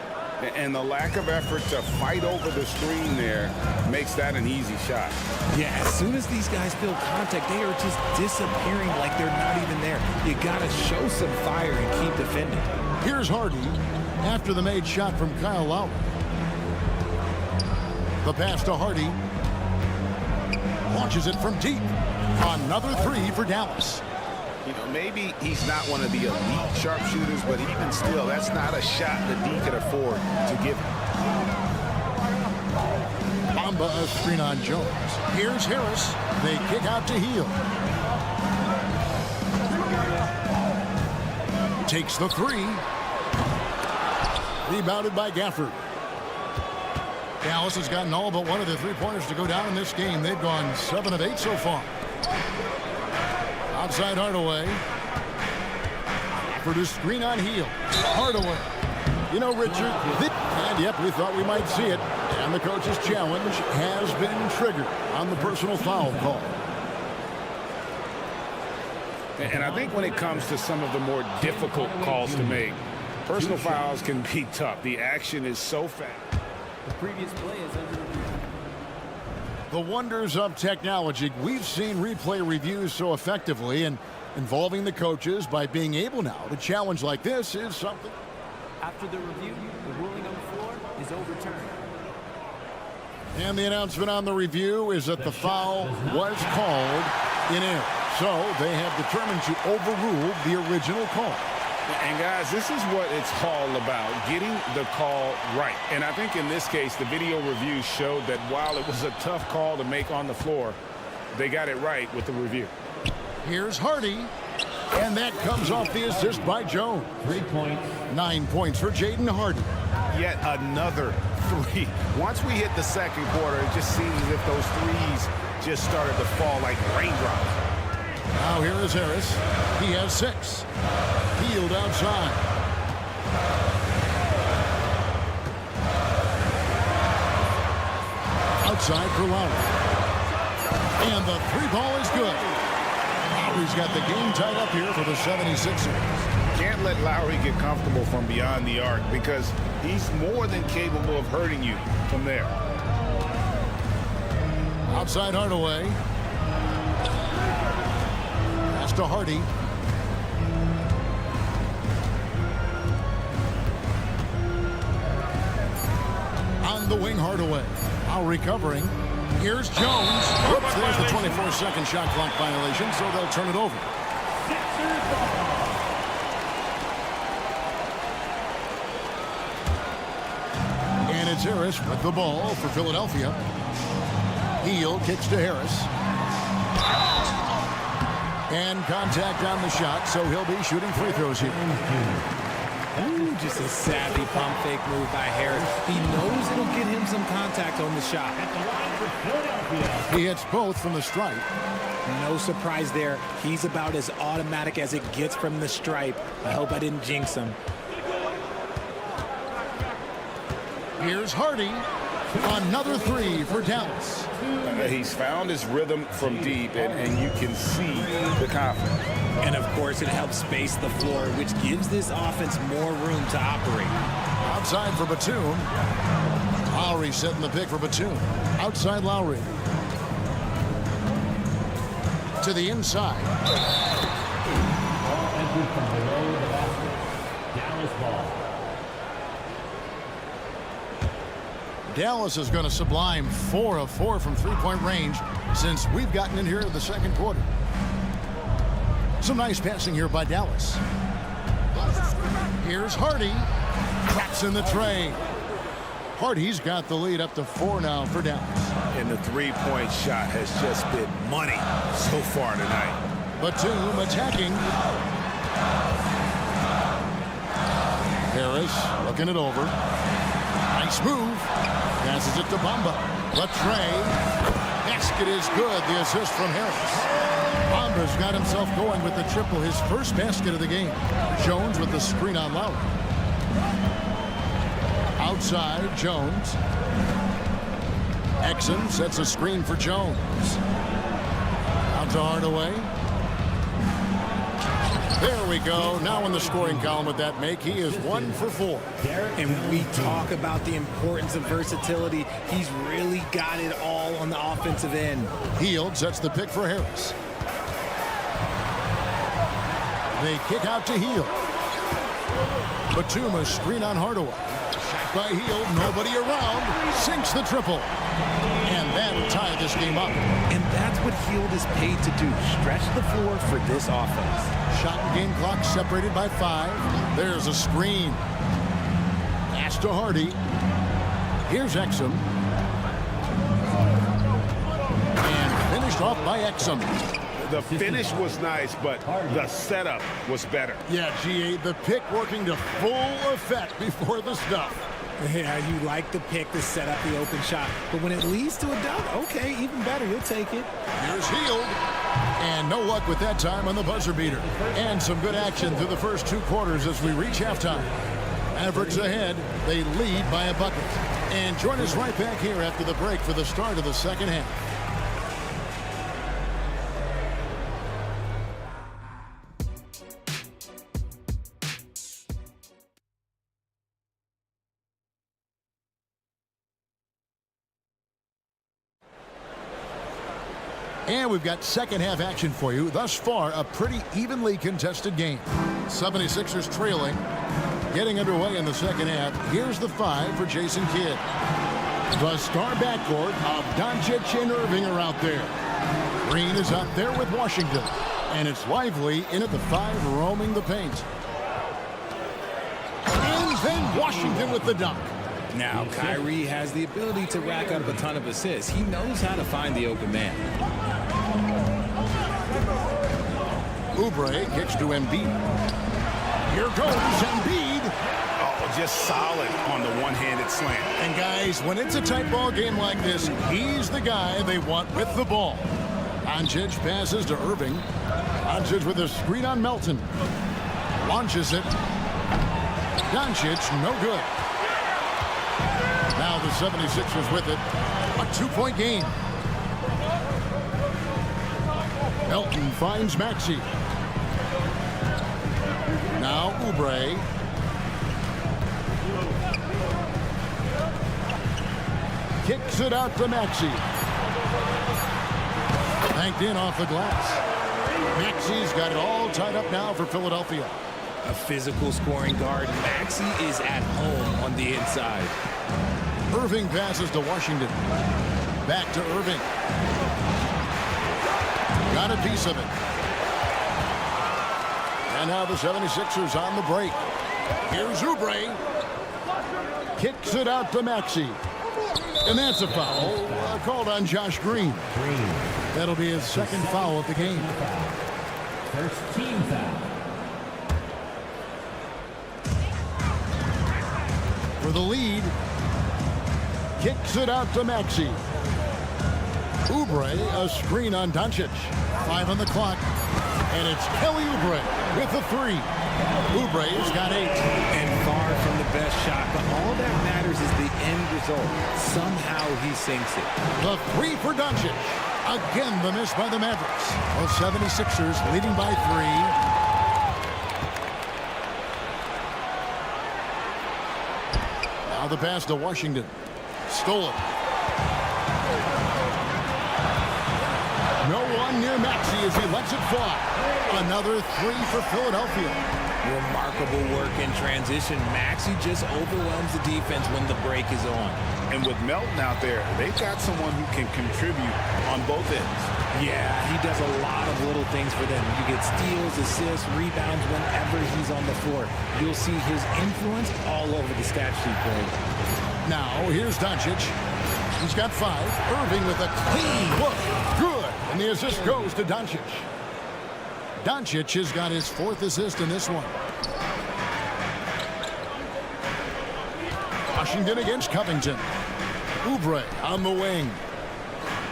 And the lack of effort to fight over the screen there makes that an easy shot. Yeah, as soon as these guys feel contact, they are just disappearing like they're not even there. You got to show some fire and keep defending. Here's Hardy after the made shot from Kyle Lowry. The pass to Hardy. Launches it from deep. Another three for Dallas. You know, maybe he's not one of the elite sharpshooters, but even still, that's not a shot that D could afford to give him. Bamba a screen on Jones. Here's Harris. They kick out to Hield. Takes the three. Rebounded by Gafford. Dallas has gotten all but one of the three-pointers to go down in this game. They've gone 7 of 8 so far. Outside Hardaway. For the screen on Hield. Hardaway. You know, Richard, and yep, we thought we might see it. And the coach's challenge has been triggered on the personal foul call. And I think when it comes to some of the more difficult calls to make, personal fouls can be tough. The action is so fast. The previous play is under review. The wonders of technology. We've seen replay reviews so effectively, and involving the coaches by being able now to challenge like this is something. After the review, the ruling on the floor is overturned. And the announcement on the review is that the foul was called in error. So they have determined to overrule the original call. And guys, this is what it's all about, getting the call right. And I think in this case, the video review showed that while it was a tough call to make on the floor, they got it right with the review. Here's Hardy, and that comes off the assist by Jones. 3 points. 9 points for Jaden Hardy. Yet another three. Once we hit the second quarter, it just seems as if those threes just started to fall like raindrops. Now here is Harris. He has 6. Hield outside. Outside for Lowry. And the three ball is good. Lowry's got the game tied up here for the 76ers. Can't let Lowry get comfortable from beyond the arc because he's more than capable of hurting you from there. Outside Hardaway. Pass to Hardy. On the wing, Hardaway. Now recovering. Here's Jones. Oops, there's the 24-second shot clock violation, so they'll turn it over. And it's Harris with the ball for Philadelphia. Hield kicks to Harris. And contact on the shot, so he'll be shooting free throws here. Ooh, just a savvy pump fake move by Harris. He knows it'll get him some contact on the shot. He hits both from the stripe. No surprise there. He's about as automatic as it gets from the stripe. I hope I didn't jinx him. Here's Hardy. Another three for Dallas. He's found his rhythm from deep, and you can see the confidence. And of course, it helps space the floor, which gives this offense more room to operate. Outside for Batum. Lowry setting the pick for Batum. Outside Lowry. To the inside. Entry from below the basket. Dallas ball. Dallas is going to sublime 4 of 4 from three-point range since we've gotten in here to the second quarter. Some nice passing here by Dallas. Here's Hardy. Cracks in the tray. Hardy's got the lead up to 4 now for Dallas. And the three-point shot has just been money so far tonight. Batum attacking. Harris looking it over. Nice move. Passes it to Bamba. Latrey. Basket is good. The assist from Harris. Bamba's got himself going with the triple. His first basket of the game. Jones with the screen on Lowry. Outside, Jones. Exum sets a screen for Jones. Out to Hardaway. There we go. Now in the scoring column with that make, he is 1 for 4. And we talk about the importance of versatility. He's really got it all on the offensive end. Hield sets the pick for Harris. They kick out to Hield. Batum, a screen on Hardaway. Shot by Hield, nobody around. Sinks the triple. And that'll tie this game up. And that's what Hield is paid to do. Stretch the floor for this offense. Shot and game clock separated by 5. There's a screen. Pass to Hardy. Here's Exum. And finished off by Exum. The finish was nice, but the setup was better. Yeah, GA, the pick working to full effect before the stuff. Yeah, you like the pick to set up the open shot. But when it leads to a dunk, okay, even better. You'll take it. Here's Hield. And no luck with that time on the buzzer beater. And some good action through the first 2 quarters as we reach halftime. Mavericks ahead. They lead by a bucket. And join us right back here after the break for the start of the second half. And we've got second half action for you. Thus far, a pretty evenly contested game. 76ers trailing. Getting underway in the second half. Here's the 5 for Jason Kidd. The star backcourt of Doncic and Irving are out there. Green is out there with Washington. And it's Lively in at the 5 roaming the paint. And then Washington with the dunk. Now, Kyrie has the ability to rack up a ton of assists. He knows how to find the open man. Oubre kicks to Embiid. Here goes Embiid. Oh, just solid on the one-handed slam. And guys, when it's a tight ball game like this, he's the guy they want with the ball. Doncic passes to Irving. Doncic with a screen on Melton. Launches it. Doncic, no good. Now the 76ers with it. A 2-point game. Melton finds Maxey. Now Oubre. Kicks it out to Maxey. Banked in off the glass. Maxey's got it all tied up now for Philadelphia. A physical scoring guard. Maxey is at home on the inside. Irving passes to Washington. Back to Irving. Got a piece of it. And now the 76ers on the break. Here's Oubre. Kicks it out to Maxey. And that's a foul called on Josh Green. That'll be his second foul of the game. First team foul. For the lead. Kicks it out to Maxey. Oubre, a screen on Doncic. 5 on the clock. And it's Kelly Oubre with the 3. Oubre's got 8. And far from the best shot, but all that matters is the end result. Somehow he sinks it. The three for Doncic. Again, the miss by the Mavericks. The 76ers leading by 3. Now the pass to Washington. Stolen. No one near Maxey as he lets it fly. Another 3 for Philadelphia. Remarkable work in transition. Maxey just overwhelms the defense when the break is on. And with Melton out there, they've got someone who can contribute on both ends. Yeah, he does a lot of little things for them. You get steals, assists, rebounds whenever he's on the floor. You'll see his influence all over the stat sheet, Greg. Now, here's Doncic. He's got 5. Irving with a clean look. Good. And the assist goes to Doncic. Doncic has got his 4th assist in this one. Washington against Covington. Oubre on the wing.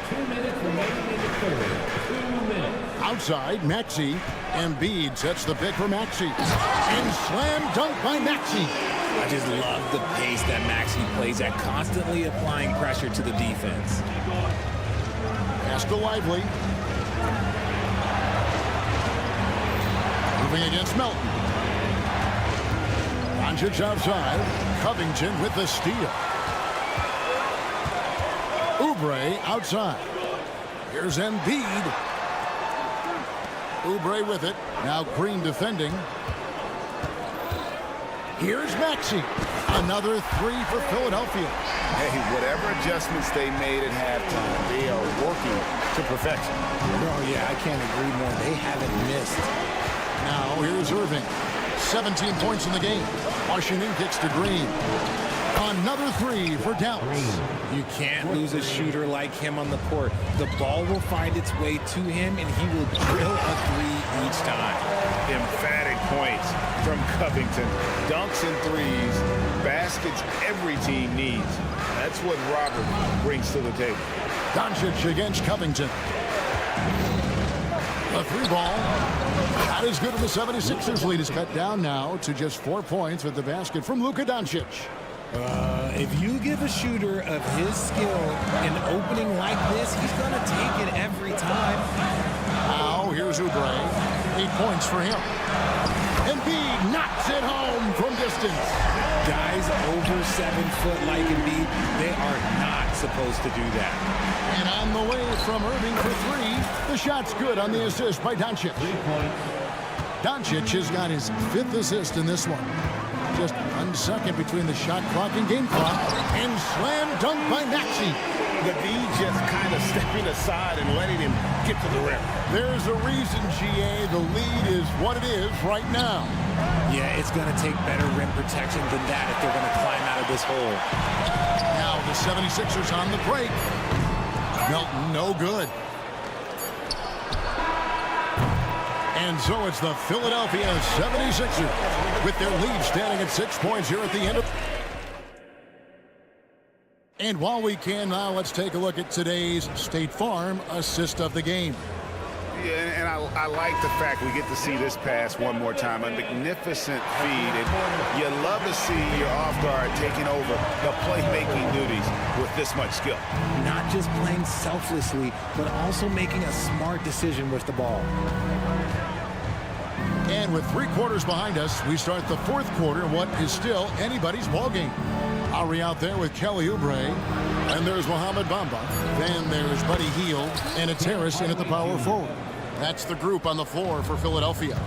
2 minutes remaining in the third. 2 minutes. Outside, Maxey. Embiid sets the pick for Maxey. And slam dunk by Maxey. I just love the pace that Maxey plays at, constantly applying pressure to the defense. Pass to Lively. Moving against Melton. Doncic outside. Covington with the steal. Oubre outside. Here's Embiid. Oubre with it. Now Green defending. Here's Maxey. Another 3 for Philadelphia. Hey, whatever adjustments they made at halftime, they are working to perfection. Oh, yeah, I can't agree more. They haven't missed. Now here's Irving. 17 points in the game. Washington kicks to Green. Another 3 for Dallas. You can't lose a shooter like him on the court. The ball will find its way to him, and he will drill a 3 each time. Emphatic points from Covington. Dunks and threes. Baskets every team needs. That's what Robert brings to the table. Doncic against Covington. A 3-ball. Not as good as the 76ers lead is cut down now to just 4 points with the basket from Luka Doncic. If you give a shooter of his skill an opening like this, he's going to take it every time. Now here's Oubre. 8 points for him. Embiid knocks it home from distance. Guys over 7 foot like Embiid, they are not supposed to do that. And on the way from Irving for 3. The shot's good on the assist by Doncic. Doncic has got his 5th assist in this one. Just 1 second between the shot clock and game clock. And slam dunk by Maxey. The D just kind of stepping aside and letting him get to the rim. There's a reason, GA, the lead is what it is right now. Yeah, it's going to take better rim protection than that if they're going to climb out of this hole. Now the 76ers on the break. Melton, no good. And so it's the Philadelphia 76ers with their lead standing at 6 points here at the end of. And while we can now, let's take a look at today's State Farm assist of the game. Yeah, and I like the fact we get to see this pass one more time. A magnificent feed. And you love to see your off guard taking over the playmaking duties with this much skill. Not just playing selflessly, but also making a smart decision with the ball. And with 3 quarters behind us, we start the 4th quarter in what is still anybody's ballgame. Ari out there with Kelly Oubre. And there's Mohamed Bamba. Then there's Buddy Hield and it's Harris in at the power forward. That's the group on the floor for Philadelphia.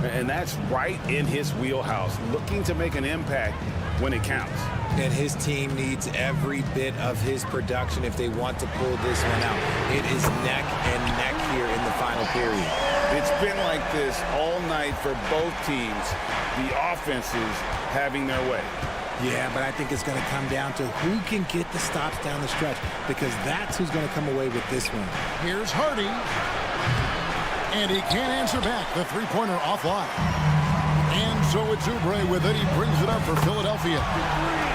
And that's right in his wheelhouse, looking to make an impact when it counts. And his team needs every bit of his production if they want to pull this one out. It is neck and neck here in the final period. It's been like this all night for both teams. The offenses having their way. Yeah, but I think it's going to come down to who can get the stops down the stretch, because that's who's going to come away with this one. Here's Hardy. And he can't answer back. The 3-pointer offline. And so it's Oubre with it. He brings it up for Philadelphia.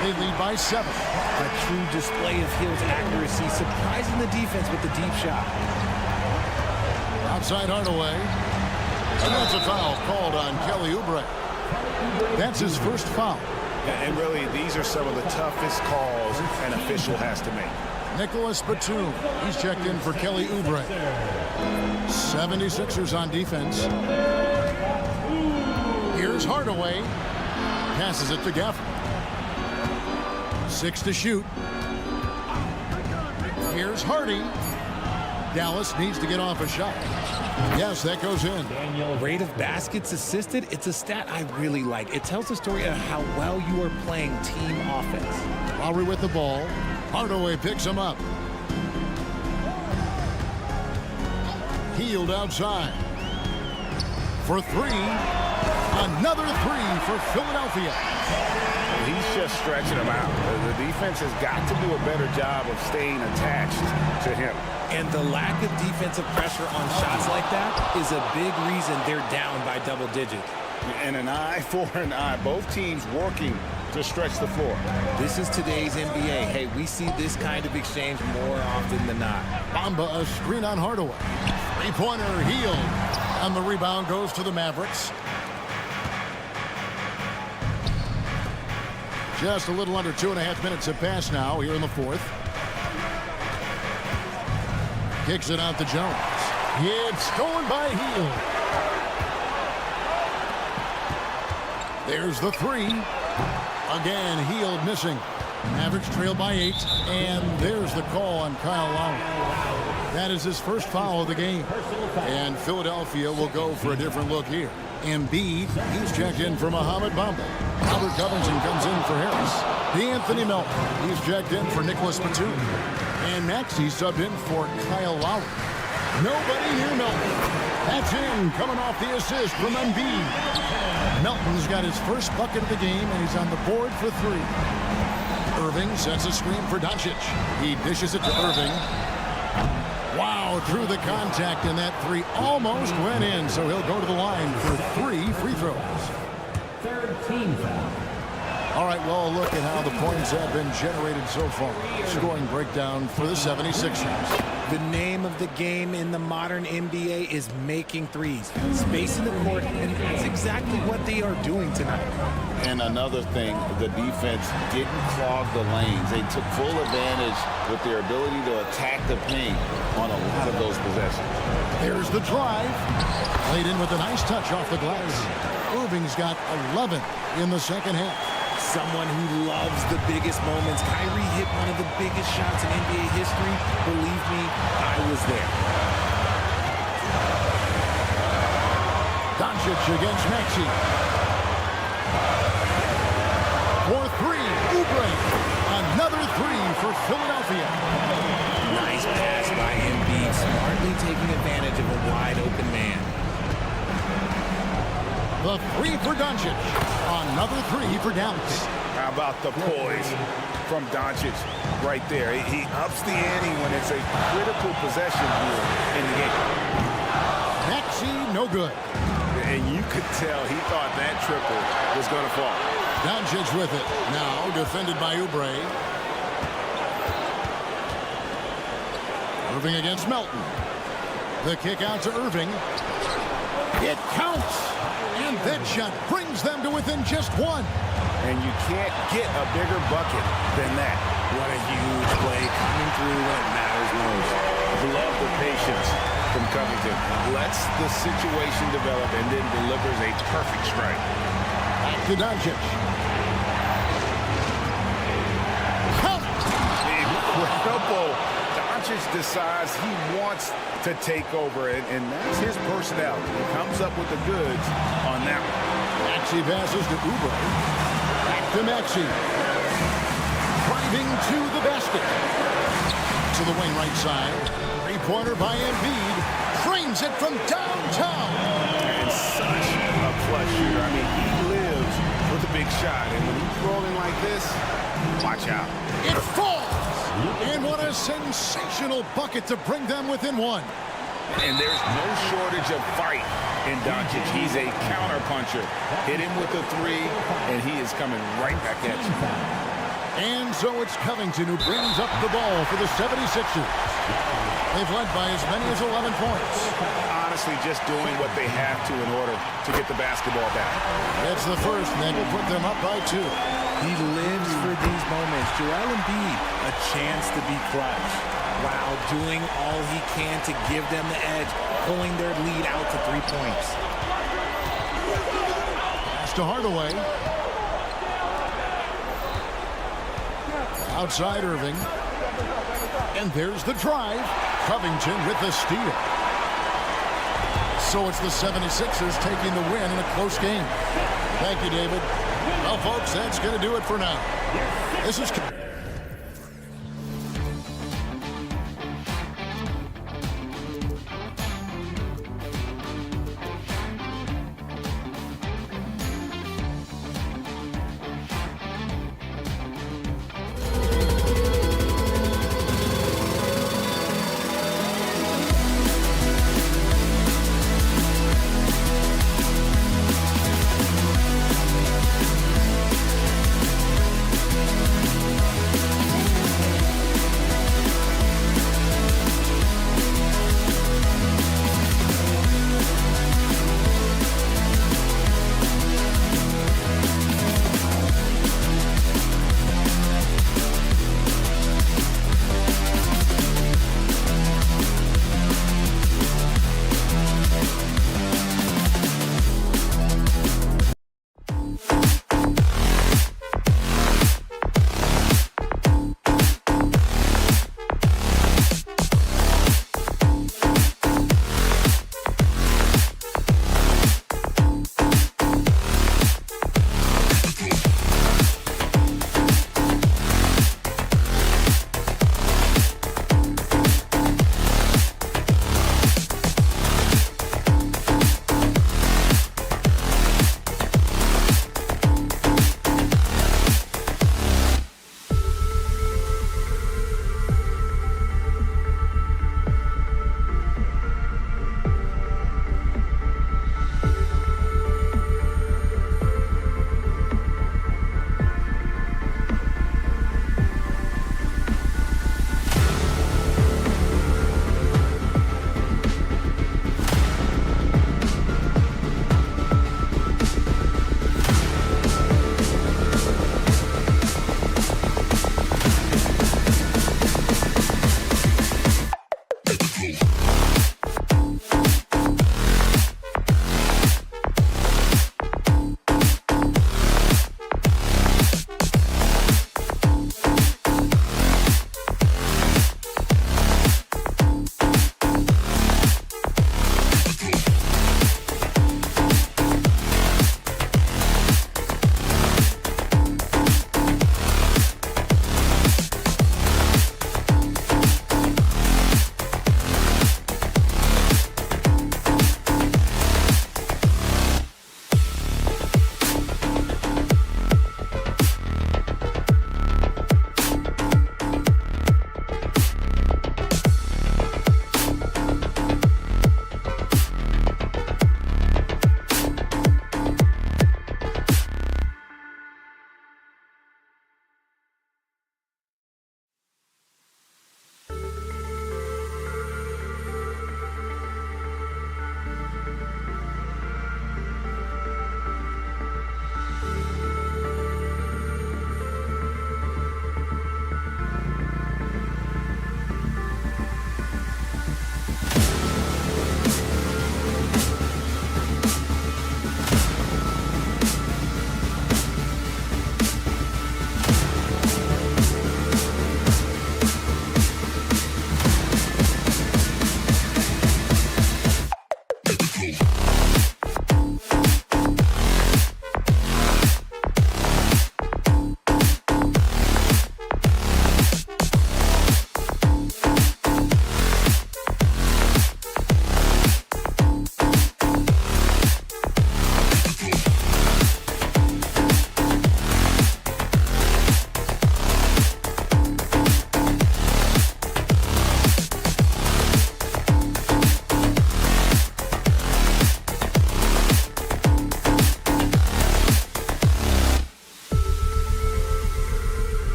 They lead by 7. A true display of Hield's accuracy, surprising the defense with the deep shot. Outside Hardaway. And that's a foul called on Kelly Oubre. That's his first foul. And really, these are some of the toughest calls an official has to make. Nicholas Batum, he's checked in for Kelly Oubre. 76ers on defense. Here's Hardaway. Passes it to Geffen. 6 to shoot. Here's Hardy. Dallas needs to get off a shot. Yes, that goes in. Rate of baskets assisted, it's a stat I really like. It tells the story of how well you are playing team offense. Lowry with the ball. Hardaway picks him up. Healed outside. For 3. Another 3 for Philadelphia. He's just stretching him out. The defense has got to do a better job of staying attached to him. And the lack of defensive pressure on shots like that is a big reason they're down by double digits. And an eye for an eye. Both teams working to stretch the floor. This is today's NBA. Hey, we see this kind of exchange more often than not. Bamba, a screen on Hardaway. Three-pointer healed. And the rebound goes to the Mavericks. Just a little under 2.5 minutes have passed now here in the fourth. Kicks it out to Jones. It's stolen by Hield. There's the 3. Again, Hield missing. Mavericks trail by 8. And there's the call on Kyle Lowry. That is his first foul of the game. And Philadelphia will go for a different look here. Embiid, he's checked in for Mohamed Bamba. Albert Covington comes in for Harris. Anthony Melton, he's checked in for Nicholas Batum. And Maxey subbed in for Kyle Lowry. Nobody near Melton. That's in, coming off the assist from Embiid. Melton's got his first bucket of the game, and he's on the board for 3. Irving sets a screen for Doncic. He dishes it to Irving. Wow, through the contact, and that 3 almost went in, so he'll go to the line for 3 free throws. Third team foul. All right, well, look at how the points have been generated so far. Scoring breakdown for the 76ers. The name of the game in the modern NBA is making threes. Spacing the court, and that's exactly what they are doing tonight. And another thing, the defense didn't clog the lanes. They took full advantage with their ability to attack the paint on a lot of those possessions. There's the drive. Played in with a nice touch off the glass. Irving's got 11 in the second half. Someone who loves the biggest moments. Kyrie hit one of the biggest shots in NBA history. Believe me, I was there. Doncic against Maxey. For 3, Oubre. Another 3 for Philadelphia. Nice pass by Embiid, smartly taking advantage of a wide-open man. The 3 for Doncic. Another 3 for Dallas. How about the poise from Doncic right there? He ups the ante when it's a critical possession here in the game. Maxey, no good. And you could tell he thought that triple was going to fall. Doncic with it. Now defended by Oubre. Irving against Melton. The kick out to Irving. It counts. And that shot brings them to within just 1. And you can't get a bigger bucket than that. What a huge play coming through when it matters most. Love the patience from Covington. Lets the situation develop and then delivers a perfect strike. Back to Doncic. Incredible. Doncic decides he wants to take over, and that's his personality. He comes up with the goods on that one. Maxey passes to Oubre. Back to Maxey. Driving to the basket. To the wing right side. Three-pointer by Embiid. Frames it from downtown. And such a clutch shooter. I mean, he lives with a big shot, and when he's rolling like this, watch out. It falls. And what a sensational bucket to bring them within 1. And there's no shortage of fight in Doncic. He's a counter-puncher. Hit him with the 3, and he is coming right back at you. And so it's Covington who brings up the ball for the 76ers. They've led by as many as 11 points. Honestly, just doing what they have to in order to get the basketball back. It's the first, and that will put them up by 2. He lives for these moments. Joel Embiid, a chance to be clutch while doing all he can to give them the edge, pulling their lead out to 3 points. Pass to Hardaway. Outside Irving. And there's the drive. Covington with the steal. So it's the 76ers taking the win in a close game. Thank you, David. Well, folks, that's going to do it for now. This is...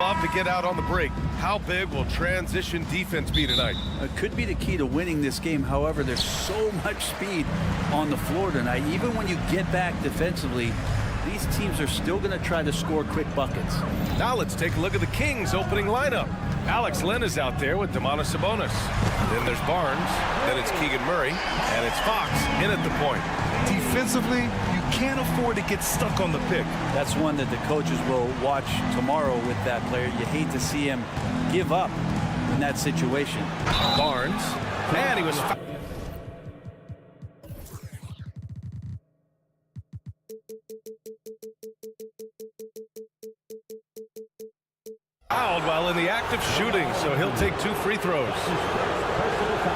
Love to get out on the break. How big will transition defense be tonight? It could be the key to winning this game. However, there's so much speed on the floor tonight. Even when you get back defensively, these teams are still going to try to score quick buckets. Now let's take a look at the Kings' opening lineup. Alex Len is out there with Domantas Sabonis. Then there's Barnes. Then it's Keegan Murray. And it's Fox in at the point. Defensively, you can't afford to get stuck on the pick. That's one that the coaches will watch tomorrow with that player. You hate to see him give up in that situation. Barnes. And he was fouled while in the act of shooting, so he'll take 2 free throws.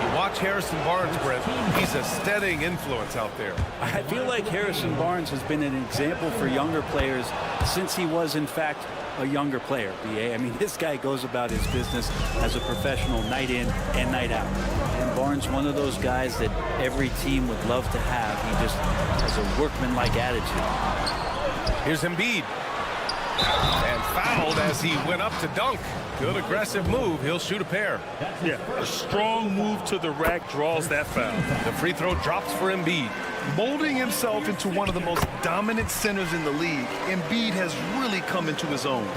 You watch Harrison Barnes, Brent. He's a steadying influence out there. I feel like Harrison Barnes has been an example for younger players since he was, in fact, a younger player, BA. I mean, this guy goes about his business as a professional night in and night out. And Barnes, one of those guys that every team would love to have. He just has a workmanlike attitude. Here's Embiid. And fouled as he went up to dunk. Good aggressive move. He'll shoot a pair. Yeah, a strong move to the rack draws that foul. The free throw drops for Embiid. Molding himself into one of the most dominant centers in the league, Embiid has really come into his own.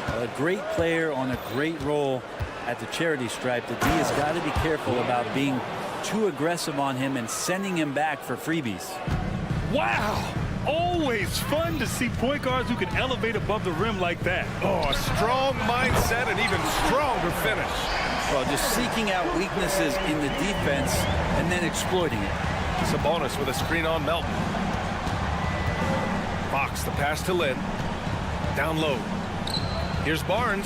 A great player on a great role at the charity stripe. The D has got to be careful about being too aggressive on him and sending him back for freebies. Wow! Always fun to see point guards who can elevate above the rim like that. Oh, a strong mindset and even stronger finish. Well, just seeking out weaknesses in the defense and then exploiting it. Sabonis with a screen on Melton. Fox, the pass to Lynn. Down low. Here's Barnes.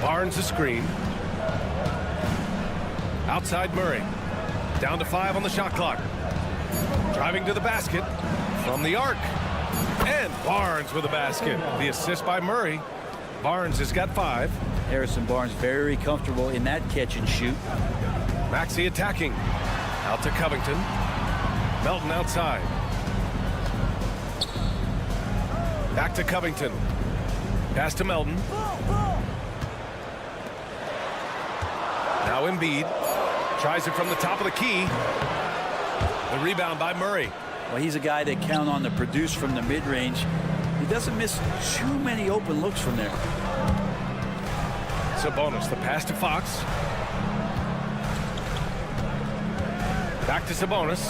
Barnes the screen. Outside Murray. Down to 5 on the shot clock. Driving to the basket from the arc. And Barnes with a basket. The assist by Murray. Barnes has got 5. Harrison Barnes very comfortable in that catch and shoot. Maxey attacking. Out to Covington. Melton outside. Back to Covington. Pass to Melton. Now Embiid. Tries it from the top of the key. The rebound by Murray. Well, he's a guy that count on to produce from the mid-range. He doesn't miss too many open looks from there. Sabonis, the pass to Fox. Back to Sabonis.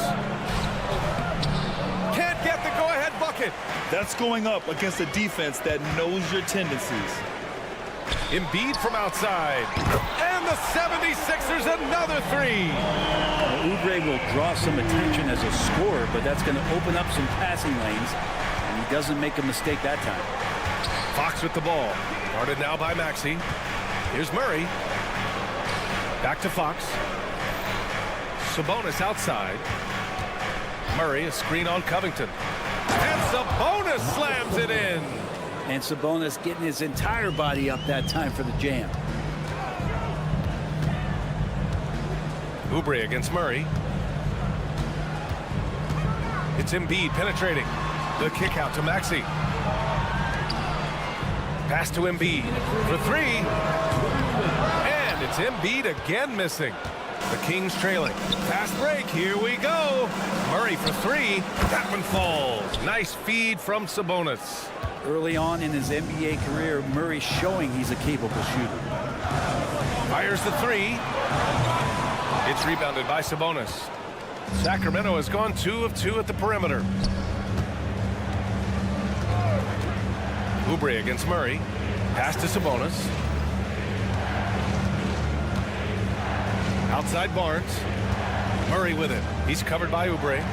Can't get the go-ahead bucket. That's going up against a defense that knows your tendencies. Embiid from outside. And the 76ers another 3. Well, Oubre will draw some attention as a scorer, but that's going to open up some passing lanes, and he doesn't make a mistake that time. Fox with the ball. Guarded now by Maxey. Here's Murray. Back to Fox. Sabonis outside. Murray, a screen on Covington. And Sabonis slams it in. And Sabonis getting his entire body up that time for the jam. Oubre against Murray. It's Embiid penetrating. The kick out to Maxey. Pass to Embiid for 3. And it's Embiid again missing. The Kings trailing. Fast break. Here we go. Murray for 3. That one falls. Nice feed from Sabonis. Early on in his NBA career, Murray showing he's a capable shooter. Fires the 3. It's rebounded by Sabonis. Sacramento has gone 2 of 2 at the perimeter. Oubre against Murray. Pass to Sabonis. Outside Barnes. Murray with it. He's covered by Oubre.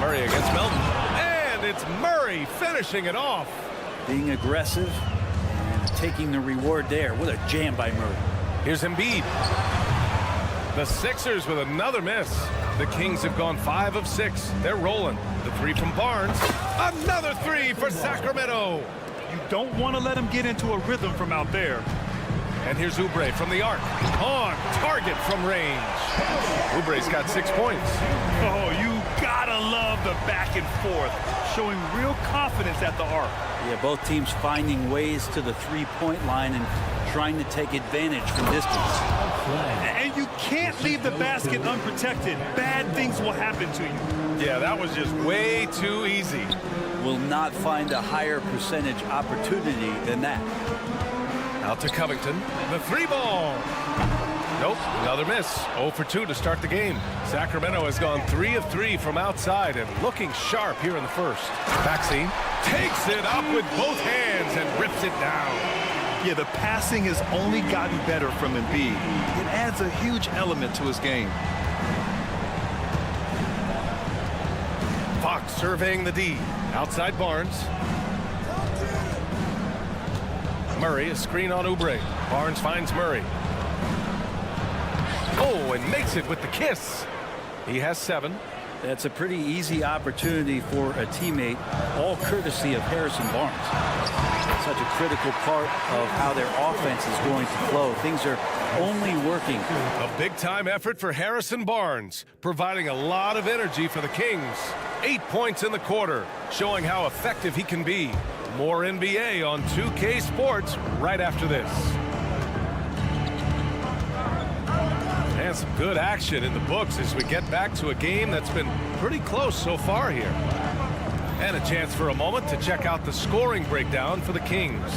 Murray against Melton. And it's Murray finishing it off. Being aggressive and taking the reward there. What a jam by Murray. Here's Embiid. The Sixers with another miss. The Kings have gone 5 of 6. They're rolling. The 3 from Barnes. Another 3 for Sacramento. You don't want to let him get into a rhythm from out there. And here's Oubre from the arc. On target from range. Oubre's got 6 points. Oh, you gotta love the back and forth, showing real confidence at the arc. Yeah, both teams finding ways to the three-point line and trying to take advantage from distance. And you can't leave the basket unprotected. Bad things will happen to you. Yeah, that was just way too easy. Will not find a higher percentage opportunity than that. Out to Covington. The three ball. Nope, another miss. 0 for 2 to start the game. Sacramento has gone 3 of 3 from outside and looking sharp here in the first. Maxey takes it up with both hands and rips it down. Yeah, the passing has only gotten better from Embiid. It adds a huge element to his game. Fox surveying the D. Outside Barnes. Murray, a screen on Oubre. Barnes finds Murray. Oh, and makes it with the kiss. He has 7. That's a pretty easy opportunity for a teammate, all courtesy of Harrison Barnes. Such a critical part of how their offense is going to flow. Things are only working. A big-time effort for Harrison Barnes, providing a lot of energy for the Kings. 8 points in the quarter, showing how effective he can be. More NBA on 2K Sports right after this. And some good action in the books as we get back to a game that's been pretty close so far here. And a chance for a moment to check out the scoring breakdown for the Kings.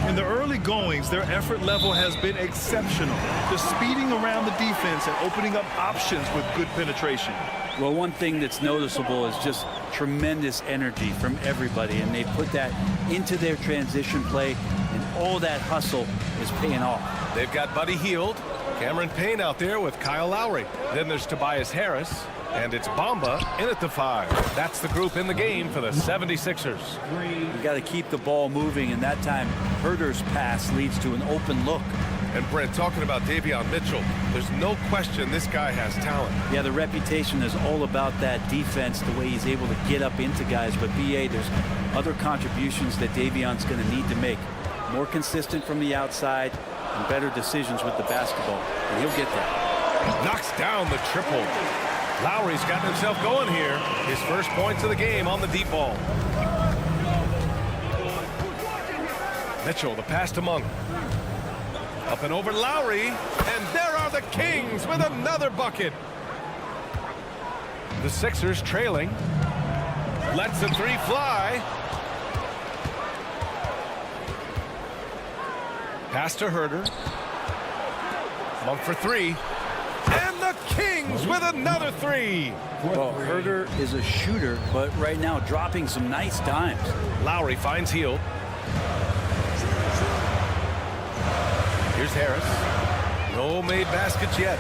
In the early goings, their effort level has been exceptional. The speeding around the defense and opening up options with good penetration. Well, one thing that's noticeable is just tremendous energy from everybody, and they put that into their transition play, and all that hustle is paying off. They've got Buddy Hield, Cameron Payne out there with Kyle Lowry. Then there's Tobias Harris, and it's Bamba in at the 5. That's the group in the game for the 76ers. You got to keep the ball moving, and that time Herder's pass leads to an open look. And Brent, talking about Davion Mitchell, there's no question this guy has talent. Yeah, the reputation is all about that defense, the way he's able to get up into guys. But BA, there's other contributions that Davion's going to need to make. More consistent from the outside and better decisions with the basketball. And he'll get there. Knocks down the triple. Lowry's gotten himself going here. His first points of the game on the deep ball. Mitchell, the pass to Monk. Up and over Lowry, and there are the Kings with another bucket. The Sixers trailing. Lets the 3 fly. Pass to Herder. Monk for 3. And the Kings with another 3. Well, Herder is a shooter, but right now dropping some nice dimes. Lowry finds Hield. Here's Harris. No made baskets yet.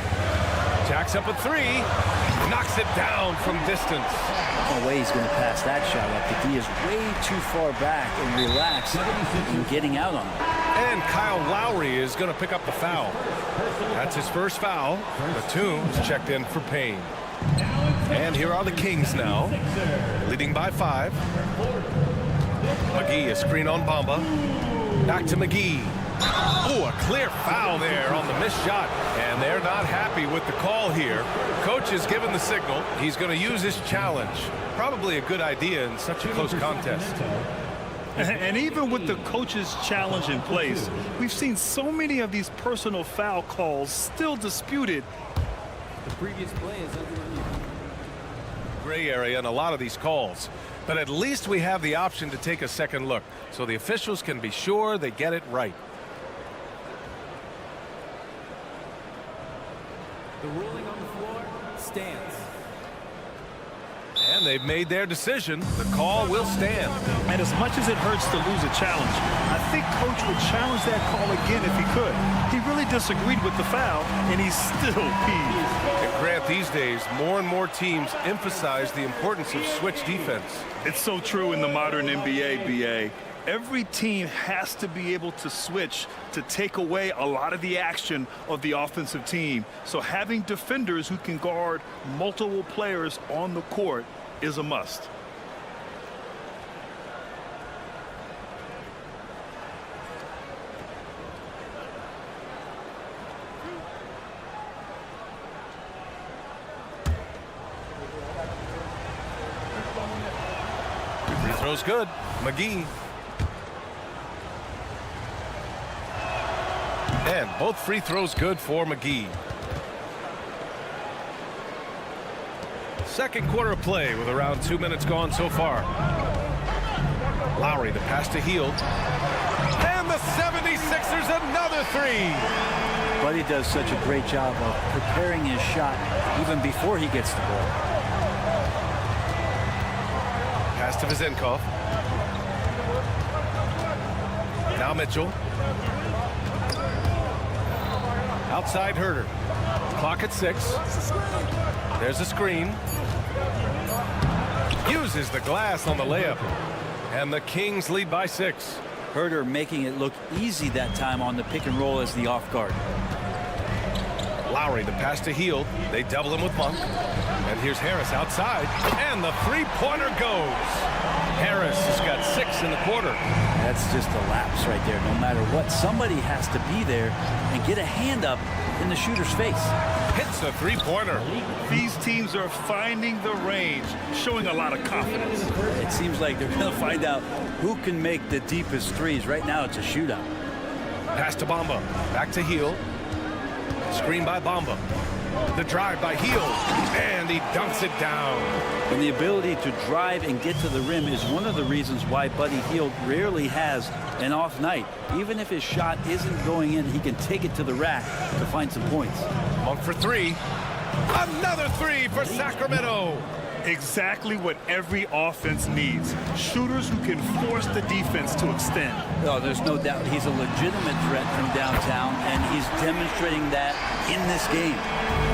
Jacks up a 3. Knocks it down from distance. No way he's going to pass that shot up. The D is way too far back and relaxed and getting out on it. And Kyle Lowry is going to pick up the foul. That's his first foul. Batum's checked in for Payne. And here are the Kings now, leading by 5. McGee, a screen on Bamba. Back to McGee. Oh, a clear foul there on the missed shot. And they're not happy with the call here. Coach has given the signal. He's going to use his challenge. Probably a good idea in such a close contest. And even with the coach's challenge in place, we've seen so many of these personal foul calls still disputed. The previous play is under review. Gray area in a lot of these calls. But at least we have the option to take a second look, so the officials can be sure they get it right. The ruling on the floor stands. And they've made their decision. The call will stand. And as much as it hurts to lose a challenge, I think Coach would challenge that call again if he could. He really disagreed with the foul, and he's still peeved. And Grant, these days, more and more teams emphasize the importance of switch defense. It's so true in the modern NBA, BA. Every team has to be able to switch to take away a lot of the action of the offensive team. So having defenders who can guard multiple players on the court is a must. Free throw's good. McGee. And both free throws good for McGee. Second quarter of play with around 2 minutes gone so far. Lowry, the pass to Hield. And the 76ers another three. Buddy does such a great job of preparing his shot even before he gets the ball. Pass to Vezenkov. Now Mitchell. Outside Herter. Clock at 6. There's a screen. Uses the glass on the layup. And the Kings lead by 6. Herter making it look easy that time on the pick and roll as the off guard. Lowry, the pass to Hield. They double him with Monk. And here's Harris outside. And the three-pointer goes. Harris has got 6 in the quarter. That's just a lapse right there. No matter what, somebody has to be there and get a hand up in the shooter's face. Hits a three-pointer. These teams are finding the range, showing a lot of confidence. It seems like they're going to find out who can make the deepest threes. Right now, it's a shootout. Pass to Bamba. Back to Hield. Screen by Bamba. The drive by Hield. And he dunks it down. And the ability to drive and get to the rim is one of the reasons why Buddy Hield rarely has an off night. Even if his shot isn't going in, he can take it to the rack to find some points. Monk for 3. Another 3 for Sacramento. Exactly what every offense needs. Shooters who can force the defense to extend. Oh, there's no doubt he's a legitimate threat from downtown, and he's demonstrating that in this game.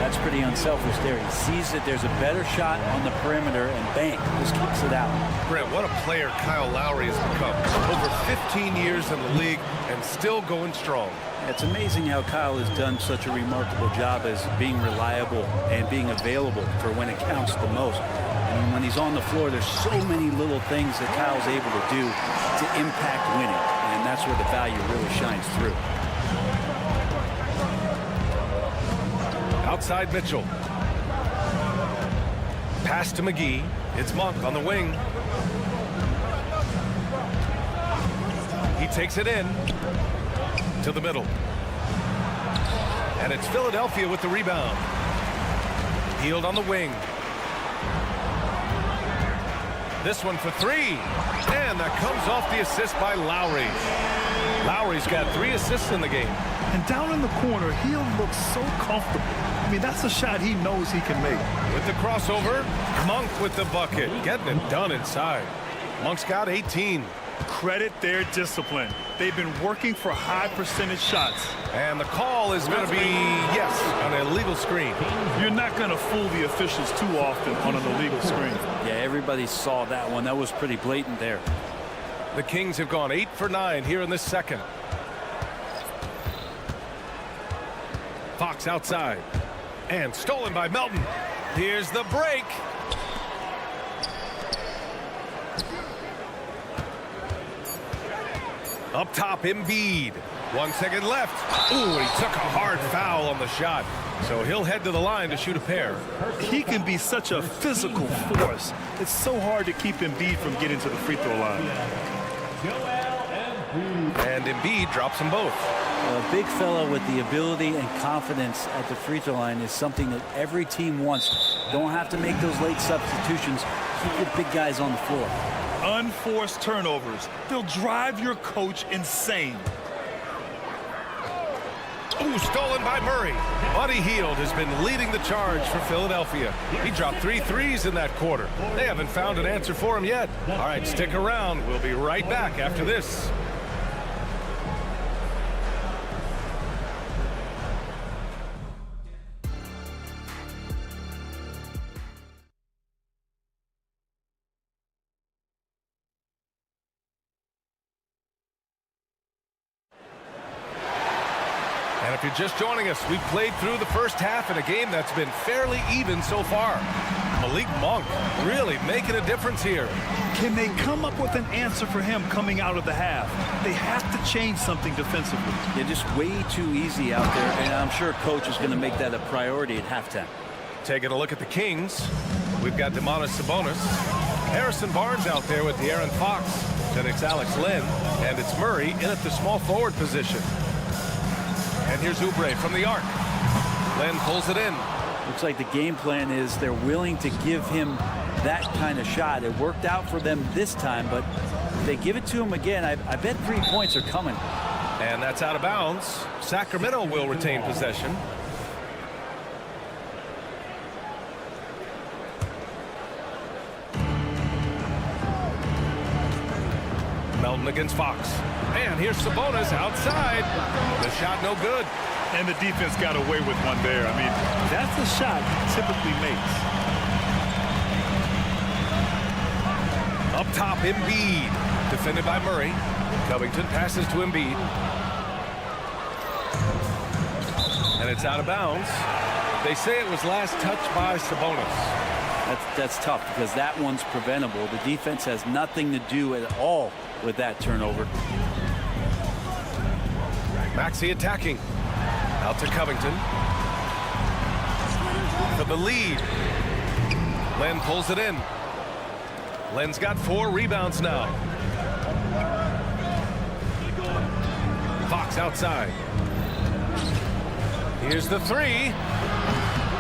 That's pretty unselfish there. He sees that there's a better shot on the perimeter, and bang, just kicks it out. Brent, what a player Kyle Lowry has become. Over 15 years in the league and still going strong. It's amazing how Kyle has done such a remarkable job as being reliable and being available for when it counts the most. And when he's on the floor, there's so many little things that Kyle's able to do to impact winning. And that's where the value really shines through. Outside Mitchell. Pass to McGee. It's Monk on the wing. He takes it in to the middle. And it's Philadelphia with the rebound. Hield on the wing. This one for 3. And that comes off the assist by Lowry. Lowry's got 3 assists in the game. And down in the corner, Hield looks so comfortable. I mean, that's a shot he knows he can make. With the crossover, Monk with the bucket. Getting it done inside. Monk's got 18. Credit their discipline. They've been working for high percentage shots. And the call is going to be, yes, an illegal screen. You're not going to fool the officials too often on an illegal screen. Yeah, everybody saw that one. That was pretty blatant there. The Kings have gone 8 for 9 here in this second. Fox outside. And stolen by Melton. Here's the break. Up top, Embiid. 1 second left. Ooh, he took a hard foul on the shot. So he'll head to the line to shoot a pair. He can be such a physical force. It's so hard to keep Embiid from getting to the free throw line. And Embiid drops them both. A big fella with the ability and confidence at the free throw line is something that every team wants. Don't have to make those late substitutions. Keep your big guys on the floor. Unforced turnovers. They'll drive your coach insane. Ooh, stolen by Murray. Buddy Hield has been leading the charge for Philadelphia. He dropped 3 threes in that quarter. They haven't found an answer for him yet. All right, stick around. We'll be right back after this. And if you're just joining us, we've played through the first half in a game that's been fairly even so far. Malik Monk really making a difference here. Can they come up with an answer for him coming out of the half? They have to change something defensively. They're just way too easy out there, and I'm sure coach is going to make that a priority at halftime. Taking a look at the Kings, we've got Domantas Sabonis. Harrison Barnes out there with De'Aaron Fox. Then it's Alex Len, and it's Murray in at the small forward position. And here's Oubre from the arc. Len pulls it in. Looks like the game plan is they're willing to give him that kind of shot. It worked out for them this time, but if they give it to him again, I bet 3 points are coming. And that's out of bounds. Sacramento will retain possession. Melton against Fox. And here's Sabonis outside. The shot no good. And the defense got away with one there. I mean, that's the shot he typically makes. Up top, Embiid. Defended by Murray. Covington passes to Embiid. And it's out of bounds. They say it was last touched by Sabonis. That's tough because that one's preventable. The defense has nothing to do at all with that turnover. Maxey attacking. Out to Covington. For the lead. Len pulls it in. Len's got 4 rebounds now. Fox outside. Here's the 3.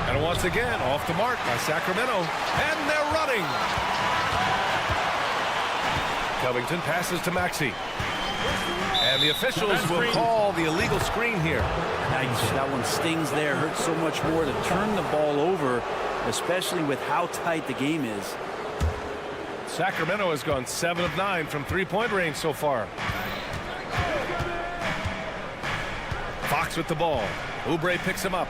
And once again, off the mark by Sacramento. And they're running. Covington passes to Maxey. And the officials will call the illegal screen here. Nice. That one stings there. Hurts so much more to turn the ball over, especially with how tight the game is. Sacramento has gone 7 of 9 from three-point range so far. Fox with the ball. Oubre picks him up.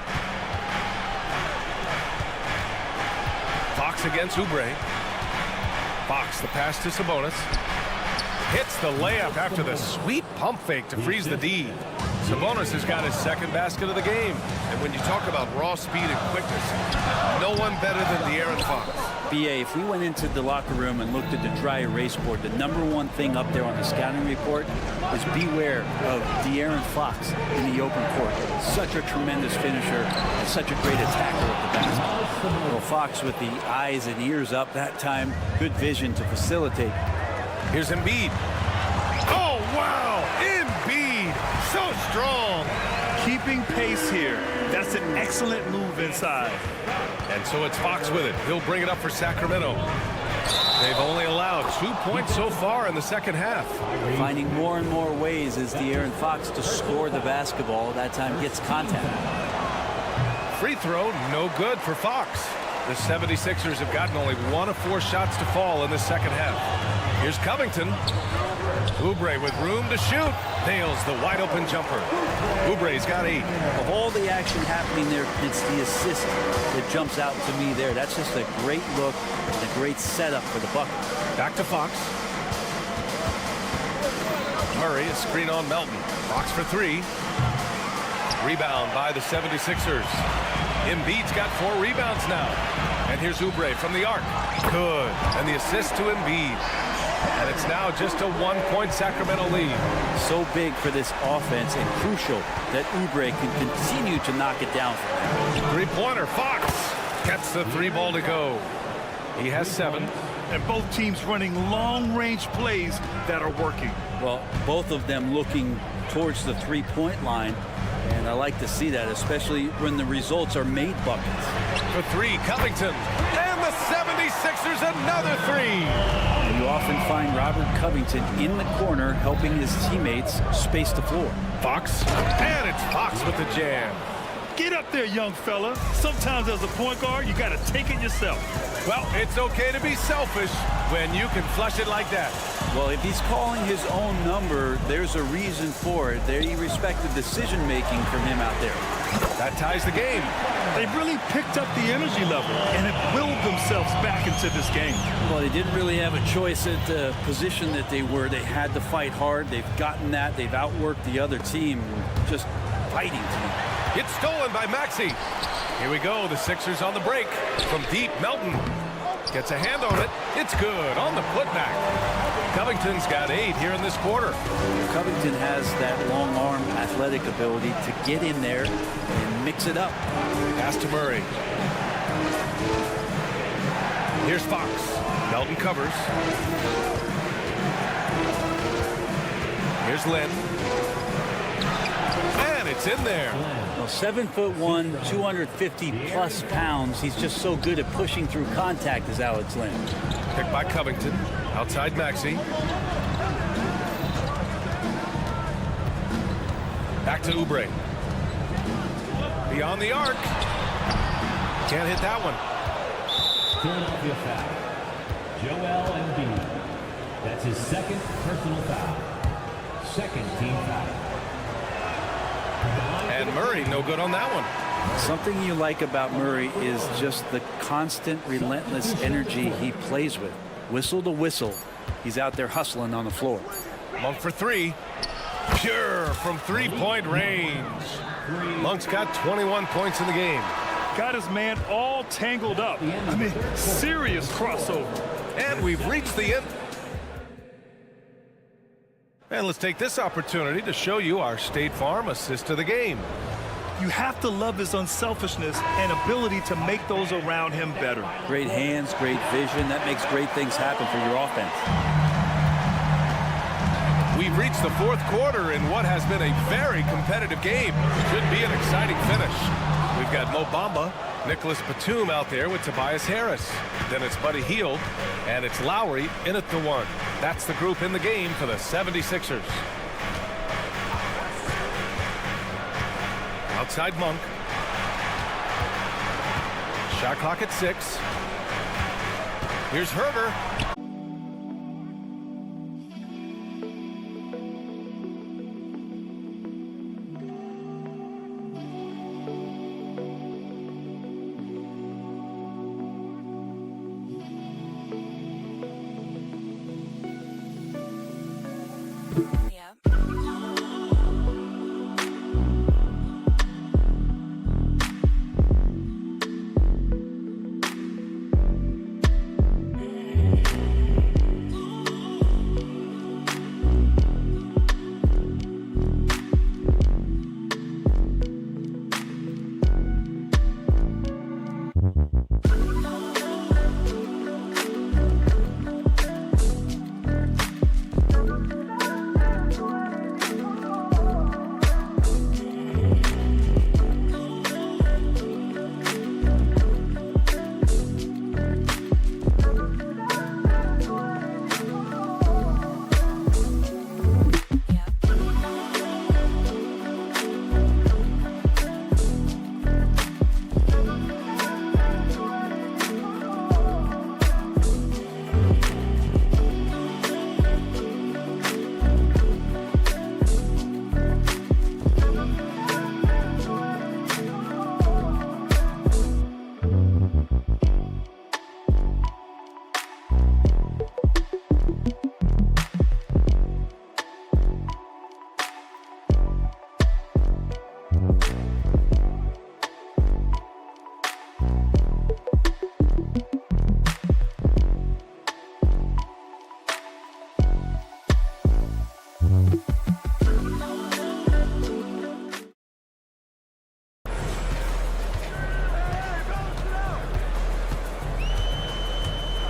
Fox against Oubre. Fox, the pass to Sabonis. Hits the layup after the sweet pump fake to freeze the D. Sabonis has got his second basket of the game. And when you talk about raw speed and quickness, no one better than De'Aaron Fox. BA, if we went into the locker room and looked at the dry erase board, the #1 thing up there on the scouting report is beware of De'Aaron Fox in the open court. Such a tremendous finisher and such a great attacker of the basket. Well, Fox with the eyes and ears up that time. Good vision to facilitate. Here's Embiid. Oh, wow! Embiid! So strong! Keeping pace here. That's an excellent move inside. And so it's Fox with it. He'll bring it up for Sacramento. They've only allowed 2 points so far in the second half. Finding more and more ways as De'Aaron Fox to score the basketball. That time gets contact. Free throw, no good for Fox. The 76ers have gotten only 1 of 4 shots to fall in the second half. Here's Covington. Oubre with room to shoot. Nails the wide open jumper. Oubre's got 8. Of all the action happening there, it's the assist that jumps out to me there. That's just a great look and a great setup for the bucket. Back to Fox. Murray, a screen on Melton. Fox for 3. Rebound by the 76ers. Embiid's got 4 rebounds now. And here's Oubre from the arc. Good. And the assist to Embiid. And it's now just a 1-point Sacramento lead. So big for this offense and crucial that Oubre can continue to knock it down for them. Three-pointer. Fox gets the 3 ball to go. He has 7. And both teams running long-range plays that are working. Well, both of them looking towards the 3-point line. And I like to see that, especially when the results are made buckets. For 3, Covington. And the 76ers another 3. You often find Robert Covington in the corner helping his teammates space the floor. Fox. And it's Fox with the jam. Get up there, young fella. Sometimes as a point guard, you got to take it yourself. Well, it's okay to be selfish when you can flush it like that. Well, if he's calling his own number, there's a reason for it. They respect the decision-making from him out there. That ties the game. They've really picked up the energy level and have willed themselves back into this game. Well, they didn't really have a choice at the position that they were. They had to fight hard. They've gotten that. They've outworked the other team. Just fighting to me. It's stolen by Maxey. Here we go. The Sixers on the break. From deep, Melton gets a hand on it. It's good on the putback. Covington's got 8 here in this quarter. Covington has that long arm athletic ability to get in there and mix it up. Pass to Murray. Here's Fox. Melton covers. Here's Lynn. And it's in there. Well, 7'1", 250 plus pounds. He's just so good at pushing through contact as Alex Lynn. Picked by Covington. Outside Maxey. Back to Oubre. Beyond the arc. Can't hit that one. Philadelphia foul. Joel Embiid. That's his second personal foul. Second team foul. And Murray, no good on that one. Something you like about Murray is just the constant, relentless energy he plays with. Whistle to whistle, he's out there hustling on the floor. Monk for three. Pure from three-point range. Monk's got 21 points in the game. Got his man all tangled up. I mean, serious crossover. And we've reached the end. And let's take this opportunity to show you our State Farm assist of the game. You have to love his unselfishness and ability to make those around him better. Great hands, great vision. That makes great things happen for your offense. We've reached the fourth quarter in what has been a very competitive game. Should be an exciting finish. We've got Mo Bamba, Nicholas Batum out there with Tobias Harris. Then it's Buddy Hield, and it's Lowry in at the one. That's the group in the game for the 76ers. Outside Monk. Shot clock at 6. Here's Herter.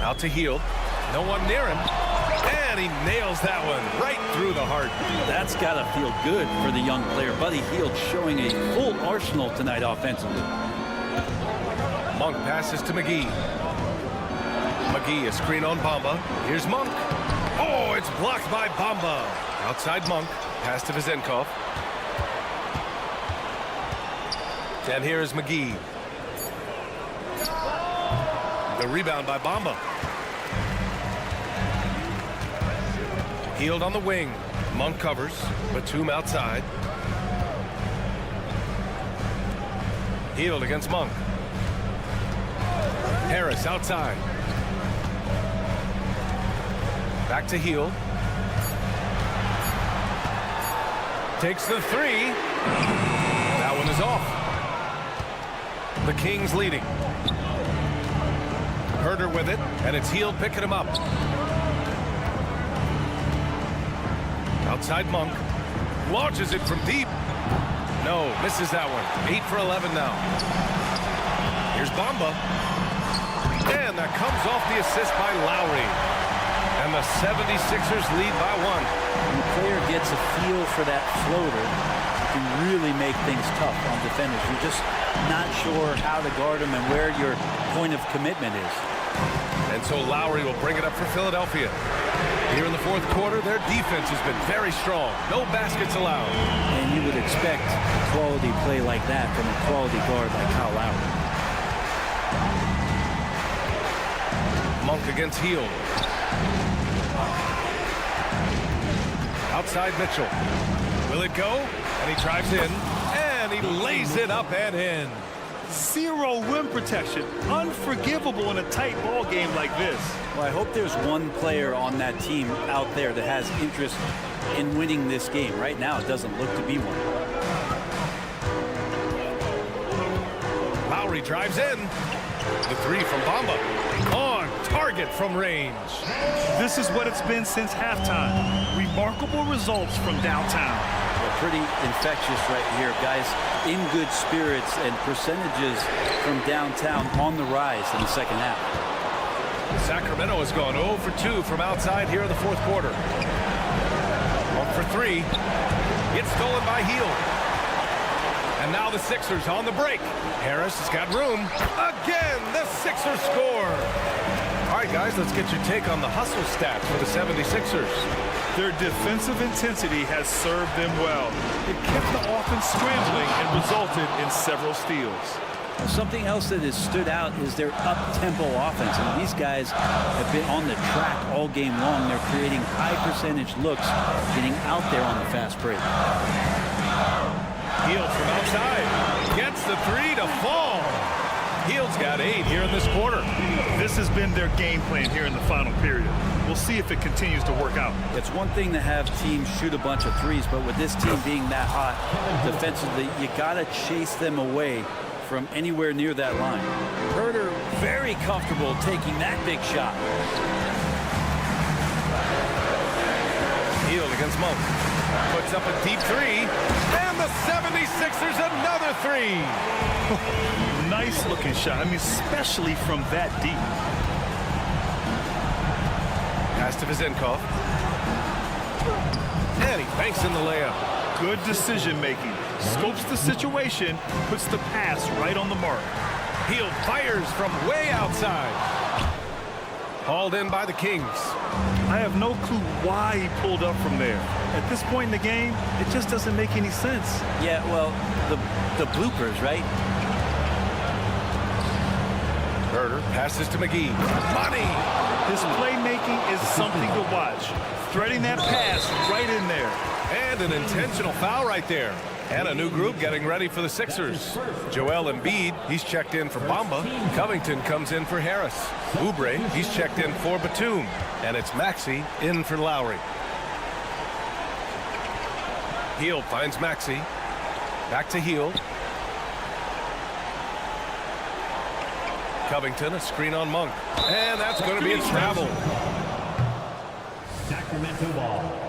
Out to Hield. No one near him. And he nails that one right through the heart. That's got to feel good for the young player. Buddy Hield showing a full arsenal tonight offensively. Monk passes to McGee. McGee, a screen on Bamba. Here's Monk. Oh, it's blocked by Bamba. Outside Monk. Pass to Vezenkov. And here's McGee. The rebound by Bamba. Hield on the wing. Monk covers. Batum outside. Hield against Monk. Harris outside. Back to Hield. Takes the three. That one is off. The Kings leading. Herter with it, and it's Hield picking him up. Outside Monk. Launches it from deep. No, misses that one. 8 for 11 now. Here's Bamba. And that comes off the assist by Lowry. And the 76ers lead by 1. When the player gets a feel for that floater, it can really make things tough on defenders. You're just not sure how to guard them and where your point of commitment is. And so Lowry will bring it up for Philadelphia. Here in the fourth quarter, their defense has been very strong. No baskets allowed. And you would expect quality play like that from a quality guard like Kyle Lowry. Monk against Hield. Outside Mitchell. Will it go? And he drives in. And he lays it up and in. Zero rim protection. Unforgivable in a tight ball game like this. Well, I hope there's one player on that team out there that has interest in winning this game. Right now, it doesn't look to be one. Lowry drives in. The three from Bamba. On target from range. This is what it's been since halftime. Remarkable results from downtown. Well, pretty infectious right here. Guys in good spirits and percentages from downtown on the rise in the second half. Sacramento has gone 0 for 2 from outside here in the fourth quarter. 1 for 3. It's stolen by Hield. And now the Sixers on the break. Harris has got room. Again, the Sixers score. All right, guys, let's get your take on the hustle stats for the 76ers. Their defensive intensity has served them well. It kept the offense scrambling and resulted in several steals. Something else that has stood out is their up-tempo offense. I mean, these guys have been on the track all game long. They're creating high-percentage looks, getting out there on the fast break. Hield from outside. Gets the three to fall. Hield's got 8 here in this quarter. This has been their game plan here in the final period. We'll see if it continues to work out. It's one thing to have teams shoot a bunch of threes, but with this team being that hot defensively, you got to chase them away from anywhere near that line. Herter very comfortable taking that big shot. Hield against Monk. Puts up a deep three. And the 76ers another three. Nice looking shot. I mean, especially from that deep. Pass to Vezenkov. And he banks in the layup. Good decision making. Scopes the situation, puts the pass right on the mark. Hield fires from way outside. Hauled in by the Kings. I have no clue why he pulled up from there. At this point in the game, it just doesn't make any sense. Yeah, well, the bloopers, right? Herter passes to McGee. Money! His playmaking is something to watch. Threading that pass right in there. And an intentional foul right there. And a new group getting ready for the Sixers. Joel Embiid, he's checked in for Bamba. Covington comes in for Harris. Oubre, he's checked in for Batum. And it's Maxey in for Lowry. Hield finds Maxey. Back to Hield. Covington, a screen on Monk. And that's going to be a travel. Sacramento ball.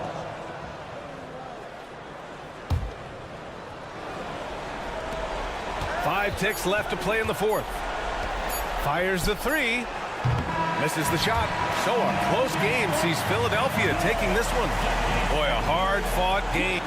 Five ticks left to play in the fourth. Fires the three. Misses the shot. So a close game sees Philadelphia taking this one. Boy, a hard-fought game.